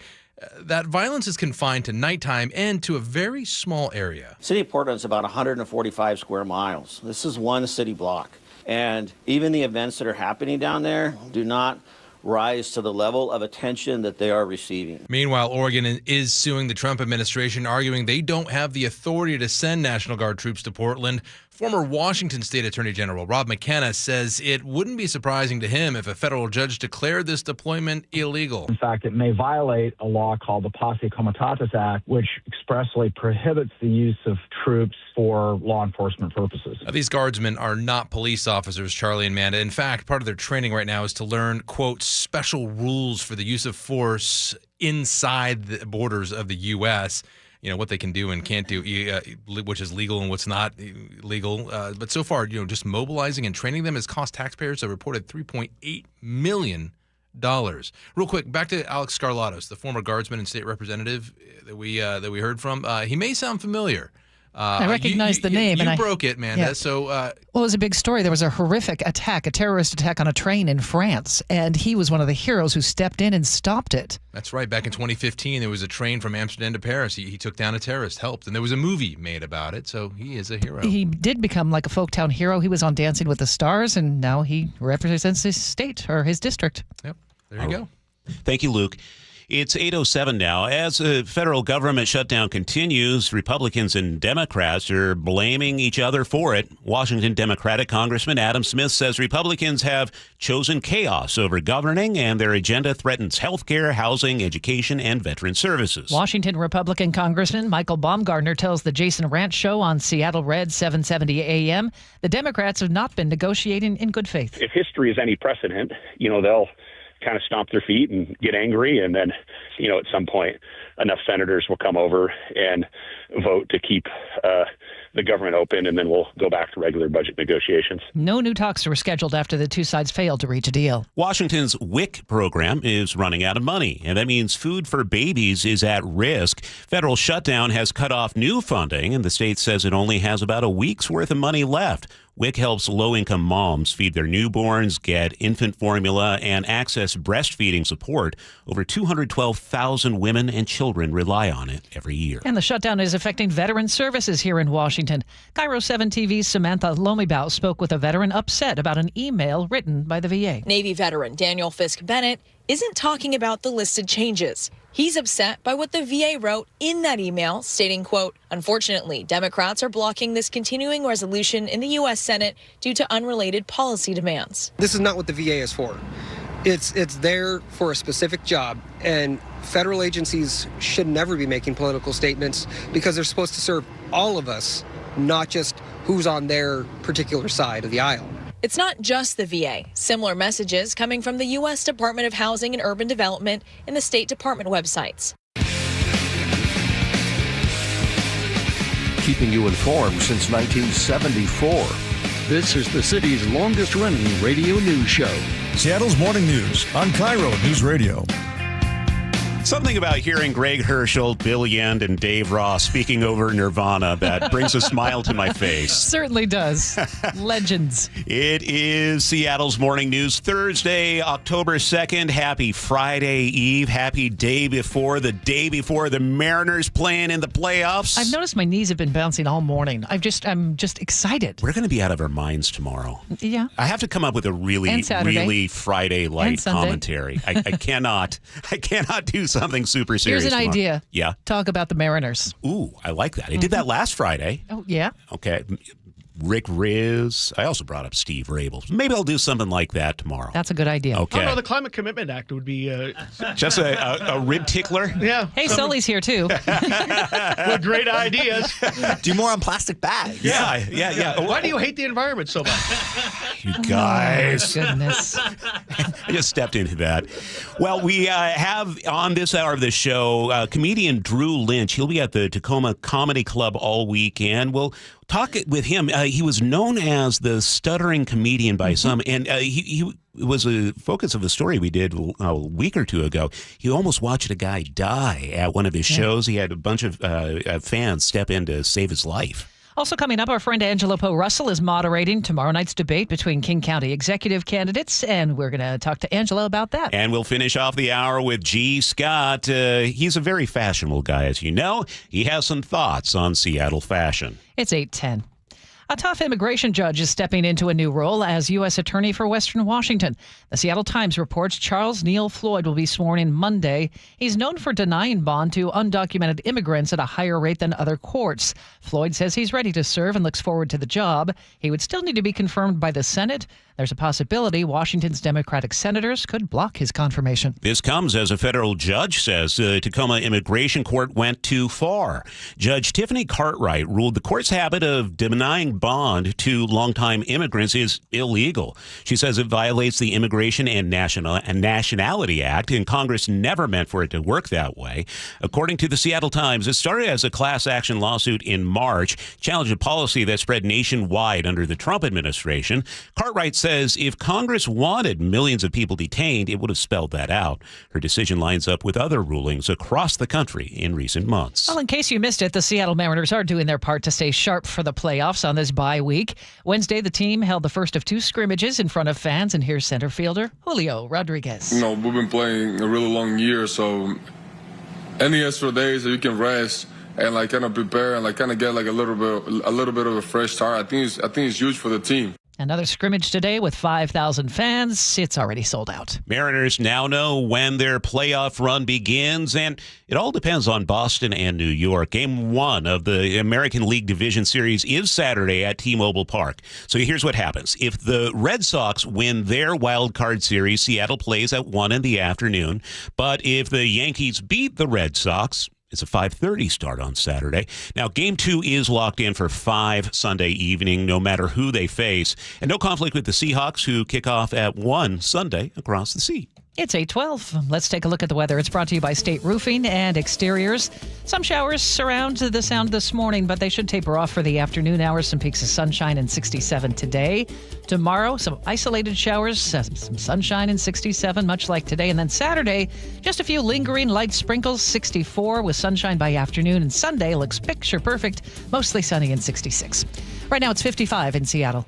S9: that violence is confined to nighttime and to a very small area.
S23: City of Portland is about 145 square miles. This is one city block. And even the events that are happening down there do not rise to the level of attention that they are receiving.
S9: Meanwhile, Oregon is suing the Trump administration, arguing they don't have the authority to send National Guard troops to Portland. Former Washington State Attorney General Rob McKenna says it wouldn't be surprising to him if a federal judge declared this deployment illegal.
S25: In fact, it may violate a law called the Posse Comitatus Act, which expressly prohibits the use of troops for law enforcement purposes.
S9: These guardsmen are not police officers, Charlie and Manda. In fact, part of their training right now is to learn, quote, special rules for the use of force inside the borders of the U.S., you know, what they can do and can't do, which is legal and what's not legal. But so far, you know, just mobilizing and training them has cost taxpayers a reported $3.8 million. Real quick, back to Alex Scarlatos, the former guardsman and state representative that we heard from. He may sound familiar.
S2: I recognize the name.
S9: You broke it, Manda.
S2: Yeah.
S9: So,
S2: well, it was a big story. There was a horrific attack, a terrorist attack on a train in France, and he was one of the heroes who stepped in and stopped it.
S9: That's right. Back in 2015, there was a train from Amsterdam to Paris. He took down a terrorist, helped, and there was a movie made about it, so he is a hero.
S2: He did become like a Folktown hero. He was on Dancing with the Stars, and now he represents his state or his district.
S9: Yep. There you go.
S1: Thank you, Luke. It's 8:07 now. As the federal government shutdown continues, Republicans and Democrats are blaming each other for it. Washington Democratic Congressman Adam Smith says Republicans have chosen chaos over governing, and their agenda threatens health care, housing, education, and veteran services.
S2: Washington Republican Congressman Michael Baumgartner tells the Jason Ranch Show on Seattle Red 770 AM the Democrats have not been negotiating in good faith.
S26: If history is any precedent, you know, they'll kind of stomp their feet and get angry, and then, you know, at some point enough senators will come over and vote to keep the government open, and then we'll go back to regular budget negotiations.
S2: No new talks were scheduled after the two sides failed to reach a deal.
S1: Washington's WIC program is running out of money, and that means food for babies is at risk. Federal shutdown has cut off new funding, and the state says it only has about a week's worth of money left. WIC helps low-income moms feed their newborns, get infant formula, and access breastfeeding support. Over 212,000 women and children rely on it every year.
S2: And the shutdown is affecting veteran services here in Washington. KIRO 7 TV's Samantha Lomibao spoke with a veteran upset about an email written by the VA.
S4: Navy veteran Daniel Fisk Bennett isn't talking about the listed changes. He's upset by what the VA wrote in that email, stating, quote, "Unfortunately, Democrats are blocking this continuing resolution in the U.S. Senate due to unrelated policy demands."
S11: This is not what the VA is for. It's there for a specific job, and federal agencies should never be making political statements because they're supposed to serve all of us, not just who's on their particular side of the aisle.
S4: It's not just the VA. Similar messages coming from the U.S. Department of Housing and Urban Development and the State Department websites.
S14: Keeping you informed since 1974. This is the city's longest-running radio news show.
S15: Seattle's Morning News on KIRO News Radio.
S1: Something about hearing Greg Herschel, Bill Yend, and Dave Ross speaking over Nirvana that brings a smile to my face.
S2: Certainly does. Legends.
S1: It is Seattle's Morning News, Thursday, October 2nd. Happy Friday Eve. Happy day before the Mariners playing in the playoffs.
S2: I've noticed my knees have been bouncing all morning. I'm just excited.
S1: We're going to be out of our minds tomorrow.
S2: Yeah.
S1: I have to come up with a really Friday-light commentary. I cannot do something super serious.
S2: Here's an
S1: tomorrow.
S2: idea.
S1: Yeah.
S2: Talk about the Mariners.
S1: Ooh, I like that. I did that last Friday.
S2: Oh, yeah.
S1: Okay. Rick Riz. I also brought up Steve Rabel. Maybe I'll do something like that tomorrow.
S2: That's a good idea.
S1: Okay.
S13: Oh, no, the Climate Commitment Act would be...
S1: Just a rib tickler?
S13: Yeah.
S2: Hey, Sully's here, too.
S13: With great ideas.
S17: Do more on plastic bags.
S1: Yeah.
S13: Why do you hate the environment so much?
S1: You guys.
S2: Oh, goodness.
S1: I just stepped into that. Well, we have on this hour of the show comedian Drew Lynch. He'll be at the Tacoma Comedy Club all weekend. We'll talk with him. He was known as the stuttering comedian by some, and he was a focus of a story we did a week or two ago. He almost watched a guy die at one of his shows. He had a bunch of fans step in to save his life.
S2: Also coming up, our friend Angela Poe Russell is moderating tomorrow night's debate between King County executive candidates, and we're going to talk to Angela about that.
S1: And we'll finish off the hour with G. Scott. He's a very fashionable guy, as you know. He has some thoughts on Seattle fashion.
S2: It's 8:10. A tough immigration judge is stepping into a new role as U.S. Attorney for Western Washington. The Seattle Times reports Charles Neal Floyd will be sworn in Monday. He's known for denying bond to undocumented immigrants at a higher rate than other courts. Floyd says he's ready to serve and looks forward to the job. He would still need to be confirmed by the Senate. There's a possibility Washington's Democratic senators could block his confirmation.
S1: This comes as a federal judge says the Tacoma Immigration Court went too far. Judge Tiffany Cartwright ruled the court's habit of denying bond to longtime immigrants is illegal. She says it violates the Immigration and Nationality Act, and Congress never meant for it to work that way. According to the Seattle Times, it started as a class action lawsuit in March, challenged a policy that spread nationwide under the Trump administration. Cartwright says if Congress wanted millions of people detained, it would have spelled that out. Her decision lines up with other rulings across the country in recent months.
S2: Well, in case you missed it, the Seattle Mariners are doing their part to stay sharp for the playoffs on this bye week. Wednesday, the team held the first of two scrimmages in front of fans, and here's center fielder Julio Rodriguez.
S18: You know, we've been playing a really long year, so any extra days that you can rest and kind of prepare and kind of get a little bit of a fresh start, I think it's huge for the team.
S2: Another scrimmage today with 5,000 fans. It's already sold out.
S1: Mariners now know when their playoff run begins, and it all depends on Boston and New York. Game 1 of the American League Division Series is Saturday at T-Mobile Park. So here's what happens. If the Red Sox win their wild card series, Seattle plays at 1 in the afternoon. But if the Yankees beat the Red Sox, it's a 5:30 start on Saturday. Now, Game 2 is locked in for 5 Sunday evening, no matter who they face. And no conflict with the Seahawks, who kick off at 1 Sunday across the sea.
S2: It's 8:12. Let's take a look at the weather. It's brought to you by State Roofing and Exteriors. Some showers surround the sound this morning, but they should taper off for the afternoon hours. Some peaks of sunshine and 67 today. Tomorrow, some isolated showers, some sunshine and 67, much like today. And then Saturday, just a few lingering light sprinkles, 64 with sunshine by afternoon. And Sunday looks picture perfect, mostly sunny and 66. Right now, it's 55 in Seattle.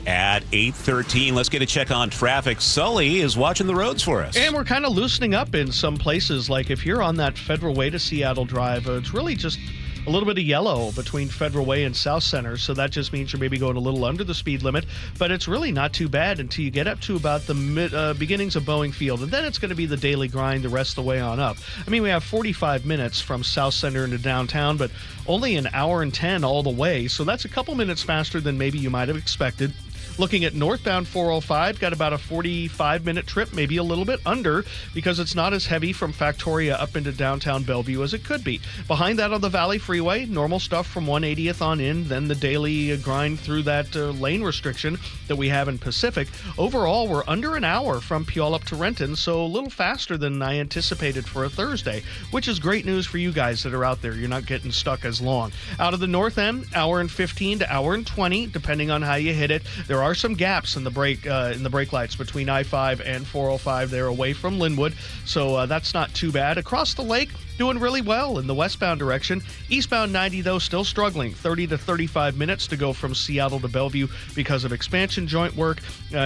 S1: At 8:13, let's get a check on traffic. Sully is watching the roads for us.
S13: And we're kind of loosening up in some places. Like if you're on that Federal Way to Seattle Drive, it's really just a little bit of yellow between Federal Way and South Center. So that just means you're maybe going a little under the speed limit. But it's really not too bad until you get up to about the beginnings of Boeing Field. And then it's going to be the daily grind the rest of the way on up. I mean, we have 45 minutes from South Center into downtown, but only an hour and 10 all the way. So that's a couple minutes faster than maybe you might have expected. Looking at northbound 405, got about a 45-minute trip, maybe a little bit under, because it's not as heavy from Factoria up into downtown Bellevue as it could be. Behind that on the Valley Freeway, normal stuff from 180th on in, then the daily grind through that lane restriction that we have in Pacific. Overall, we're under an hour from Puyallup to Renton, so a little faster than I anticipated for a Thursday, which is great news for you guys that are out there. You're not getting stuck as long. Out of the north end, hour and 15 to hour and 20, depending on how you hit it. There are some gaps in the brake lights between I-5 and 405 there away from Linwood, so that's not too bad. Across the lake, doing really well in the westbound direction. Eastbound 90, though, still struggling. 30 to 35 minutes to go from Seattle to Bellevue because of expansion joint work.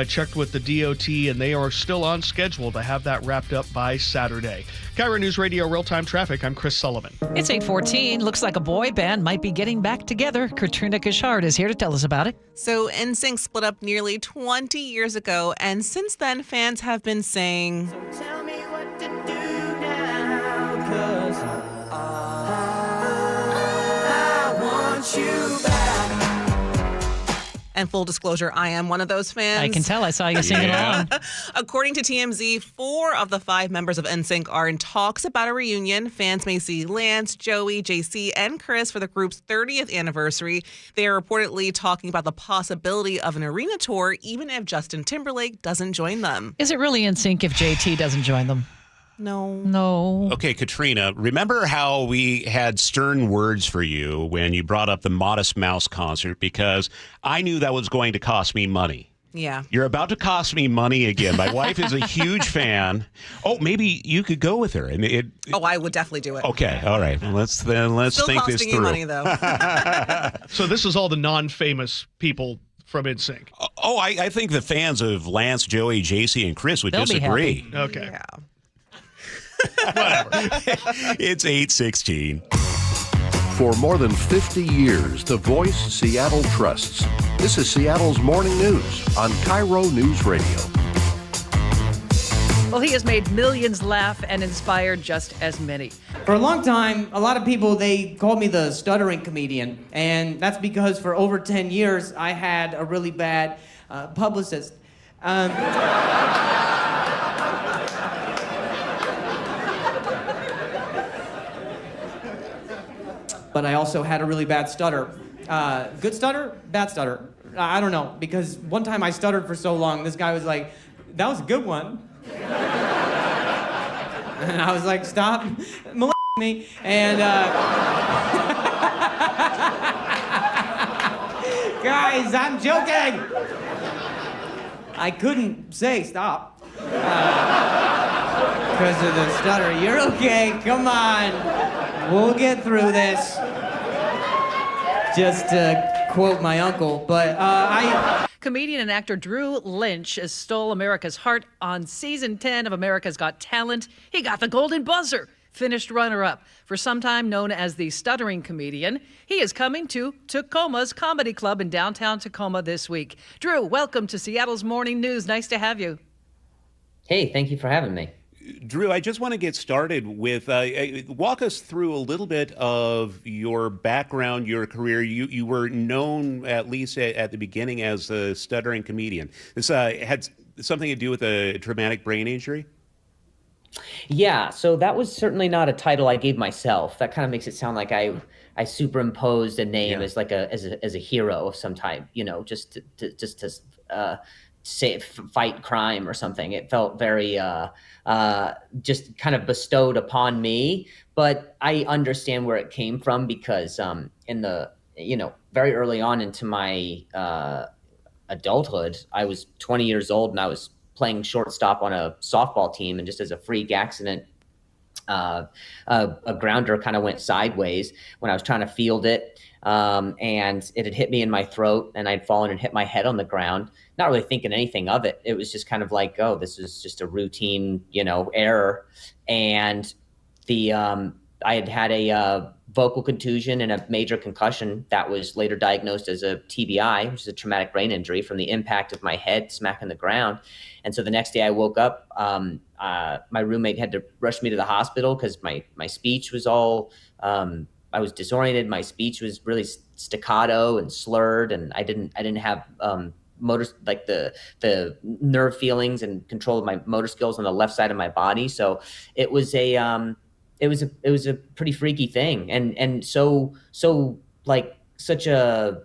S13: Checked with the DOT, and they are still on schedule to have that wrapped up by Saturday. KIRO News Radio Real-Time Traffic, I'm Chris Sullivan.
S2: It's 8:14. Looks like a boy band might be getting back together. Katrina Kishard is here to tell us about it.
S5: So NSYNC split up nearly 20 years ago, and since then, fans have been saying, "So tell me what to do now, 'cause I want you back." And full disclosure, I am one of those fans.
S2: I can tell. I saw you singing along.
S5: According to TMZ, 4 of the 5 members of NSYNC are in talks about a reunion. Fans may see Lance, Joey, JC, and Chris for the group's 30th anniversary. They are reportedly talking about the possibility of an arena tour, even if Justin Timberlake doesn't join them.
S2: Is it really in sync if JT doesn't join them? No.
S1: Okay, Katrina, remember how we had stern words for you when you brought up the Modest Mouse concert, because I knew that was going to cost me money.
S5: Yeah.
S1: You're about to cost me money again. My wife is a huge fan. Oh, maybe you could go with her.
S5: I would definitely do it.
S1: Okay, all right. Let's
S5: Still
S1: think this
S5: costing
S1: through.
S5: you money, though.
S13: So this is all the non-famous people from NSYNC.
S1: Oh, I think the fans of Lance, Joey, JC, and Chris would disagree.
S13: Okay.
S5: Yeah.
S13: Whatever.
S1: It's 8:16.
S14: For more than 50 years, the voice Seattle trusts. This is Seattle's Morning News on KIRO News Radio.
S2: Well, he has made millions laugh and inspired just as many.
S6: For a long time, a lot of people, they called me the stuttering comedian. And that's because for over 10 years, I had a really bad publicist. But I also had a really bad stutter. Good stutter, bad stutter. I don't know, because one time I stuttered for so long, this guy was like, "That was a good one." And I was like, "Stop molesting me." And guys, I'm joking. I couldn't say stop because of the stutter. You're okay, come on. We'll get through this. Just to quote my uncle, but
S2: Comedian and actor Drew Lynch stole America's heart on season 10 of America's Got Talent. He got the golden buzzer, finished runner-up. For some time known as the stuttering comedian, he is coming to Tacoma's Comedy Club in downtown Tacoma this week. Drew, welcome to Seattle's Morning News. Nice to have you.
S8: Hey, thank you for having me.
S1: Drew, I just want to get started with walk us through a little bit of your background, your career. You were known, at least at the beginning, as a stuttering comedian. This had something to do with a traumatic brain injury?
S8: Yeah, so that was certainly not a title I gave myself. That kind of makes it sound like I superimposed a name as like as a hero of some type, you know, just to fight crime or something. It felt very just kind of bestowed upon me. But I understand where it came from because in the very early on into my adulthood, I was 20 years old and I was playing shortstop on a softball team, and just as a freak accident, a grounder kind of went sideways when I was trying to field it, and it had hit me in my throat, and I'd fallen and hit my head on the ground, not really thinking anything of it. It was just kind of like, oh, this is just a routine, error. And I had a vocal contusion and a major concussion that was later diagnosed as a TBI, which is a traumatic brain injury from the impact of my head smacking the ground. And so the next day I woke up, my roommate had to rush me to the hospital because my speech was all, I was disoriented. My speech was really staccato and slurred, and I didn't have motor, like the nerve feelings and control of my motor skills on the left side of my body. So it was it was a pretty freaky thing, and so like such a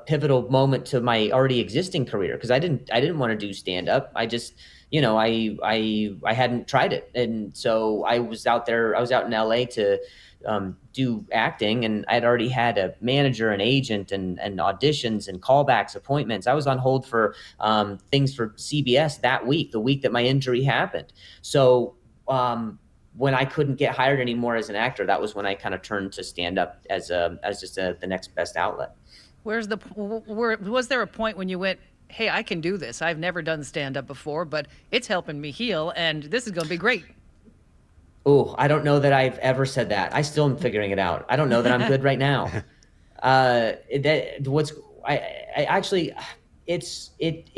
S8: pivotal moment to my already existing career, because I didn't want to do stand up. I just I hadn't tried it, and so I was out in LA to do acting, and I'd already had a manager, an agent, and auditions and callbacks, appointments. I was on hold for things for CBS that week, the week that my injury happened. So when I couldn't get hired anymore as an actor, that was when I kind of turned to stand up as just the next best outlet.
S2: Was there a point when you went, hey, I can do this. I've never done stand up before, but it's helping me heal, and this is going to be great.
S8: Oh, I don't know that I've ever said that. I still am figuring it out. I don't know that I'm good right now. It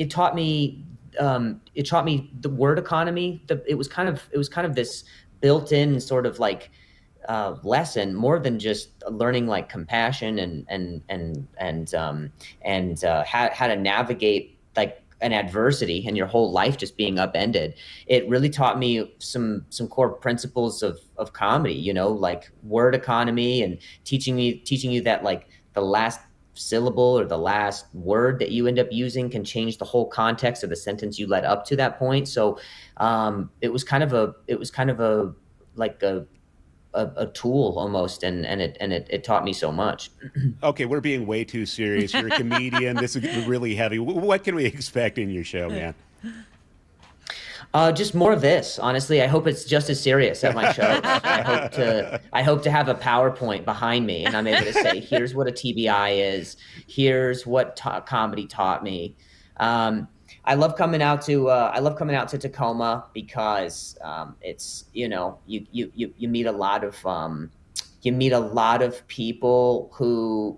S8: taught me the word economy. It was kind of this built-in sort of like lesson, more than just learning like compassion and how to navigate like an adversity and your whole life just being upended. It really taught me some core principles of comedy, like word economy, and teaching you that like the last syllable or the last word that you end up using can change the whole context of the sentence you led up to that point. So it was kind of a tool almost, and it taught me so much.
S1: Okay, we're being way too serious. You're a comedian. This is really heavy. What can we expect in your show, man?
S8: Just more of this, honestly. I hope it's just as serious at my shows. I hope to have a PowerPoint behind me, and I'm able to say, here's what a TBI is. Here's what comedy taught me. I love coming out to Tacoma because it's you meet a lot of people who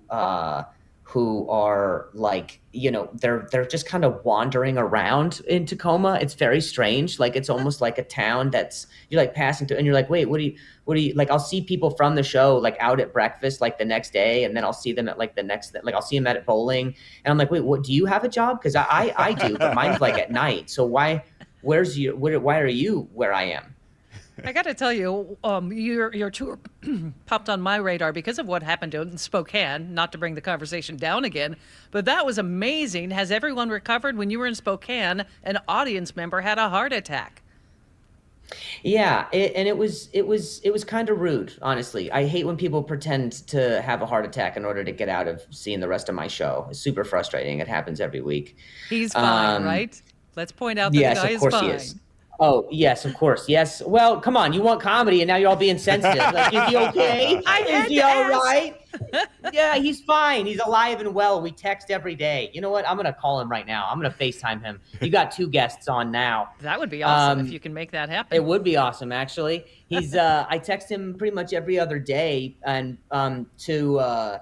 S8: are like, they're just kind of wandering around in Tacoma. It's very strange. Like, it's almost like a town that's, you're like passing through and you're like, wait, what do you, like, I'll see people from the show, like out at breakfast, like the next day. And then I'll see them at like I'll see them at bowling. And I'm like, wait, what, do you have a job? Cause I do, but mine's like at night. So why are you where I am?
S2: I got to tell you, your tour popped on my radar because of what happened in Spokane, not to bring the conversation down again, but that was amazing. Has everyone recovered? When you were in Spokane, an audience member had a heart attack.
S8: Yeah, it was kind of rude, honestly. I hate when people pretend to have a heart attack in order to get out of seeing the rest of my show. It's super frustrating. It happens every week.
S2: He's fine, right? Let's point out that the guy is fine. He is.
S8: Oh, yes, of course. Yes. Well, come on. You want comedy, and now you're all being sensitive. Like, is he okay? Is he all right? Yeah, he's fine. He's alive and well. We text every day. You know what? I'm going to call him right now. I'm going to FaceTime him. You got 2 guests on now.
S2: That would be awesome if you can make that happen.
S8: It would be awesome, actually. He's. I text him pretty much every other day, and to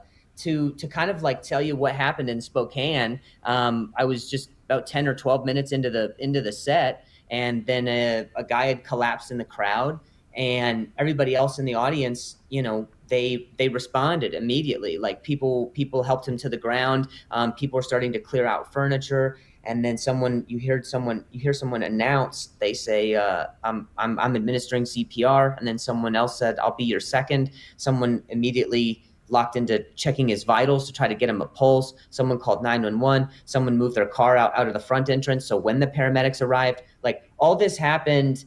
S8: kind of like tell you what happened in Spokane. I was just about 10 or 12 minutes into the set. And then a guy had collapsed in the crowd, and everybody else in the audience, they responded immediately. Like people helped him to the ground. People were starting to clear out furniture, and then you hear someone announce. They say, "I'm administering CPR," and then someone else said, "I'll be your second." Someone immediately locked into checking his vitals to try to get him a pulse. Someone called 911. Someone moved their car out of the front entrance. So when the paramedics arrived, like all this happened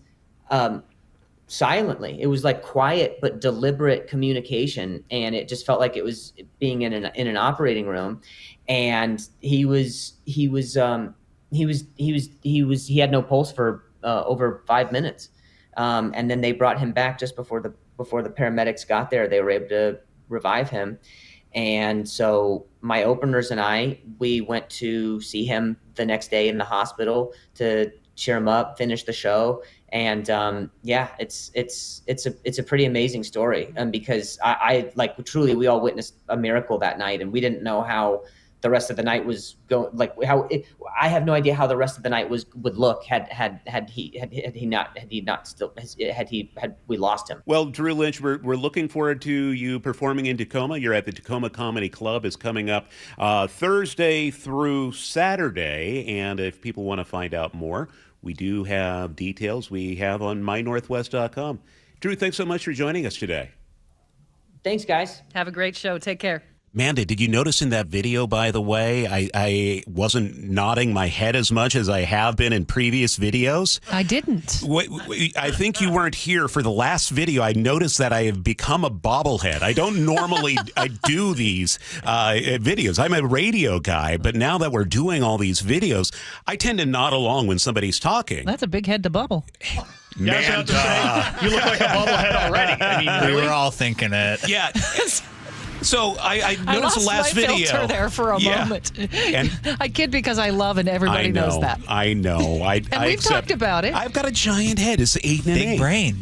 S8: silently. It was like quiet but deliberate communication, and it just felt like it was being in an operating room. And he had no pulse for over 5 minutes, and then they brought him back just before the paramedics got there. They were able to revive him, and so my openers and we went to see him the next day in the hospital to cheer him up, finish the show. And it's a pretty amazing story, because I like truly we all witnessed a miracle that night, and we didn't know how the rest of the night was going. Like I have no idea how the rest of the night would look had we lost him.
S1: Well, Drew Lynch, we're looking forward to you performing in Tacoma. You're at the Tacoma Comedy Club. Is coming up Thursday through Saturday, and if people want to find out more, we do have details we have on mynorthwest.com. Drew, thanks so much for joining us today.
S8: Thanks, guys.
S2: Have a great show. Take care.
S1: Manda, did you notice in that video, by the way, I wasn't nodding my head as much as I have been in previous videos?
S2: I didn't.
S1: I think you weren't here for the last video. I noticed that I have become a bobblehead. I don't normally do these videos. I'm a radio guy, but now that we're doing all these videos, I tend to nod along when somebody's talking.
S2: That's a big head to bubble.
S13: Yeah, I was about to say, you look like a bobblehead already. I mean,
S17: we were all thinking it.
S1: Yeah. So I noticed the last
S2: video. I lost my
S1: video
S2: there for a moment. And I kid because I love and everybody knows that.
S1: I know.
S2: And we've talked about it.
S1: I've got a giant head. It's 8 and 8.
S17: Big brain.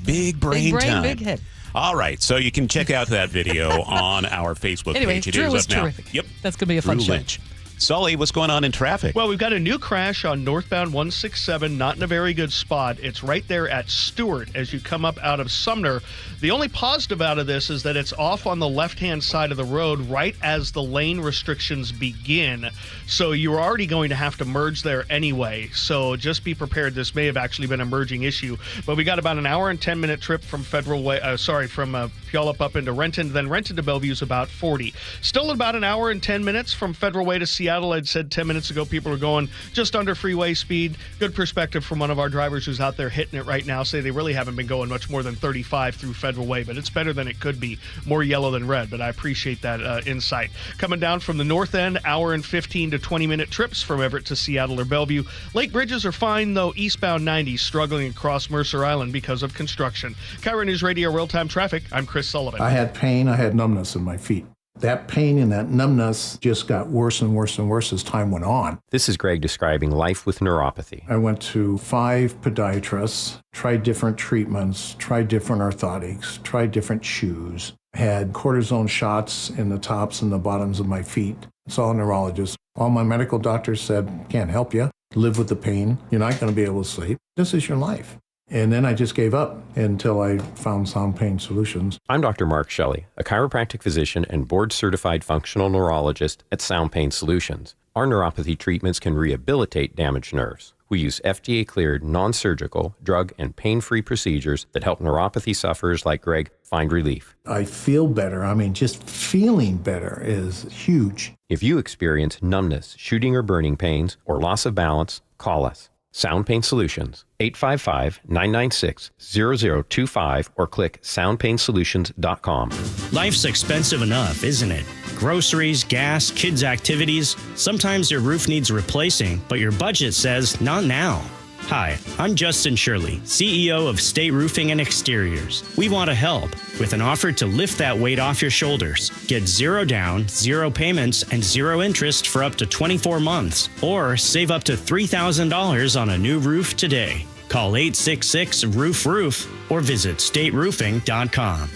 S1: Big brain time.
S2: Big head.
S1: All right. So you can check out that video on our Facebook page.
S2: Drew was
S1: up now.
S2: terrific.
S1: Yep.
S2: That's going to be a fun
S1: Drew
S2: show.
S1: Lynch. Sully, what's going on in traffic?
S13: Well, we've got a new crash on northbound 167, not in a very good spot. It's right there at Stewart as you come up out of Sumner. The only positive out of this is that it's off on the left-hand side of the road right as the lane restrictions begin. So you're already going to have to merge there anyway. So just be prepared. This may have actually been a merging issue. But we got about an hour and 10-minute trip from from Puyallup up into Renton. Then Renton to Bellevue is about 40. Still about an hour and 10 minutes from Federal Way to Seattle. I'd said 10 minutes ago people are going just under freeway speed. Good perspective from one of our drivers who's out there hitting it right now. Say they really haven't been going much more than 35 through Federal Way, but it's better than it could be. More yellow than red, but I appreciate that insight. Coming down from the north end, hour and 15 to 20-minute trips from Everett to Seattle or Bellevue. Lake bridges are fine, though eastbound 90 struggling across Mercer Island because of construction. KIRO Newsradio real-time traffic. I'm Chris Sullivan.
S12: I had pain. I had numbness in my feet. That pain and that numbness just got worse and worse and worse as time went on.
S16: This is Greg describing life with neuropathy.
S12: I went to 5 podiatrists, tried different treatments, tried different orthotics, tried different shoes, had cortisone shots in the tops and the bottoms of my feet. Saw a neurologist. All my medical doctors said, can't help you. Live with the pain. You're not going to be able to sleep. This is your life. And then I just gave up until I found Sound Pain Solutions.
S16: I'm Dr. Mark Shelley, a chiropractic physician and board-certified functional neurologist at Sound Pain Solutions. Our neuropathy treatments can rehabilitate damaged nerves. We use FDA-cleared, non-surgical, drug and pain-free procedures that help neuropathy sufferers like Greg find relief.
S12: I feel better. I mean, just feeling better is huge.
S16: If you experience numbness, shooting or burning pains, or loss of balance, call us. Sound Pain Solutions, 855-996-0025 or click soundpainsolutions.com.
S19: Life's expensive enough, isn't it? Groceries, gas, kids' activities. Sometimes your roof needs replacing, but your budget says not now. Hi, I'm Justin Shirley, CEO of State Roofing and Exteriors. We want to help with an offer to lift that weight off your shoulders. Get 0 down, 0 payments, and 0 interest for up to 24 months. Or save up to $3,000 on a new roof today. Call 866-ROOF-ROOF or visit stateroofing.com.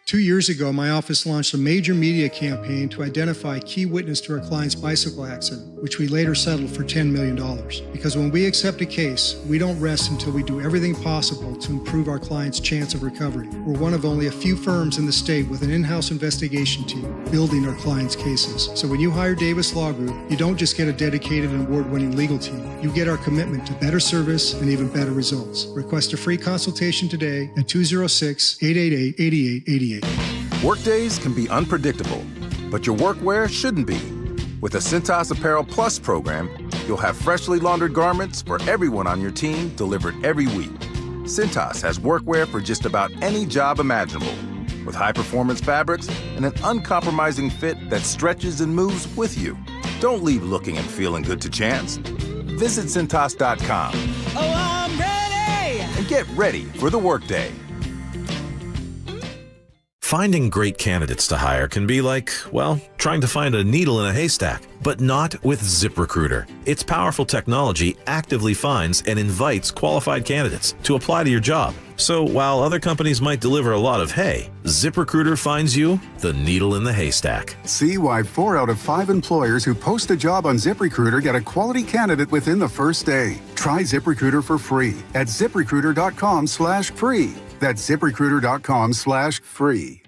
S20: 2 years ago, my office launched a major media campaign to identify key witness to our client's bicycle accident, which we later settled for $10 million. Because when we accept a case, we don't rest until we do everything possible to improve our client's chance of recovery. We're one of only a few firms in the state with an in-house investigation team building our clients' cases. So when you hire Davis Law Group, you don't just get a dedicated and award-winning legal team. You get our commitment to better service and even better results. Request a free consultation today at 206-888-8888.
S3: Indeed. Workdays can be unpredictable, but your workwear shouldn't be. With the Cintas Apparel Plus program, you'll have freshly laundered garments for everyone on your team delivered every week. Cintas has workwear for just about any job imaginable, with high-performance fabrics and an uncompromising fit that stretches and moves with you. Don't leave looking and feeling good to chance. Visit Cintas.com.
S7: Oh, I'm ready!
S3: And get ready for the workday.
S10: Finding great candidates to hire can be like, well, trying to find a needle in a haystack, but not with ZipRecruiter. Its powerful technology actively finds and invites qualified candidates to apply to your job. So while other companies might deliver a lot of hay, ZipRecruiter finds you the needle in the haystack.
S21: See why 4 out of 5 employers who post a job on ZipRecruiter get a quality candidate within the first day. Try ZipRecruiter for free at ZipRecruiter.com/free. That's ZipRecruiter.com/free.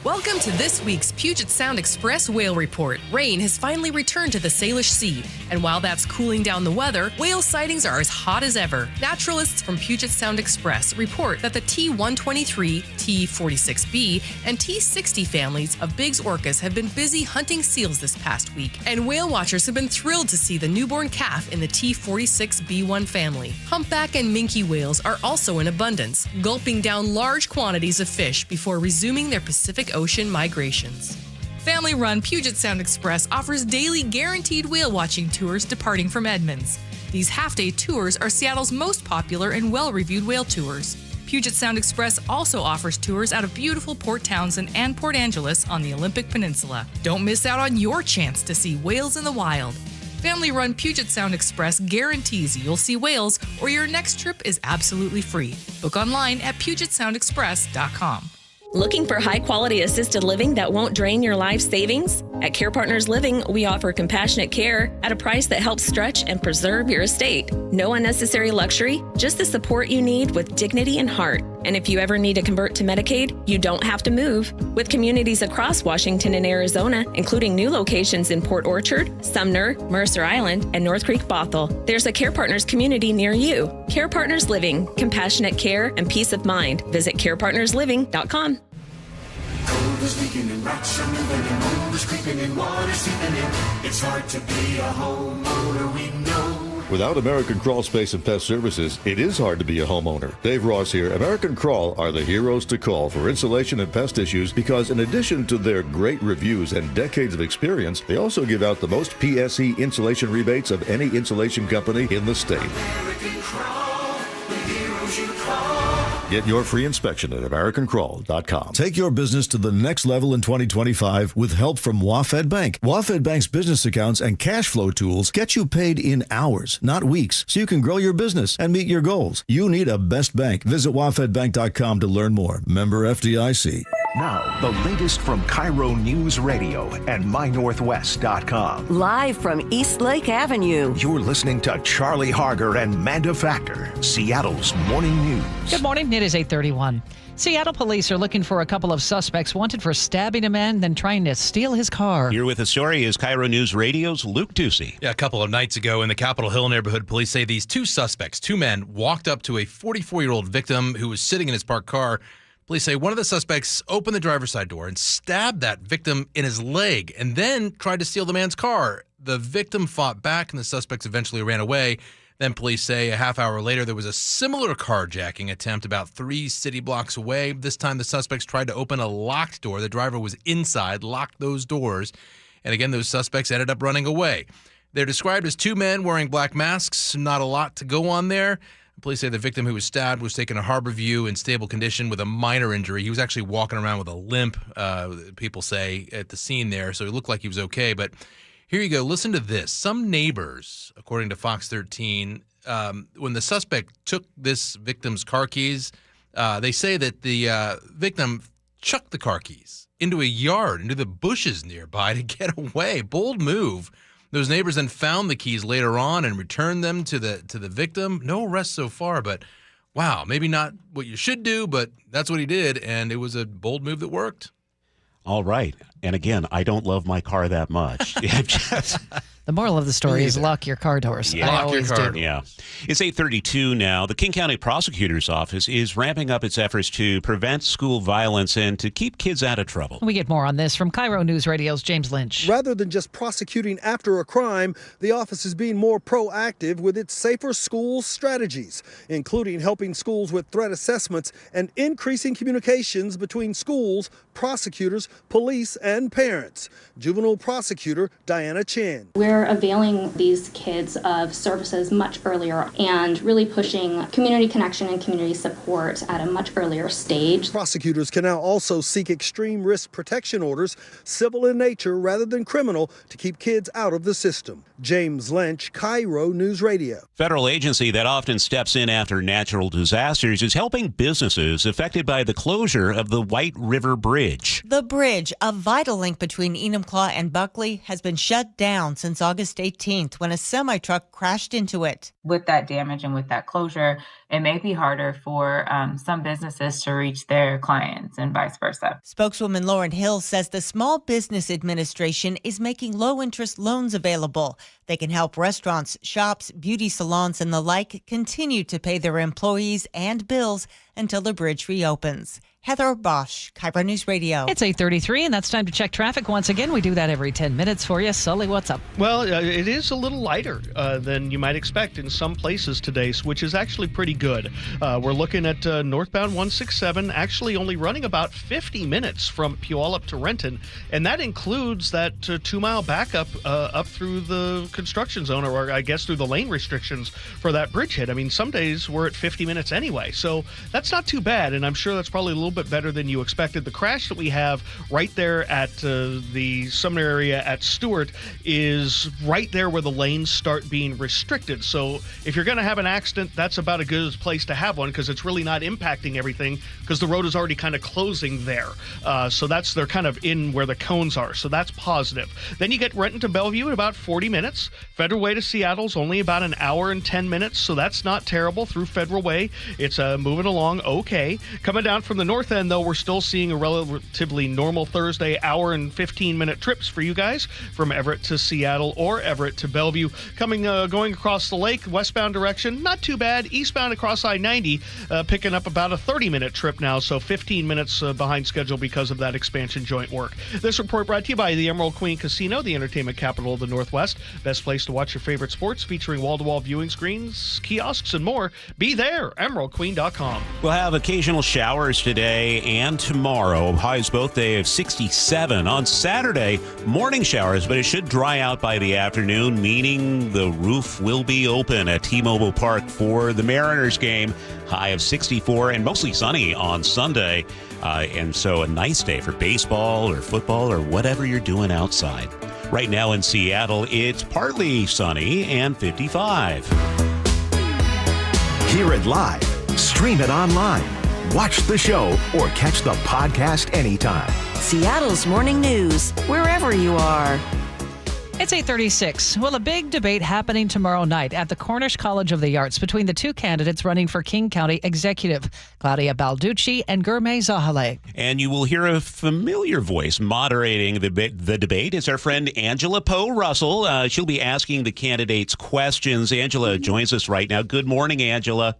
S22: Welcome to this week's Puget Sound Express Whale Report. Rain has finally returned to the Salish Sea, and while that's cooling down the weather, whale sightings are as hot as ever. Naturalists from Puget Sound Express report that the T123, T46B, and T60 families of Biggs orcas have been busy hunting seals this past week, and whale watchers have been thrilled to see the newborn calf in the T46B1 family. Humpback and minke whales are also in abundance, gulping down large quantities of fish before resuming their Pacific Ocean migrations. Family-run Puget Sound Express offers daily guaranteed whale watching tours departing from Edmonds. These half-day tours are Seattle's most popular and well-reviewed whale tours. Puget Sound Express also offers tours out of beautiful Port Townsend and Port Angeles on the Olympic Peninsula. Don't miss out on your chance to see whales in the wild. Family-run Puget Sound Express guarantees you'll see whales or your next trip is absolutely free. Book online at PugetSoundExpress.com.
S24: Looking for high-quality assisted living that won't drain your life savings? At Care Partners Living, we offer compassionate care at a price that helps stretch and preserve your estate. No unnecessary luxury, just the support you need with dignity and heart. And if you ever need to convert to Medicaid, you don't have to move. With communities across Washington and Arizona, including new locations in Port Orchard, Sumner, Mercer Island, and North Creek Bothell, there's a Care Partners community near you. Care Partners Living, compassionate care and peace of mind. Visit carepartnersliving.com.
S7: Cold is leaking and rocks are moving and mold is creeping and water seeping in. It's hard to be a homeowner, we know.
S15: Without American Crawl Space and Pest Services, it is hard to be a homeowner. Dave Ross here. American Crawl are the heroes to call for insulation and pest issues because in addition to their great reviews and decades of experience, they also give out the most PSE insulation rebates of any insulation company in the state.
S7: American Crawl, the heroes you call.
S15: Get your free inspection at AmericanCrawl.com. Take your business to the next level in 2025 with help from WaFd Bank. WaFd Bank's business accounts and cash flow tools get you paid in hours, not weeks, so you can grow your business and meet your goals. You need a best bank. Visit WaFdBank.com to learn more. Member FDIC.
S27: Now, the latest from KIRO Newsradio and MyNorthwest.com.
S28: Live from East Lake Avenue.
S27: You're listening to Charlie Harger and Manda Factor, Seattle's morning news.
S2: Good morning. It is 8:31. Seattle police are looking for a couple of suspects wanted for stabbing a man, then trying to steal his car.
S1: Here with the story is KIRO News Radio's Luke Ducey.
S9: Yeah, a couple of nights ago in the Capitol Hill neighborhood, police say these two suspects, two men, walked up to a 44-year-old victim who was sitting in his parked car. Police say one of the suspects opened the driver's side door and stabbed that victim in his leg and then tried to steal the man's car. The victim fought back and the suspects eventually ran away. Then police say a half hour later there was a similar carjacking attempt about 3 city blocks away. This time the suspects tried to open a locked door. The driver was inside, locked those doors. And again, those suspects ended up running away. They're described as two men wearing black masks. Not a lot to go on there. Police say the victim who was stabbed was taken to Harborview in stable condition with a minor injury. He was actually walking around with a limp, people say, at the scene there, so it looked like he was okay. But here you go. Listen to this. Some neighbors, according to Fox 13, when the suspect took this victim's car keys, they say that the victim chucked the car keys into a yard, into the bushes nearby to get away. Bold move. Those neighbors then found the keys later on and returned them to the victim. No arrests so far, but wow, maybe not what you should do, but that's what he did, and it was a bold move that worked.
S1: All right. And again, I don't love my car that much.
S2: The moral of the story is lock your car doors.
S1: Yeah.
S2: I always do.
S1: Yeah. It's 8:32 now. The King County Prosecutor's Office is ramping up its efforts to prevent school violence and to keep kids out of trouble.
S2: We get more on this from KIRO Newsradio's James Lynch.
S4: Rather than just prosecuting after a crime, the office is being more proactive with its safer schools strategies, including helping schools with threat assessments and increasing communications between schools, prosecutors, police, and parents. Juvenile prosecutor Diana Chan.
S5: We're availing these kids of services much earlier and really pushing community connection and community support at a much earlier stage.
S4: Prosecutors can now also seek extreme risk protection orders, civil in nature rather than criminal, to keep kids out of the system. James Lynch, KIRO News Radio.
S1: Federal agency that often steps in after natural disasters is helping businesses affected by the closure of the White River Bridge.
S11: The bridge, a vital link between Enumclaw and Buckley, has been shut down since August 18th when a semi-truck crashed into it.
S14: With that damage and with that closure, it may be harder for some businesses to reach their clients and vice versa.
S11: Spokeswoman Lauren Hill says the Small Business Administration is making low-interest loans available. They can help restaurants, shops, beauty salons, and the like continue to pay their employees and bills until the bridge reopens. Heather Bosch, KIRO News Radio.
S2: It's 8:33, and that's time to check traffic once again. We do that every 10 minutes for you. Sully, what's up?
S13: Well, it is a little lighter than you might expect in some places today, which is actually pretty good. We're looking at northbound 167, actually only running about 50 minutes from Puyallup to Renton, and that includes that 2-mile backup up through the construction zone, or I guess through the lane restrictions for that bridgehead. I mean, some days we're at 50 minutes anyway, so that's not too bad, and I'm sure that's probably a little bit better than you expected. The crash that we have right there at the Sumner area at Stewart is right there where the lanes start being restricted. So if you're going to have an accident, that's about a good place to have one, because it's really not impacting everything because the road is already kind of closing there. So they're kind of in where the cones are. So that's positive. Then you get Renton to Bellevue in about 40 minutes. Federal Way to Seattle's only about an hour and 10 minutes. So that's not terrible through Federal Way. It's moving along okay. Coming down from the north end, though, we're still seeing a relatively normal Thursday hour and 15-minute trips for you guys from Everett to Seattle or Everett to Bellevue. Going across the lake, westbound direction, not too bad. Eastbound across I-90, picking up about a 30-minute trip now, so 15 minutes behind schedule because of that expansion joint work. This report brought to you by the Emerald Queen Casino, the entertainment capital of the Northwest. Best place to watch your favorite sports, featuring wall-to-wall viewing screens, kiosks, and more. Be there, emeraldqueen.com.
S1: We'll have occasional showers today and tomorrow. Highs both day of 67. On Saturday, morning showers, but it should dry out by the afternoon, meaning the roof will be open at T-Mobile Park for the Mariners game. High of 64 and mostly sunny on Sunday. And so a nice day for baseball or football or whatever you're doing outside. Right now in Seattle, it's partly sunny and 55.
S27: Hear it live, stream it online, watch the show, or catch the podcast anytime.
S28: Seattle's Morning News, wherever you are.
S2: It's 8:36. Well, a big debate happening tomorrow night at the Cornish College of the Arts between the two candidates running for King County Executive, Claudia Balducci and Gurmay Zahale.
S1: And you will hear a familiar voice moderating the debate. It's our friend Angela Poe Russell. She'll be asking the candidates questions. Angela joins us right now. Good morning, Angela.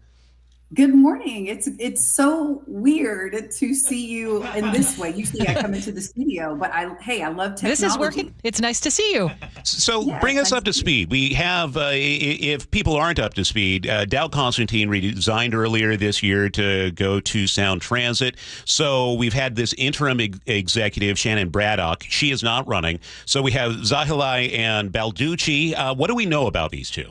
S18: Good morning. It's so weird to see you in this way. Usually I come into the studio, but I love technology.
S2: This is working. It's nice to see you.
S1: So bring us up to speed. We have, if people aren't up to speed, Dow Constantine resigned earlier this year to go to Sound Transit. So we've had this interim executive, Shannon Braddock. She is not running. So we have Zahale and Balducci. What do we know about these two?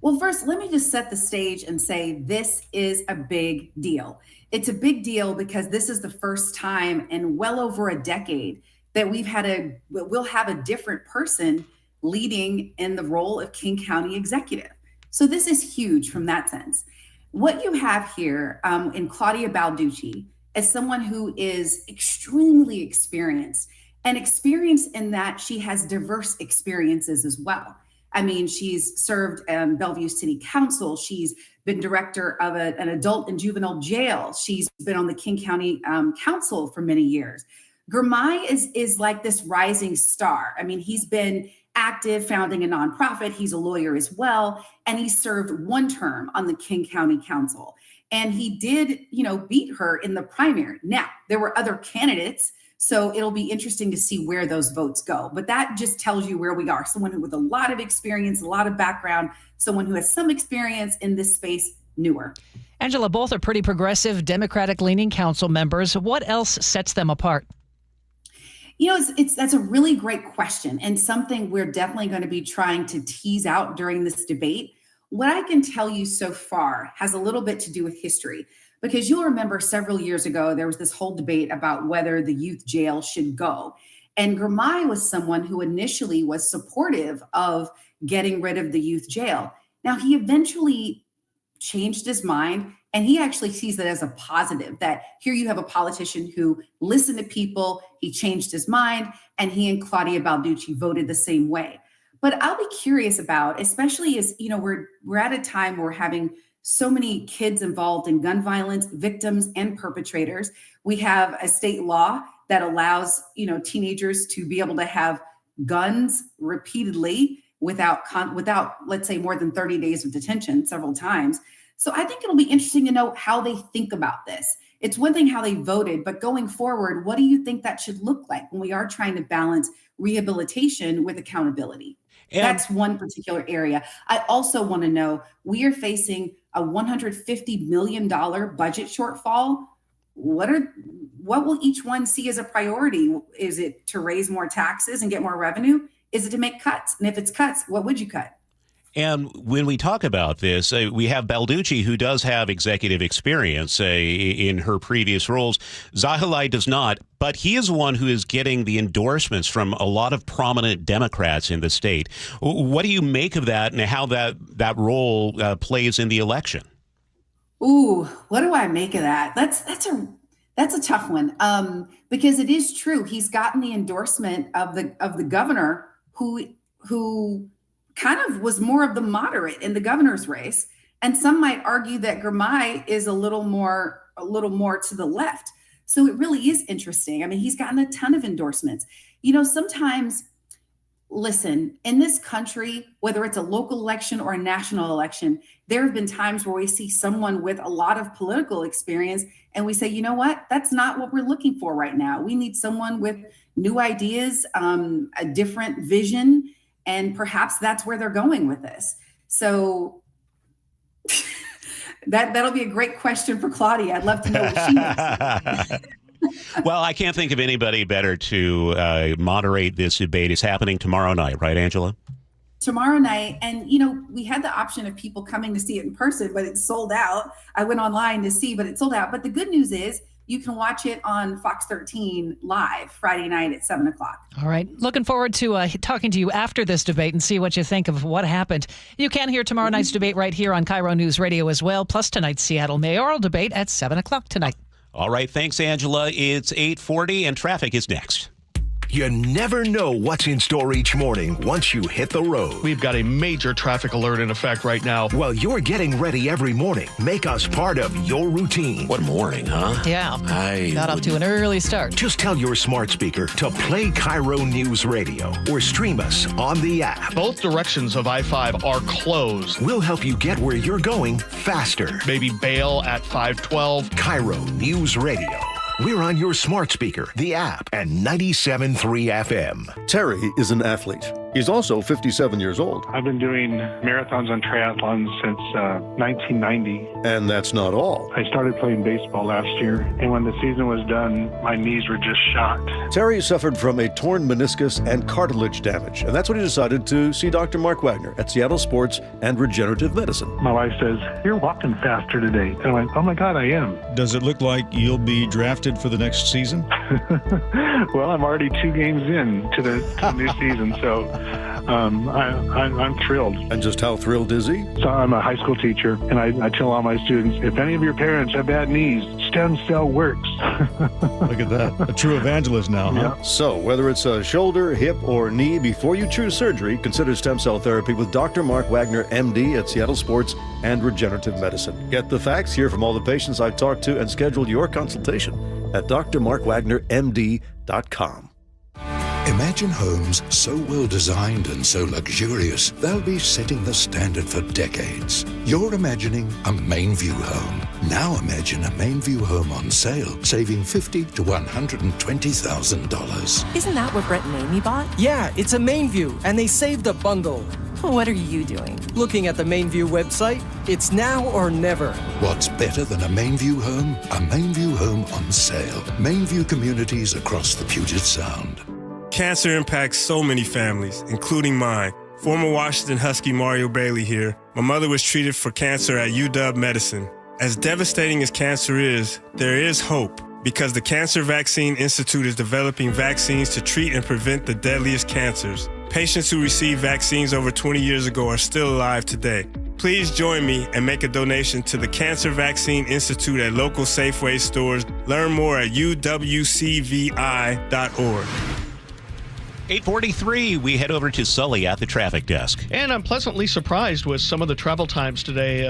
S18: Well, first, let me just set the stage and say this is a big deal. It's a big deal because this is the first time in well over a decade that we'll have a different person leading in the role of King County Executive. So this is huge from that sense. What you have here in Claudia Balducci is someone who is extremely experienced, and experienced in that she has diverse experiences as well. I mean, she's served Bellevue City Council. She's been director of an adult and juvenile jail. She's been on the King County Council for many years. Gurmai is like this rising star. I mean, he's been active, founding a nonprofit. He's a lawyer as well. And he served one term on the King County Council. And he did, beat her in the primary. Now, there were other candidates, so it'll be interesting to see where those votes go. But that just tells you where we are. Someone with a lot of experience, a lot of background, someone who has some experience in this space, newer.
S2: Angela, both are pretty progressive, Democratic-leaning council members. What else sets them apart?
S18: That's a really great question, and something we're definitely going to be trying to tease out during this debate. What I can tell you so far has a little bit to do with history, because you'll remember several years ago, there was this whole debate about whether the youth jail should go. And Gurmai was someone who initially was supportive of getting rid of the youth jail. Now, he eventually changed his mind, and he actually sees that as a positive, that here you have a politician who listened to people, he changed his mind, and he and Claudia Balducci voted the same way. But I'll be curious about, especially as, we're at a time where we're having so many kids involved in gun violence, victims and perpetrators. We have a state law that allows, teenagers to be able to have guns repeatedly without, let's say, more than 30 days of detention several times. So I think it'll be interesting to know how they think about this. It's one thing how they voted, but going forward, what do you think that should look like when we are trying to balance rehabilitation with accountability? That's one particular area. I also want to know, we are facing a $150 million budget shortfall. What will each one see as a priority? Is it to raise more taxes and get more revenue? Is it to make cuts? And if it's cuts, what would you cut?
S1: And when we talk about this, we have Balducci, who does have executive experience in her previous roles. Zahilai does not, but he is one who is getting the endorsements from a lot of prominent Democrats in the state. What do you make of that, and how that role plays in the election?
S18: Ooh, what do I make of that? That's a tough one, because it is true. He's gotten the endorsement of the governor, who kind of was more of the moderate in the governor's race. And some might argue that Gurmai is a little more to the left. So it really is interesting. I mean, he's gotten a ton of endorsements. Sometimes, listen, in this country, whether it's a local election or a national election, there have been times where we see someone with a lot of political experience and we say, you know what, that's not what we're looking for right now. We need someone with new ideas, a different vision. And perhaps that's where they're going with this. So that'll be a great question for Claudia. I'd love to know what she thinks.
S1: Well, I can't think of anybody better to moderate this debate. It's happening tomorrow night, right, Angela?
S18: Tomorrow night. And, we had the option of people coming to see it in person, but it's sold out. I went online to see, but it's sold out. But the good news is, you can watch it on Fox 13 live Friday night at 7 o'clock.
S2: All right. Looking forward to talking to you after this debate and see what you think of what happened. You can hear tomorrow night's debate right here on KIRO News Radio as well, plus tonight's Seattle mayoral debate at 7 o'clock tonight.
S1: All right. Thanks, Angela. It's 8:40 and traffic is next.
S27: You never know what's in store each morning once you hit the road.
S13: We've got a major traffic alert in effect right now.
S27: While you're getting ready every morning, make us part of your routine.
S1: What morning, huh?
S2: Yeah. Got off to an early start.
S27: Just tell your smart speaker to play KIRO News Radio or stream us on the app.
S13: Both directions of I-5 are closed.
S27: We'll help you get where you're going faster.
S13: Maybe bail at 512.
S27: KIRO News Radio. We're on your smart speaker, the app, and 97.3 FM.
S15: Terry is an athlete. He's also 57 years old.
S6: I've been doing marathons and triathlons since 1990.
S15: And that's not all.
S6: I started playing baseball last year, and when the season was done, my knees were just shot.
S15: Terry suffered from a torn meniscus and cartilage damage, and that's when he decided to see Dr. Mark Wagner at Seattle Sports and Regenerative Medicine.
S6: My wife says, "You're walking faster today." And I went, "Oh my God, I am."
S8: Does it look like you'll be drafted for the next season?
S6: Well, I'm already 2 games in to the new season, so I'm thrilled.
S15: And just how thrilled is he?
S6: So I'm a high school teacher, and I tell all my students, if any of your parents have bad knees, stem cell works.
S8: Look at that. A true evangelist now, huh?
S6: Yeah.
S15: So whether it's a shoulder, hip, or knee, before you choose surgery, consider stem cell therapy with Dr. Mark Wagner, MD at Seattle Sports and Regenerative Medicine. Get the facts, hear from all the patients I've talked to, and schedule your consultation at drmarkwagnermd.com.
S12: Imagine homes so well designed and so luxurious, they'll be setting the standard for decades. You're imagining a Mainview home. Now imagine a Mainview home on sale, saving $50,000 to $120,000.
S16: Isn't that what Brett and Amy bought?
S17: Yeah, it's a Mainview, and they saved a bundle.
S16: What are you doing?
S17: Looking at the Mainview website. It's now or never.
S12: What's better than a Mainview home? A Mainview home on sale. Mainview communities across the Puget Sound.
S19: Cancer impacts so many families, including mine. Former Washington Husky Mario Bailey here. My mother was treated for cancer at UW Medicine. As devastating as cancer is, there is hope because the Cancer Vaccine Institute is developing vaccines to treat and prevent the deadliest cancers. Patients who received vaccines over 20 years ago are still alive today. Please join me and make a donation to the Cancer Vaccine Institute at local Safeway stores. Learn more at uwcvi.org.
S1: 8:43, we head over to Sully at the traffic desk.
S13: And I'm pleasantly surprised with some of the travel times today,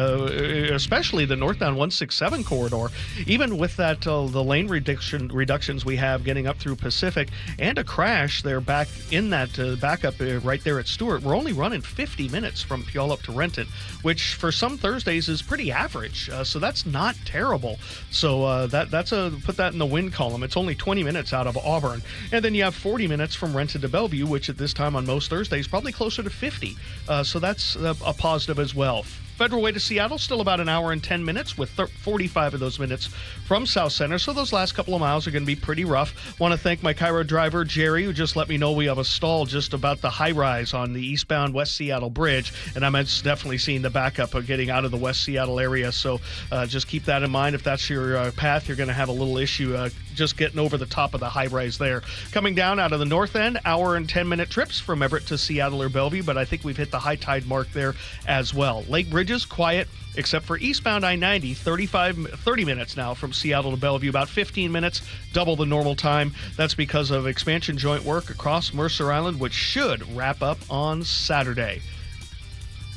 S13: especially the northbound 167 corridor. Even with that, the lane reductions we have getting up through Pacific and a crash there back in that backup right there at Stewart, we're only running 50 minutes from Puyallup to Renton, which for some Thursdays is pretty average. So that's not terrible. So that's put that in the win column. It's only 20 minutes out of Auburn. And then you have 40 minutes from Renton to Bellevue, which at this time on most Thursdays probably closer to 50. So that's a positive as well. Federal Way to Seattle, still about an hour and 10 minutes with 45 of those minutes from South Center. So those last couple of miles are going to be pretty rough. Want to thank my KIRO driver, Jerry, who just let me know we have a stall just about the high rise on the eastbound West Seattle Bridge. And I'm definitely seeing the backup of getting out of the West Seattle area. So just keep that in mind. If that's your path, you're going to have a little issue just getting over the top of the high rise there. Coming down out of the north end, hour and 10-minute trips from Everett to Seattle or Bellevue, but I think we've hit the high tide mark there as well. Lake Bridges, quiet, except for eastbound I-90, 30 minutes now from Seattle to Bellevue, about 15 minutes, double the normal time. That's because of expansion joint work across Mercer Island, which should wrap up on Saturday.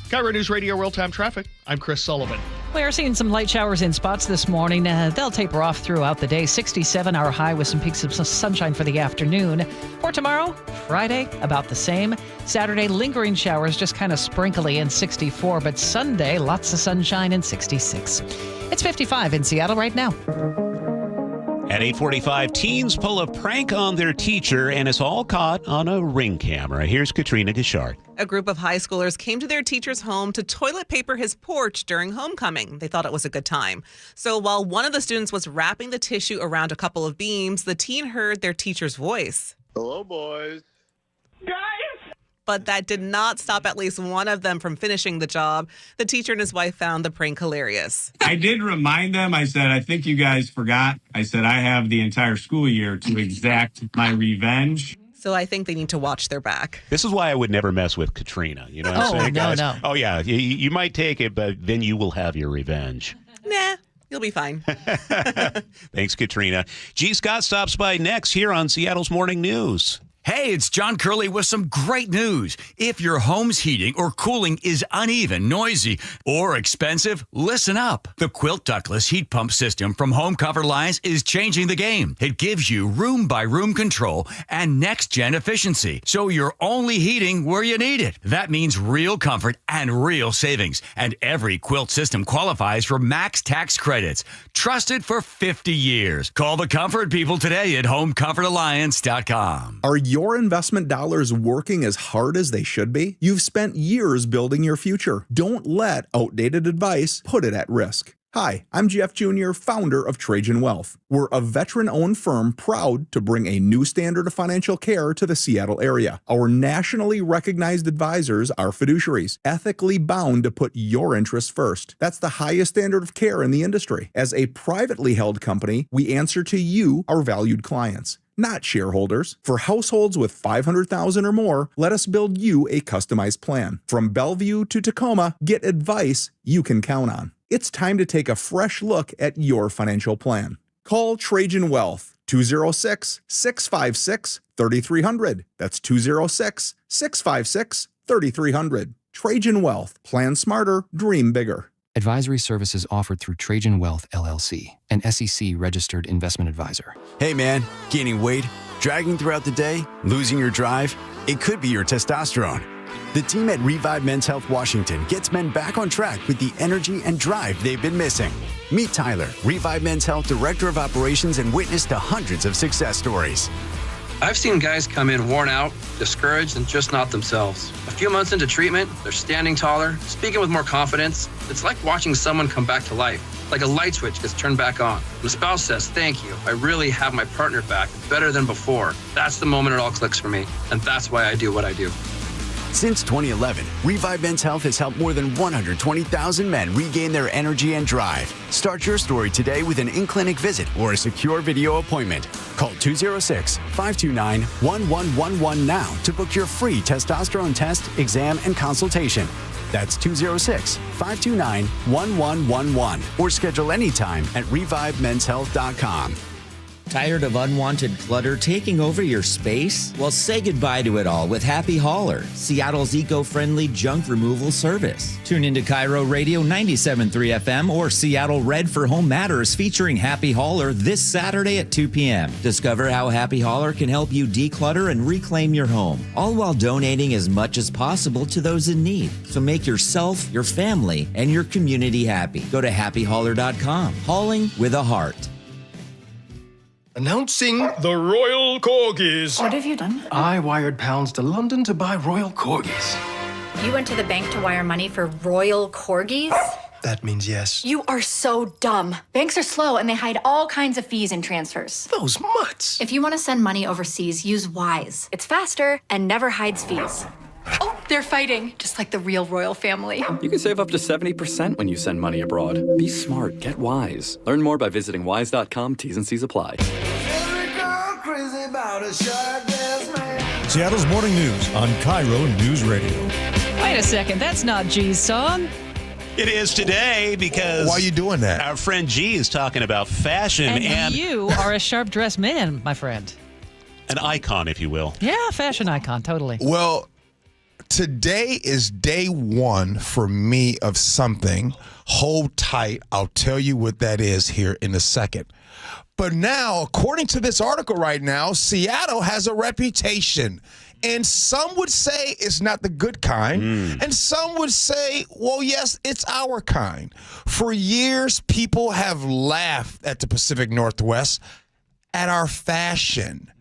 S13: KIRO Newsradio Real-Time Traffic. I'm Chris Sullivan.
S2: We are seeing some light showers in spots this morning. They'll taper off throughout the day. 67 our high with some peaks of sunshine for the afternoon. For tomorrow, Friday, about the same. Saturday, lingering showers, just kind of sprinkly and 64. But Sunday, lots of sunshine and 66. It's 55 in Seattle right now.
S1: At 8:45, teens pull a prank on their teacher, and it's all caught on a Ring camera. Here's Katrina Gishard.
S20: A group of high schoolers came to their teacher's home to toilet paper his porch during homecoming. They thought it was a good time. So while one of the students was wrapping the tissue around a couple of beams, the teen heard their teacher's voice.
S23: Hello, boys.
S20: Guys! But that did not stop at least one of them from finishing the job. The teacher and his wife found the prank hilarious.
S25: I did remind them. I said, I think you guys forgot. I said, I have the entire school year to exact my revenge.
S20: So I think they need to watch their back.
S1: This is why I would never mess with Katrina. You know what I'm saying, guys? No. Oh, yeah. You might take it, but then you will have your revenge.
S20: Nah, you'll be fine.
S1: Thanks, Katrina. G. Scott stops by next here on Seattle's Morning News.
S26: Hey, it's John Curley with some great news. If your home's heating or cooling is uneven, noisy, or expensive, listen up. The Quilt Ductless Heat Pump System from Home Comfort Alliance is changing the game. It gives you room-by-room control and next-gen efficiency, so you're only heating where you need it. That means real comfort and real savings, and every quilt system qualifies for max tax credits. Trusted for 50 years. Call the comfort people today at homecomfortalliance.com.
S29: Are your investment dollars working as hard as they should be? You've spent years building your future. Don't let outdated advice put it at risk. Hi, I'm Jeff Jr., founder of Trajan Wealth. We're a veteran-owned firm proud to bring a new standard of financial care to the Seattle area. Our nationally recognized advisors are fiduciaries, ethically bound to put your interests first. That's the highest standard of care in the industry. As a privately held company, we answer to you, our valued clients, not shareholders. For households with $500,000 or more, let us build you a customized plan. From Bellevue to Tacoma, get advice you can count on. It's time to take a fresh look at your financial plan. Call Trajan Wealth, 206-656-3300. That's 206-656-3300. Trajan Wealth. Plan smarter, dream bigger.
S3: Advisory services offered through Trajan Wealth, LLC, an SEC-registered investment advisor.
S5: Hey man, gaining weight, dragging throughout the day, losing your drive? It could be your testosterone. The team at Revive Men's Health Washington gets men back on track with the energy and drive they've been missing. Meet Tyler, Revive Men's Health Director of Operations and witness to hundreds of success stories.
S7: I've seen guys come in worn out, discouraged, and just not themselves. A few months into treatment, they're standing taller, speaking with more confidence. It's like watching someone come back to life, like a light switch gets turned back on. The spouse says, "Thank you. I really have my partner back, better than before." That's the moment it all clicks for me, and that's why I do what I do.
S5: Since 2011, Revive Men's Health has helped more than 120,000 men regain their energy and drive. Start your story today with an in-clinic visit or a secure video appointment. Call 206-529-1111 now to book your free testosterone test, exam, and consultation. That's 206-529-1111 or schedule anytime at revivemenshealth.com.
S9: Tired of unwanted clutter taking over your space? Well, say goodbye to it all with Happy Hauler, Seattle's eco-friendly junk removal service. Tune into KIRO Radio 97.3 FM or Seattle Red for Home Matters featuring Happy Hauler this Saturday at 2 p.m. Discover how Happy Hauler can help you declutter and reclaim your home, all while donating as much as possible to those in need. So make yourself, your family, and your community happy. Go to happyhauler.com. Hauling with a heart.
S10: Announcing the Royal Corgis.
S21: What have you done?
S10: I wired pounds to London to buy Royal Corgis.
S21: You went to the bank to wire money for Royal Corgis?
S10: That means yes.
S21: You are so dumb. Banks are slow and they hide all kinds of fees and transfers.
S10: Those mutts.
S21: If you want to send money overseas, use Wise. It's faster and never hides fees. Oh, they're fighting, just like the real royal family.
S22: You can save up to 70% when you send money abroad. Be smart. Get Wise. Learn more by visiting wise.com. T's and C's apply.
S8: Seattle's morning news on KIRO Newsradio.
S2: Wait a second, that's not G's song.
S1: It is today because...
S23: Why are you doing that?
S1: Our friend G is talking about fashion.
S2: And you are a sharp-dressed man, my friend.
S1: An icon, if you will.
S2: Yeah, fashion icon, totally.
S23: Well, today is day one for me of something. Hold tight. I'll tell you what that is here in a second. But now, according to this article right now, Seattle has a reputation. And some would say it's not the good kind. And some would say, well, yes, it's our kind. For years, people have laughed at the Pacific Northwest at our fashion.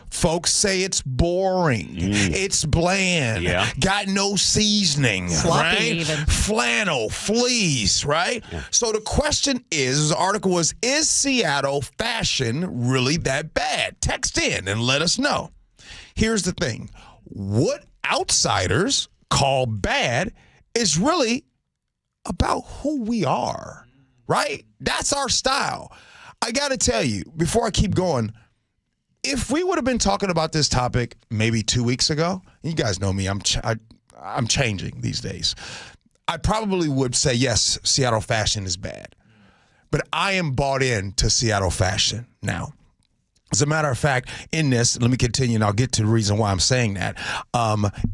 S23: Folks say it's boring. It's bland. Got no seasoning.
S2: Sloppy
S23: right?
S2: even.
S23: Flannel, fleece, right? So the question is, the article is Seattle fashion really that bad? Text in and let us know. Here's the thing. What outsiders call bad is really about who we are, right? That's our style. I got to tell you, before I keep going, if we would have been talking about this topic maybe 2 weeks ago, you guys know me, I'm changing these days. I probably would say, yes, Seattle fashion is bad. But I am bought in to Seattle fashion now. As a matter of fact, in this, let me continue, and I'll get to the reason why I'm saying that.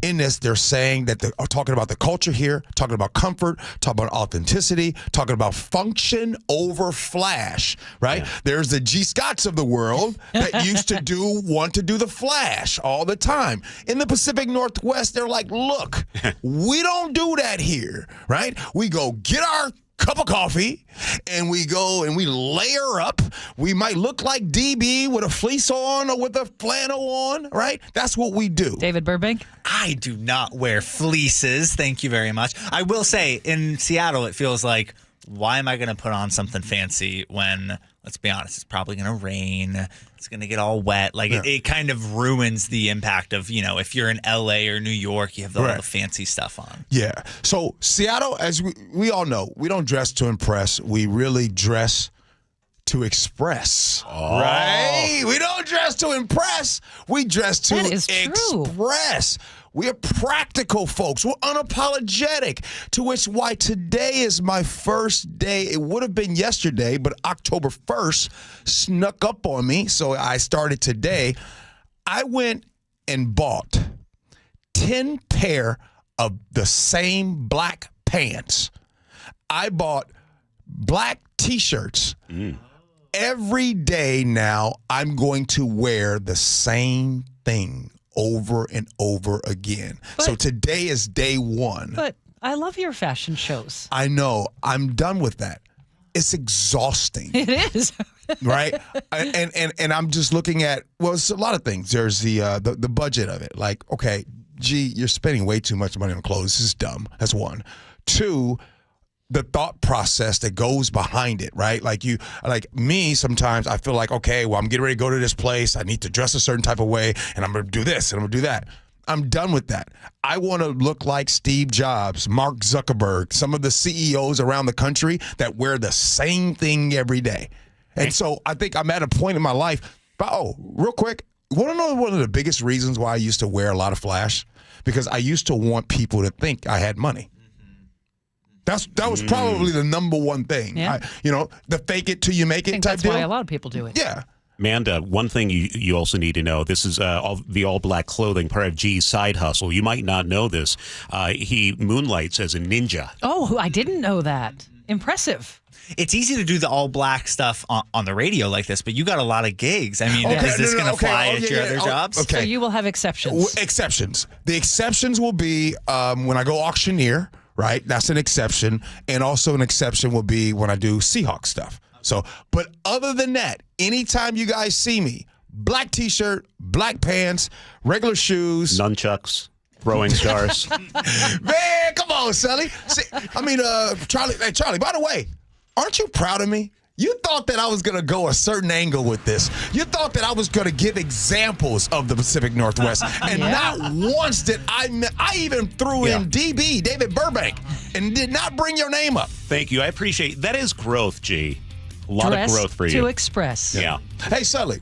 S23: In this, they're saying that they're talking about the culture here, talking about comfort, talking about authenticity, talking about function over flash, right? There's the G. Scotts of the world that used to want to do the flash all the time. In the Pacific Northwest, they're like, look, we don't do that here, right? We go get our cup of coffee, and we go and we layer up. We might look like DB with a fleece on or with a flannel on, right? That's what we do.
S2: David Burbank?
S24: I do not wear fleeces. Thank you very much. I will say, in Seattle, it feels like, why am I going to put on something fancy when, let's be honest, it's probably going to rain. It's going to get all wet. Like, it kind of ruins the impact of, if you're in L.A. or New York, you have all the fancy stuff on.
S23: Yeah. So Seattle, as we all know, we don't dress to impress. We really dress to express. Right? We don't dress to impress. We dress to express. We're practical folks. We're unapologetic. To which why today is my first day. It would have been yesterday, but October 1st snuck up on me, so I started today. I went and bought 10 pair of the same black pants. I bought black T-shirts. Every day now, I'm going to wear the same thing over and over again. So today is day one.
S2: But I love your fashion shows.
S23: I know. I'm done with that. It's exhausting.
S2: It is.
S23: Right? And I'm just looking at, well, it's a lot of things. There's the budget of it. Like, okay, gee, you're spending way too much money on clothes. This is dumb. That's one. Two, the thought process that goes behind it, right? Like me, sometimes I feel like, okay, well, I'm getting ready to go to this place. I need to dress a certain type of way, and I'm going to do this, and I'm going to do that. I'm done with that. I want to look like Steve Jobs, Mark Zuckerberg, some of the CEOs around the country that wear the same thing every day. And so I think I'm at a point in my life. But, real quick, you want to know one of the biggest reasons why I used to wear a lot of flash? Because I used to want people to think I had money. That was probably the number one thing.
S2: Yeah.
S23: The fake it till you make it type
S2: that's
S23: deal.
S2: why a lot of people do it.
S23: Yeah.
S1: Manda, one thing you also need to know, this is the all-black clothing, part of G's side hustle. You might not know this. He moonlights as a ninja.
S2: Oh, I didn't know that. Impressive.
S24: It's easy to do the all-black stuff on the radio like this, but you got a lot of gigs. I mean, is this going to fly at your other jobs?
S23: Okay.
S2: So you will have exceptions.
S23: Exceptions. The exceptions will be when I go auctioneer, right? That's an exception. And also an exception will be when I do Seahawks stuff. So, but other than that, anytime you guys see me, black T-shirt, black pants, regular shoes.
S1: Nunchucks, throwing stars.
S23: Man, come on, Sully. Charlie, by the way, aren't you proud of me? You thought that I was going to go a certain angle with this. You thought that I was going to give examples of the Pacific Northwest. And not once did I even threw in DB, David Burbank, and did not bring your name up.
S1: Thank you. I appreciate that. Is growth, G. A lot
S2: Dressed
S1: of growth for you.
S2: to express.
S1: Yeah.
S23: Hey, Sully,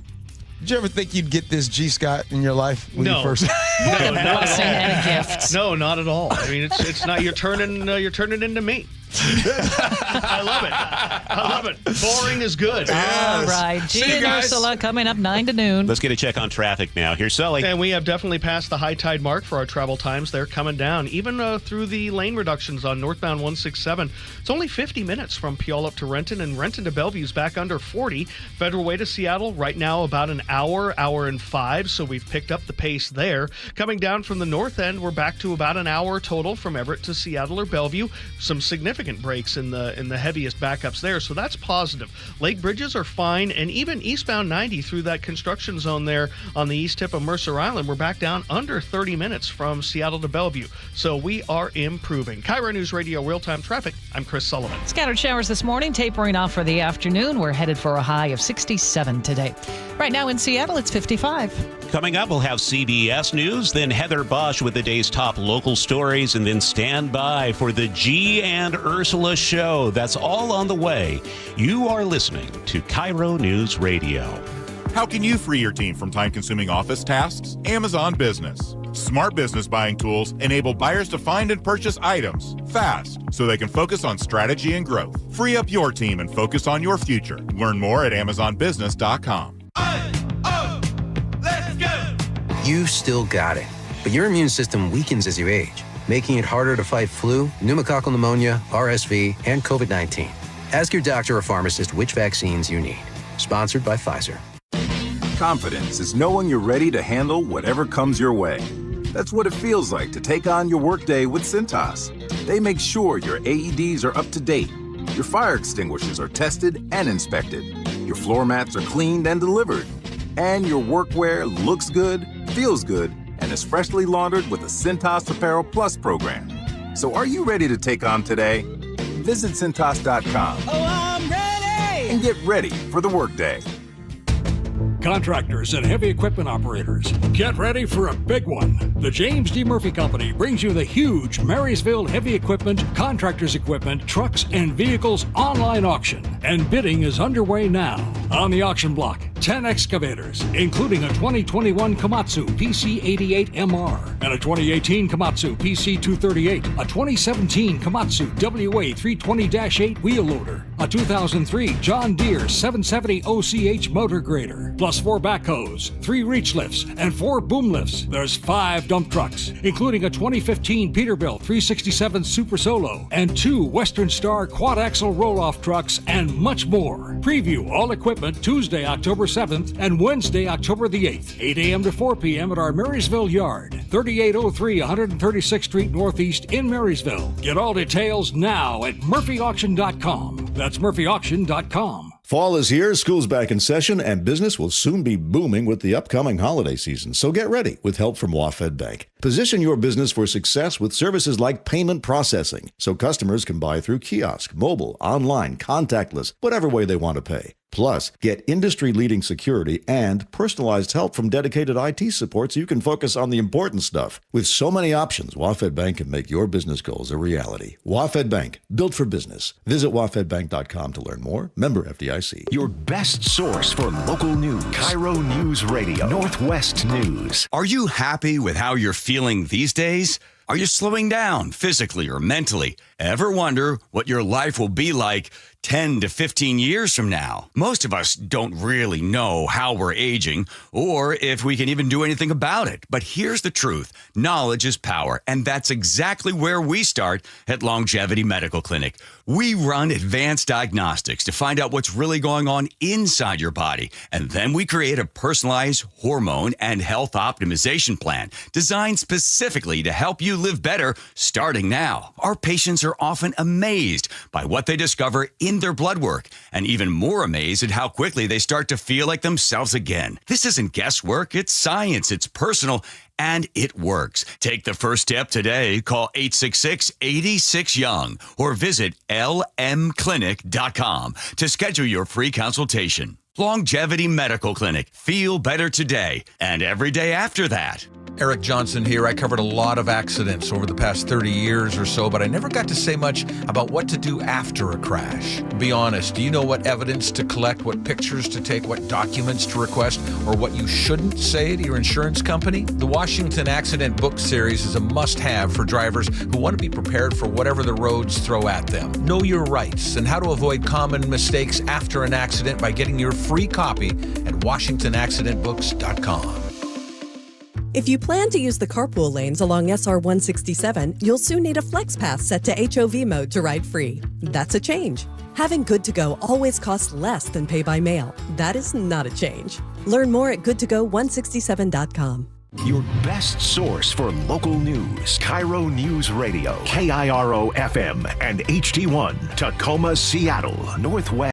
S23: did you ever think you'd get this G. Scott in your life when you first?
S2: A blessing and a gift.
S13: No, not at all. I mean, it's not. You're turning into me. I love it. Boring is good.
S2: All right. G and Ursula coming up 9 to noon.
S1: Let's get a check on traffic now. Here's Sully.
S13: And we have definitely passed the high tide mark for our travel times. They're coming down, even through the lane reductions on northbound 167. It's only 50 minutes from Puyallup to Renton, and Renton to Bellevue's back under 40. Federal Way to Seattle right now about an hour and 5, so we've picked up the pace there. Coming down from the north end, we're back to about an hour total from Everett to Seattle or Bellevue. Some significant breaks in the heaviest backups there, so that's positive. Lake bridges are fine, and even eastbound 90 through that construction zone there on the east tip of Mercer Island, we're back down under 30 minutes from Seattle to Bellevue. So we are improving. KIRO Newsradio real-time traffic. I'm Chris Sullivan.
S2: Scattered showers this morning, tapering off for the afternoon. We're headed for a high of 67 today. Right now in Seattle, it's 55.
S1: Coming up, we'll have CBS News, then Heather Bosch with the day's top local stories, and then stand by for the G and Ursula show. That's all on the way. You are listening to KIRO News Radio.
S4: How can you free your team from time-consuming office tasks? Amazon Business. Smart business buying tools enable buyers to find and purchase items fast so they can focus on strategy and growth. Free up your team and focus on your future. Learn more at AmazonBusiness.com.
S6: You still got it, but your immune system weakens as you age, making it harder to fight flu, pneumococcal pneumonia, RSV, and COVID-19. Ask your doctor or pharmacist which vaccines you need. Sponsored by Pfizer.
S11: Confidence is knowing you're ready to handle whatever comes your way. That's what it feels like to take on your workday with Cintas. They make sure your AEDs are up to date, your fire extinguishers are tested and inspected, your floor mats are cleaned and delivered, and your workwear looks good, feels good, and is freshly laundered with the Cintas Apparel Plus program. So are you ready to take on today? Visit Cintas.com.
S14: Oh, I'm ready!
S11: And get ready for the workday.
S15: Contractors and heavy equipment operators, get ready for a big one. The James D. Murphy Company brings you the huge Marysville Heavy Equipment, Contractors Equipment, Trucks, and Vehicles online auction. And bidding is underway now. On the auction block, 10 excavators, including a 2021 Komatsu PC88MR and a 2018 Komatsu PC238, a 2017 Komatsu WA320-8 wheel loader, a 2003 John Deere 770 OCH motor grader, plus 4 backhoes, 3 reach lifts, and 4 boom lifts. There's 5 dump trucks, including a 2015 Peterbilt 367 Super Solo and 2 Western Star quad-axle roll-off trucks, and much more. Preview all equipment Tuesday, October 7th and Wednesday, October the 8th, 8 a.m. to 4 p.m. at our Marysville yard, 3803 136th Street Northeast in Marysville. Get all details now at murphyauction.com. That's murphyauction.com.
S12: Fall is here, school's back in session, and business will soon be booming with the upcoming holiday season. So get ready with help from WaFd Bank. Position your business for success with services like payment processing, so customers can buy through kiosk, mobile, online, contactless, whatever way they want to pay. Plus, get industry-leading security and personalized help from dedicated IT support so you can focus on the important stuff. With so many options, WaFd Bank can make your business goals a reality. WaFd Bank, built for business. Visit wafdbank.com to learn more. Member FDIC.
S16: Your best source for local news. KIRO Newsradio, Northwest News.
S26: Are you happy with how you're feeling these days? Are you slowing down physically or mentally? Ever wonder what your life will be like 10 to 15 years from now? Most of us don't really know how we're aging or if we can even do anything about it. But here's the truth. Knowledge is power, and that's exactly where we start at Longevity Medical Clinic. We run advanced diagnostics to find out what's really going on inside your body, and then we create a personalized hormone and health optimization plan designed specifically to help you live better starting now. Our patients are often amazed by what they discover in their blood work, and even more amazed at how quickly they start to feel like themselves again. This isn't guesswork, it's science, it's personal, and it works. Take the first step today. Call 866-86-YOUNG or visit lmclinic.com to schedule your free consultation. Longevity Medical Clinic. Feel better today and every day after that.
S17: Eric Johnson here. I covered a lot of accidents over the past 30 years or so, but I never got to say much about what to do after a crash. Be honest, do you know what evidence to collect, what pictures to take, what documents to request, or what you shouldn't say to your insurance company? The Washington Accident Book Series is a must-have for drivers who want to be prepared for whatever the roads throw at them. Know your rights and how to avoid common mistakes after an accident by getting your free copy at WashingtonAccidentBooks.com.
S18: If you plan to use the carpool lanes along SR 167, you'll soon need a flex pass set to HOV mode to ride free. That's a change. Having Good to Go always costs less than pay by mail. That is not a change. Learn more at goodtogo167.com.
S16: Your best source for local news. KIRO Newsradio, KIRO FM and HD1, Tacoma, Seattle, Northwest.